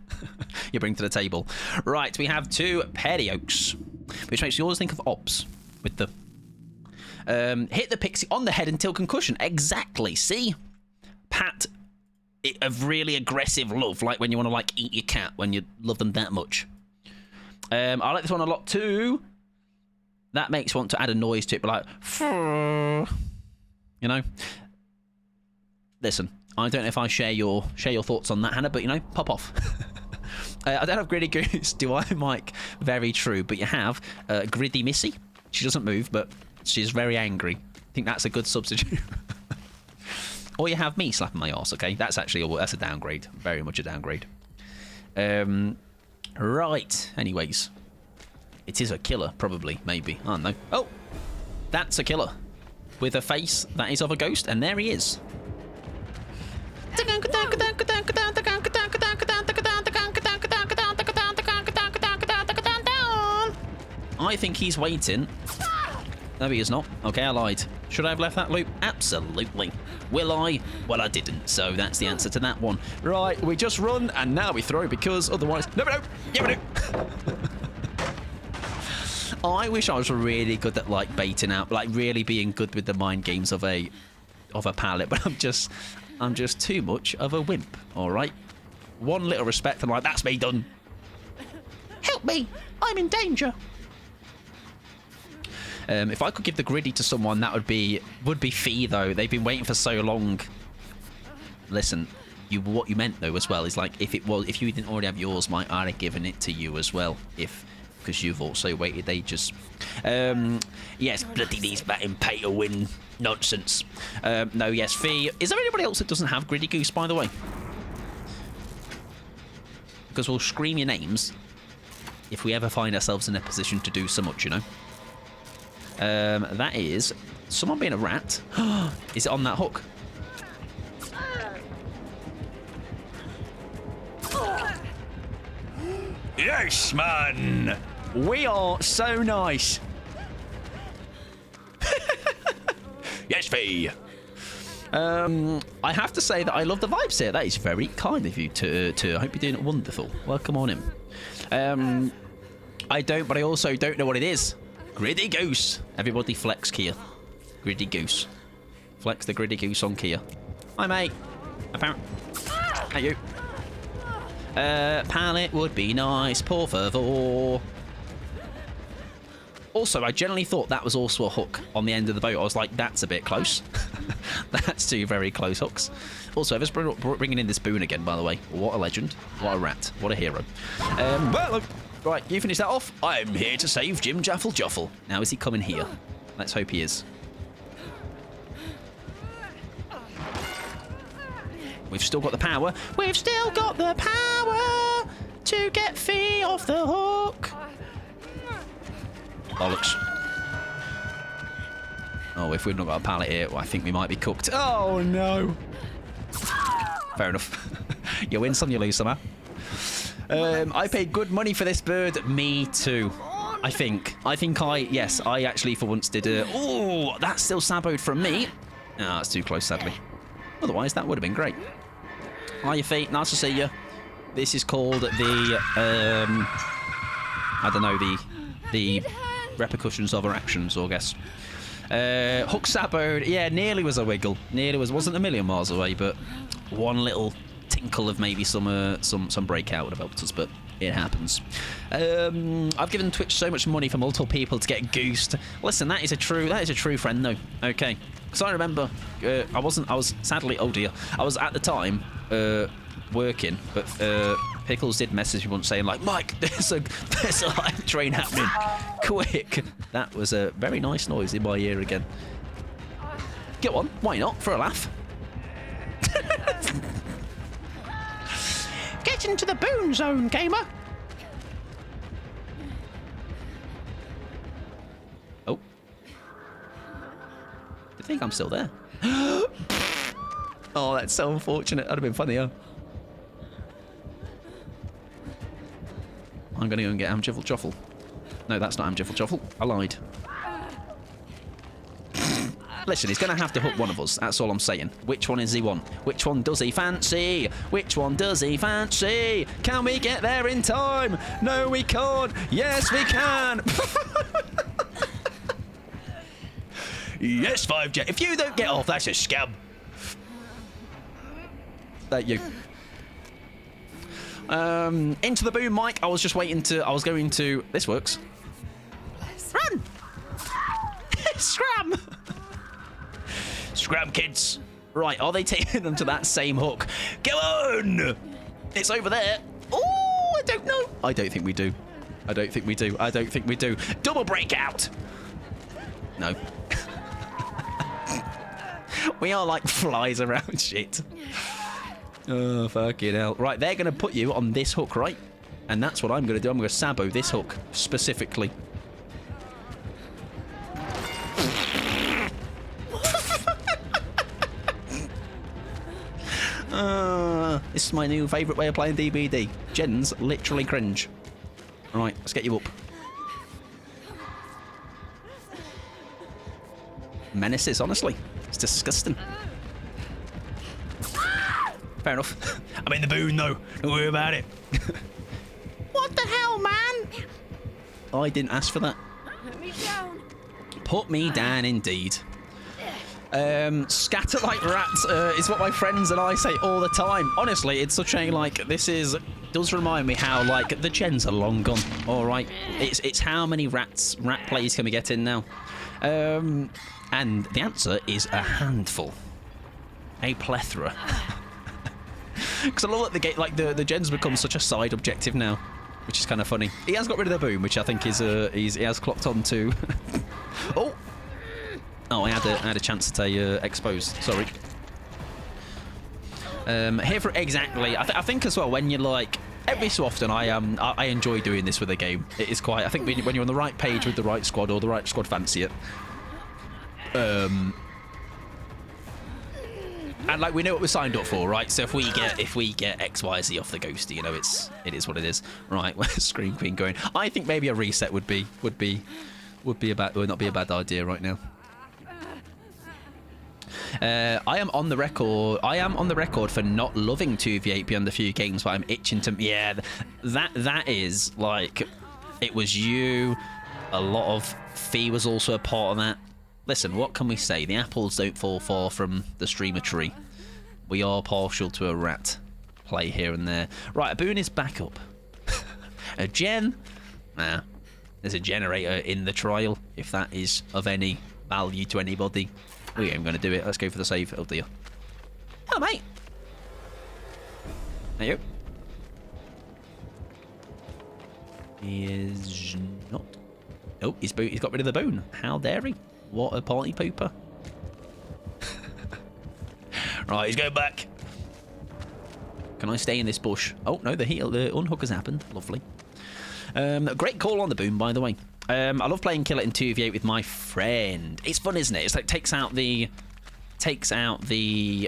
you bring to the table. Right, we have 2 petty-oaks, which makes you always think of ops with the hit the pixie on the head until concussion. Exactly. See, pat. A really aggressive love, like when you want to like eat your cat when you love them that much. I like this one a lot too. That makes want to add a noise to it, but like, you know. Listen, I don't know if I share your thoughts on that, Hannah, but you know, pop off. I don't have Gritty Goose, do I, Mike? Very true, but you have Gritty Missy. She doesn't move, but she's very angry. I think that's a good substitute. Or you have me slapping my arse, okay? That's actually that's a downgrade. Very much a downgrade. Right. Anyways. It is a killer, probably, maybe. I don't know. Oh! That's a killer. With a face that is of a ghost, and there he is. I think he's waiting. No, he is not. Okay, I lied. Should I have left that loop? Absolutely. Will I? Well, I didn't, so that's the answer to that one. Right, we just run, and now we throw, because otherwise... No. I wish I was really good at, like, baiting out, like, really being good with the mind games of a pallet, but I'm just too much of a wimp, all right? One little respect, I'm like, that's me done. Help me! I'm in danger. If I could give the griddy to someone, that would be Fee, though. They've been waiting for so long. Listen, what you meant though as well is like if you didn't already have yours, I'd have given it to you as well. Because you've also waited ages. Yes, bloody these batting pay to win nonsense. No, yes, Fee. Is there anybody else that doesn't have Gritty Goose, by the way? Because we'll scream your names if we ever find ourselves in a position to do so much, you know. That is someone being a rat. Is it on that hook? Yes, man. We are so nice. Yes, Fee. I have to say that I love the vibes here. That is very kind of you to I hope you're doing wonderful. Welcome on in. I don't, but I also don't know what it is. Gritty Goose. Everybody flex Kia. Gritty Goose. Flex the Gritty Goose on Kia. Hi, mate. Hey, you. Pallet would be nice, por favor. Also, I generally thought that was also a hook on the end of the boat. I was like, that's a bit close. That's 2 very close hooks. Also, Ever's bringing in this boon again, by the way. What a legend. What a rat. What a hero. Well, right, you finish that off. I'm here to save Jim Jaffle Joffle. Now, is he coming here? Let's hope he is. We've still got the power. We've still got the power to get Fee off the hook. Bollocks. Oh, if we've not got a pallet here, well, I think we might be cooked. Oh, no. Fair enough. You win some, you lose some, huh? I paid good money for this bird. Me too. I think yes, I actually for once did a... Oh, that's still saboed from me. Ah, it's too close, sadly. Otherwise, that would have been great. Hiya, Fee. Nice to see you. This is called the... I don't know, the repercussions of our actions, I guess. Hook saboed. Yeah, nearly was a wiggle. Nearly wasn't a million miles away, but one little tinkle of maybe some breakout would have helped us, but It happens. I've given Twitch so much money for multiple people to get goosed. Listen, that is a true friend, though. Okay. Because I remember, I was sadly, oh dear, I was at the time working, but Pickles did message me once saying, like, Mike, there's a hype train happening. Quick. That was a very nice noise in my ear again. Get on, why not, for a laugh? Get into the boon zone, gamer. Oh. I think I'm still there. Oh, that's so unfortunate. That'd have been funny, huh? I'm going to go and get Amjiffle Joffle. No, that's not Amjiffle Joffle. I lied. Listen, he's going to have to hook one of us. That's all I'm saying. Which one does he want? Which one does he fancy? Which one does he fancy? Can we get there in time? No, we can't. Yes, we can. Yes, 5J. If you don't get off, that's a scam. Thank you. Into the boom, Mike. I was going to... This works. Run! Scram! Scram, kids. Right, are they taking them to that same hook? Go on! It's over there. Oh, I don't know. I don't think we do. I don't think we do. I don't think we do. Double breakout. No. We are like flies around shit. Oh, fucking hell. Right, they're going to put you on this hook, right? And that's what I'm going to do. I'm going to sabo this hook, specifically. This is my new favourite way of playing DBD. Jen's literally cringe. Right, let's get you up. Menaces, honestly. It's disgusting. Fair enough. I'm in the boon, though. Don't worry about it. What the hell, man? I didn't ask for that. Put me down. Put me down, indeed. Scatter like rats is what my friends and I say all the time. Honestly, it's such a, like, does remind me how, like, the gens are long gone. All right. It's how many rat plays can we get in now? And the answer is a handful. A plethora. Because I love that the gens become such a side objective now, which is kind of funny. He has got rid of the boom, which I think is he has clocked on to. Oh, I had a chance to expose. Sorry. Here for exactly. I think as well when you're like every so often I enjoy doing this with a game. It is quite. I think when you're on the right page with the right squad or the right squad fancy it. And like we know what we're signed up for, right? So if we get XYZ off the ghosty, you know, it is what it is, right? Scream Queen going. I think maybe a reset would not be a bad idea right now. I am on the record for not loving 2v8 beyond a few games, but I'm itching to. Yeah, that is like, it was you. A lot of Fee was also a part of that. Listen, what can we say? The apples don't fall far from the streamer tree. We are partial to a rat play here and there. Right, a boon is back up. A gen? Nah. There's a generator in the trial, if that is of any value to anybody. We ain't going to do it. Let's go for the save. Oh, dear. Oh, mate. There you go. He is not. Oh, he's got rid of the bone. How dare he? What a party pooper. Right, he's going back. Can I stay in this bush? Oh, no, the unhook has happened. Lovely. Great call on the boom, by the way. I love playing Kill It in 2v8 with my friend. It's fun, isn't it? It's like takes out the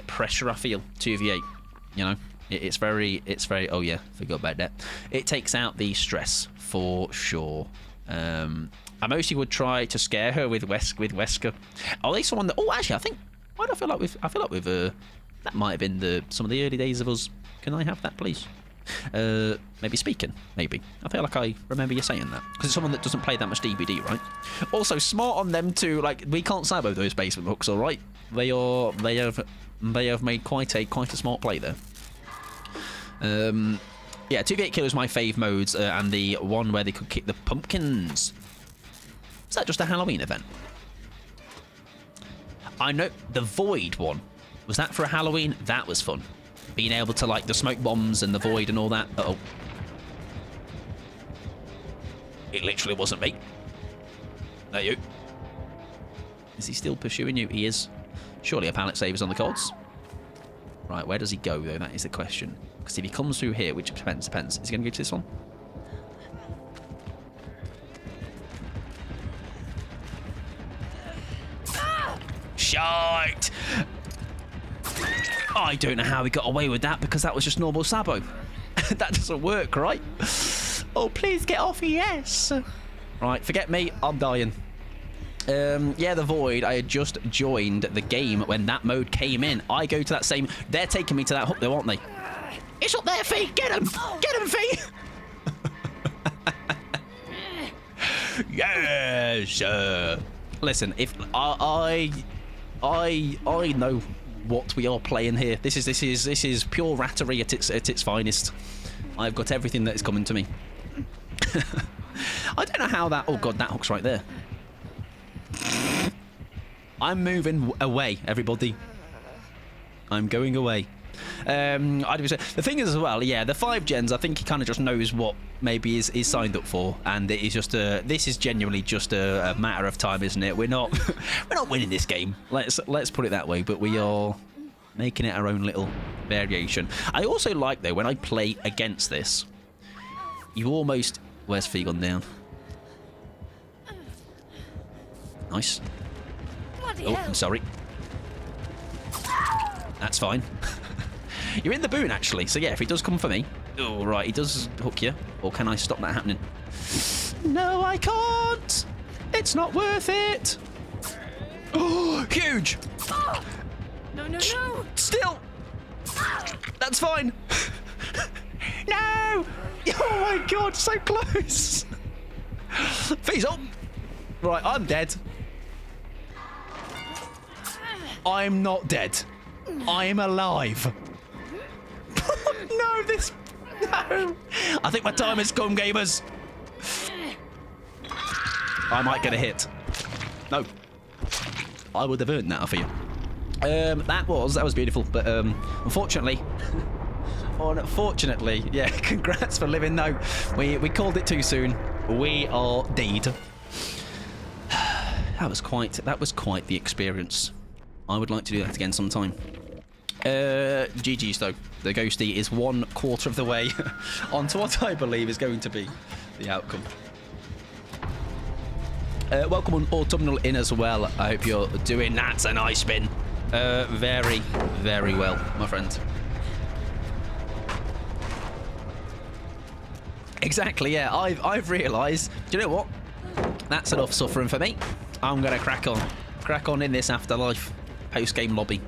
pressure, I feel, 2v8. You know? It's very oh yeah, forgot about that. It takes out the stress for sure. I mostly would try to scare her with Wesker. Are they someone that? Oh, actually, I feel like we've that might have been some of the early days of us. Can I have that, please? Maybe speaking. Maybe. I feel like I remember you saying that because it's someone that doesn't play that much DBD, right? Also, smart on them too. Like we can't sabo those basement hooks, all right? They have made quite a smart play there. Yeah, 2v8 killer is my fave modes, and the one where they could kick the pumpkins. Is that just a Halloween event? I know the Void one. Was that for a Halloween? That was fun. Being able to, like, the smoke bombs and the Void and all that. Uh-oh. It literally wasn't me. There you. Is he still pursuing you? He is. Surely a pallet save is on the cards. Right, where does he go, though? That is the question. Because if he comes through here, which depends. Is he going to go to this one? Shite! I don't know how he got away with that, because that was just normal Sabo. That doesn't work, right? Oh, please get off, yes! Right, forget me, I'm dying. Yeah, the Void, I had just joined the game when that mode came in. I go to that same... They're taking me to that hook though, aren't they? It's up there, Fee! Get him! Get him, Fee! Yes! Listen, if I know what we are playing here. This is pure rattery at its finest. I've got everything that is coming to me. I don't know how that... Oh, God, that hook's right there. I'm moving away, everybody. I'm going away. The thing is as well, yeah, the 5 gens, I think he kind of just knows what maybe is signed up for, and it is just this is genuinely just a matter of time, isn't it? We're not we're not winning this game. Let's put it that way, but we are making it our own little variation. I also like though when I play against this, you almost... Where's Fee gone down? Nice. Oh, I'm sorry. That's fine. You're in the boon, actually. So, yeah, if he does come for me... Oh, right, he does hook you. Or can I stop that happening? No, I can't! It's not worth it! Oh, huge! No, no, no! Still! That's fine! No! Oh, my God, so close! Fees up! Right, I'm dead. I'm not dead. I'm alive. No, this... No. I think my time has come, gamers. I might get a hit. No. I would have earned that for you. That was beautiful, but unfortunately... Unfortunately, yeah, congrats for living. No, we called it too soon. We are dead. That was quite the experience. I would like to do that again sometime. GG's though. The Ghosty is 1/4 of the way onto what I believe is going to be the outcome. Welcome on Autumnal in as well. I hope you're doing... That's a nice spin. Very, very well, my friend. Exactly, yeah. I've realised... Do you know what? That's enough suffering for me. I'm going to crack on. Crack on in this afterlife. Post-game lobby.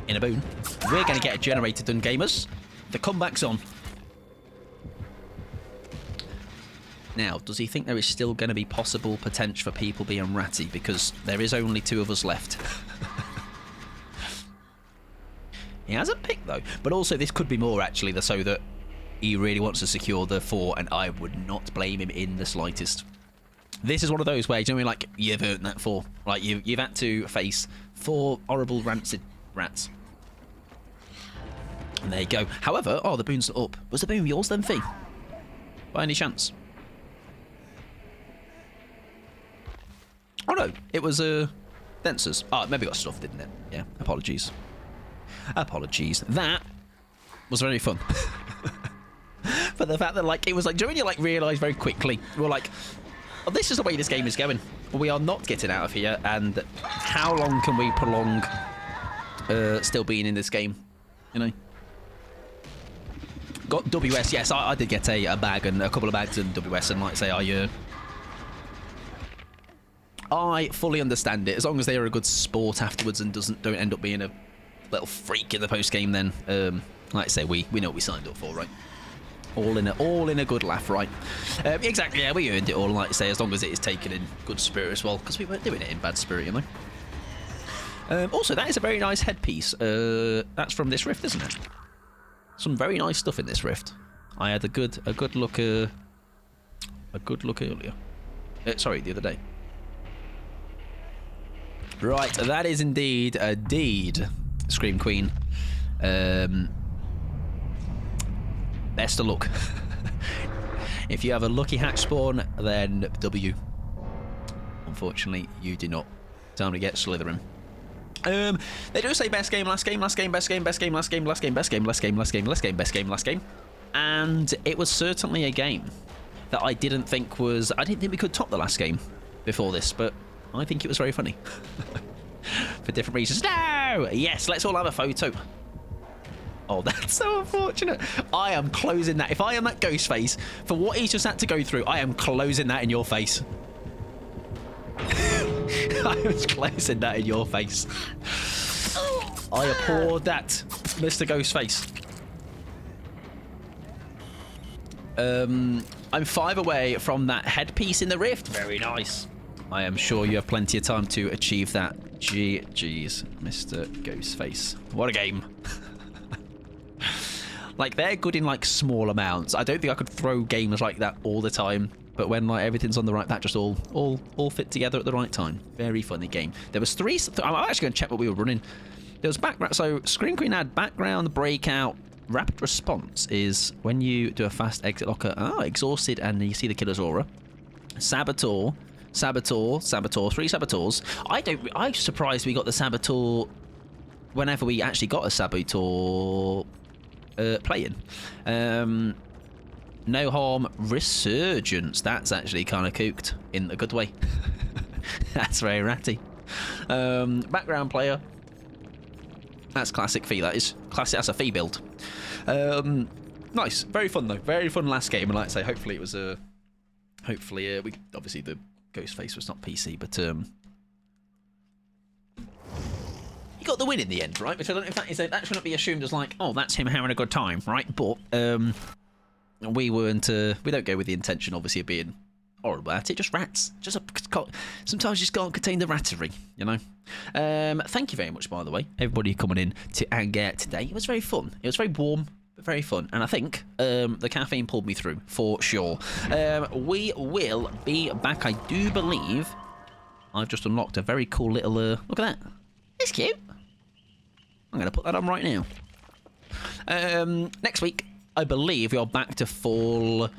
In a boon. We're going to get a generator done, gamers. The comeback's on. Now, does he think there is still going to be possible potential for people being ratty? Because there is only 2 of us left. He hasn't picked, though. But also, this could be more, actually, so that he really wants to secure the 4, and I would not blame him in the slightest. This is one of those where, you know, like, you've earned that 4. Like, you've had to face 4 horrible, rancid rats. And there you go. However, oh, the boon's up. Was the boon yours then, Fee? By any chance? Oh, no. It was, Denser's. Oh, it maybe got stuffed, didn't it? Yeah, apologies. Apologies. That was very fun. But the fact that, like, it was like, do you know when you, like, realise very quickly, we're like, oh, this is the way this game is going. We are not getting out of here, and how long can we prolong still being in this game? You know? Got WS, yes, I did get a bag and a couple of bags in WS, and like I say, I fully understand it. As long as they are a good sport afterwards and don't end up being a little freak in the post game, then like I say, we know what we signed up for, right? All in a good laugh, right? Exactly, yeah, we earned it all, like I say, as long as it is taken in good spirit as well, because we weren't doing it in bad spirit, you know. Also, that is a very nice headpiece. That's from this rift, isn't it? Some very nice stuff in this rift. I had a good look earlier. Sorry, the other day. Right, that is indeed a deed, Scream Queen. Best of luck. If you have a lucky hatch spawn, then W. Unfortunately, you do not. Time to get Slytherin. They do say best game, last game, last game, best game, best game, last game, last game, best game, last game, last game, last game, best game, last game. And it was certainly a game that I didn't think we could top the last game before this, but I think it was very funny. For different reasons. No! Yes, let's all have a photo. Oh, that's so unfortunate. I am closing that. If I am that ghost face, for what he's just had to go through, I am closing that in your face. I was closing that in your face. I applaud that, Mr. Ghostface. I'm 5 away from that headpiece in the rift. Very nice. I am sure you have plenty of time to achieve that. Jeez, Mr. Ghostface. What a game. Like, they're good in, like, small amounts. I don't think I could throw games like that all the time. But when, like, everything's on the right, that just all fit together at the right time. Very funny game. There was 3... I'm actually going to check what we were running. There was background... So, Scream Queen had background, breakout, rapid response is when you do a fast exit locker. Exhausted, and you see the killer's aura. Saboteur, 3 saboteurs. I'm surprised we got the saboteur whenever we actually got a saboteur playing. No harm, resurgence. That's actually kind of cooked in a good way. That's very ratty. Background player. That's classic fee. That is classic. That's a fee build. Nice, very fun though. Very fun last game. And like I say, hopefully it was we obviously the ghost face was not PC, but he got the win in the end, right? Which I don't know if that shouldn't be assumed as like, oh, that's him having a good time, right? But we weren't. We don't go with the intention, obviously, of being horrible at it. Just rats. Sometimes you just can't contain the rattery, you know. Thank you very much, by the way, everybody coming in to hang out today. It was very fun. It was very warm, but very fun. And I think the caffeine pulled me through for sure. We will be back. I do believe I've just unlocked a very cool little. Look at that. It's cute. I'm going to put that on right now. Next week, I believe we are back to full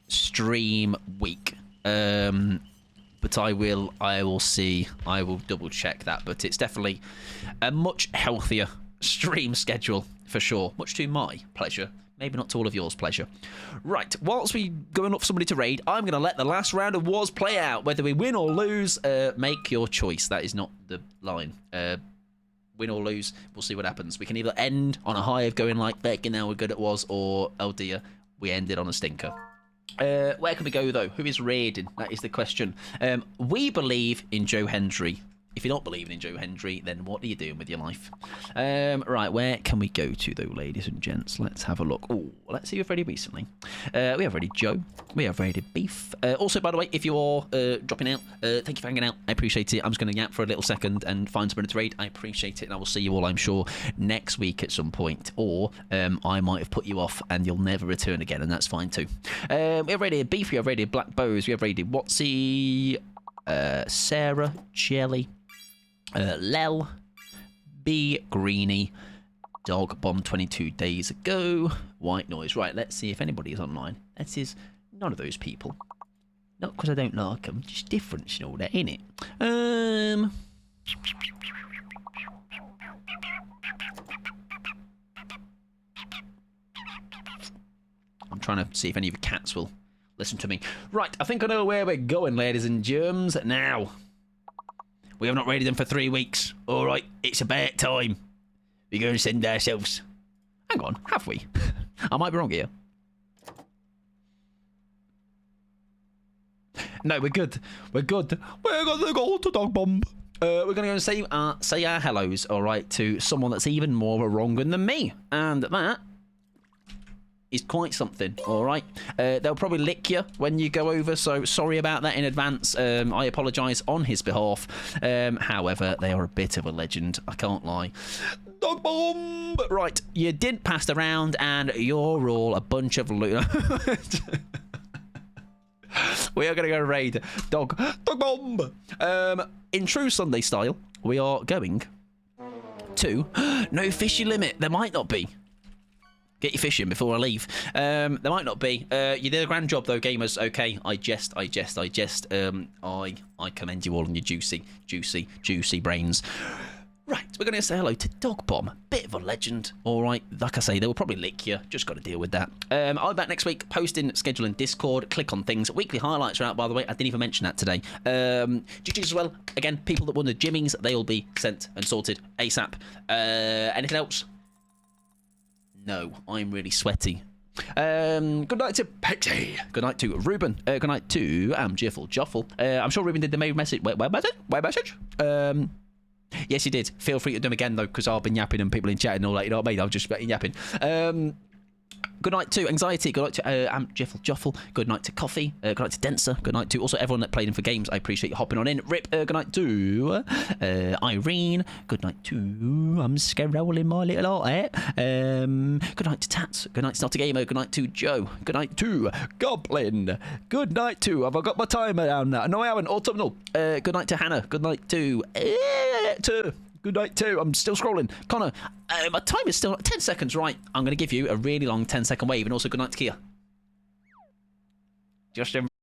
stream week. But I will see. I will double check that. But it's definitely a much healthier stream schedule for sure. Much to my pleasure. Maybe not to all of yours pleasure. Right, whilst we going up for somebody to raid, I'm going to let the last round of wars play out. Whether we win or lose, make your choice. That is not the line. Win or lose, we'll see what happens. We can either end on a high of going like, fucking hell, we're good it was, or, oh dear, we ended on a stinker. Where can we go, though? Who is raiding? That is the question. We believe in Joe Hendry. If you're not believing in Joe Hendry, then what are you doing with your life? Right, where can we go to, though, ladies and gents? Let's have a look. Oh, let's see who we've raided recently. We have raided Joe. We have raided Beef. Also, by the way, if you are dropping out, thank you for hanging out. I appreciate it. I'm just going to gap for a little second and find somebody to raid. I appreciate it, and I will see you all, I'm sure, next week at some point. Or I might have put you off, and you'll never return again, and that's fine, too. We have raided Beef. We have raided Black Bows. We have raided Watsy, Sarah, Jelly, Lel, B, Greenie, Dog Bomb 22 days ago, White Noise. Right, let's see if anybody is online. That is none of those people. Not because I don't like them, just difference and all that, innit? I'm trying to see if any of the cats will listen to me. Right, I think I know where we're going, ladies and germs. Now, we have not raided them for 3 weeks. All right, it's about time. We're going to send ourselves. Hang on, have we? I might be wrong here. No, we're good. We're good. We're going to go to Dog Bomb. We're going to go and say our hellos, all right, to someone that's even more of a wrong one than me. And that is quite something, all right? They'll probably lick you when you go over, so sorry about that in advance. I apologise on his behalf. However, they are a bit of a legend, I can't lie. Dog bomb! Right, you did pass the round, and you're all a bunch of We are going to go raid dog bomb. In true Sunday style, we are going to no fishing limit. There might not be. Get your fishing before I leave. There might not be. You did a grand job though, gamers. Okay, I jest. I commend you all on your juicy brains. Right, we're going to say hello to Dog Bomb. Bit of a legend, all right. Like I say, they will probably lick you. Just got to deal with that. I'll be back next week, posting, scheduling Discord, click on things. Weekly highlights are out, by the way. I didn't even mention that today. GGs as well. Again, people that won the Jimmings, they'll be sent and sorted ASAP. Anything else? No, I'm really sweaty. Good night to Pexy. Good night to Ruben. Good night to Jiffle Joffle. I'm sure Ruben did the main message. Wait, message? Yes, he did. Feel free to do them again, though, because I've been yapping and people in chat and all that. You know what I mean? I've just been yapping. Good night to Anxiety. Good night to Jiffle Joffle. Good night to Coffee. Good night to Denser. Good night to also everyone that played in for games. I appreciate you hopping on in. Rip. Good night to Irene. Good night to Scarroll in my little art. Good night to Tats. Good night to Snotty Gamer. Good night to Joe. Good night to Goblin. Good night to... Have I got my timer down now? No, I haven't. Autumnal. Good night to Hannah. Good night to... Good night too. I'm still scrolling. Connor, my time is still 10 seconds, right? I'm going to give you a really long 10-second wave, and also good night to Kia. Just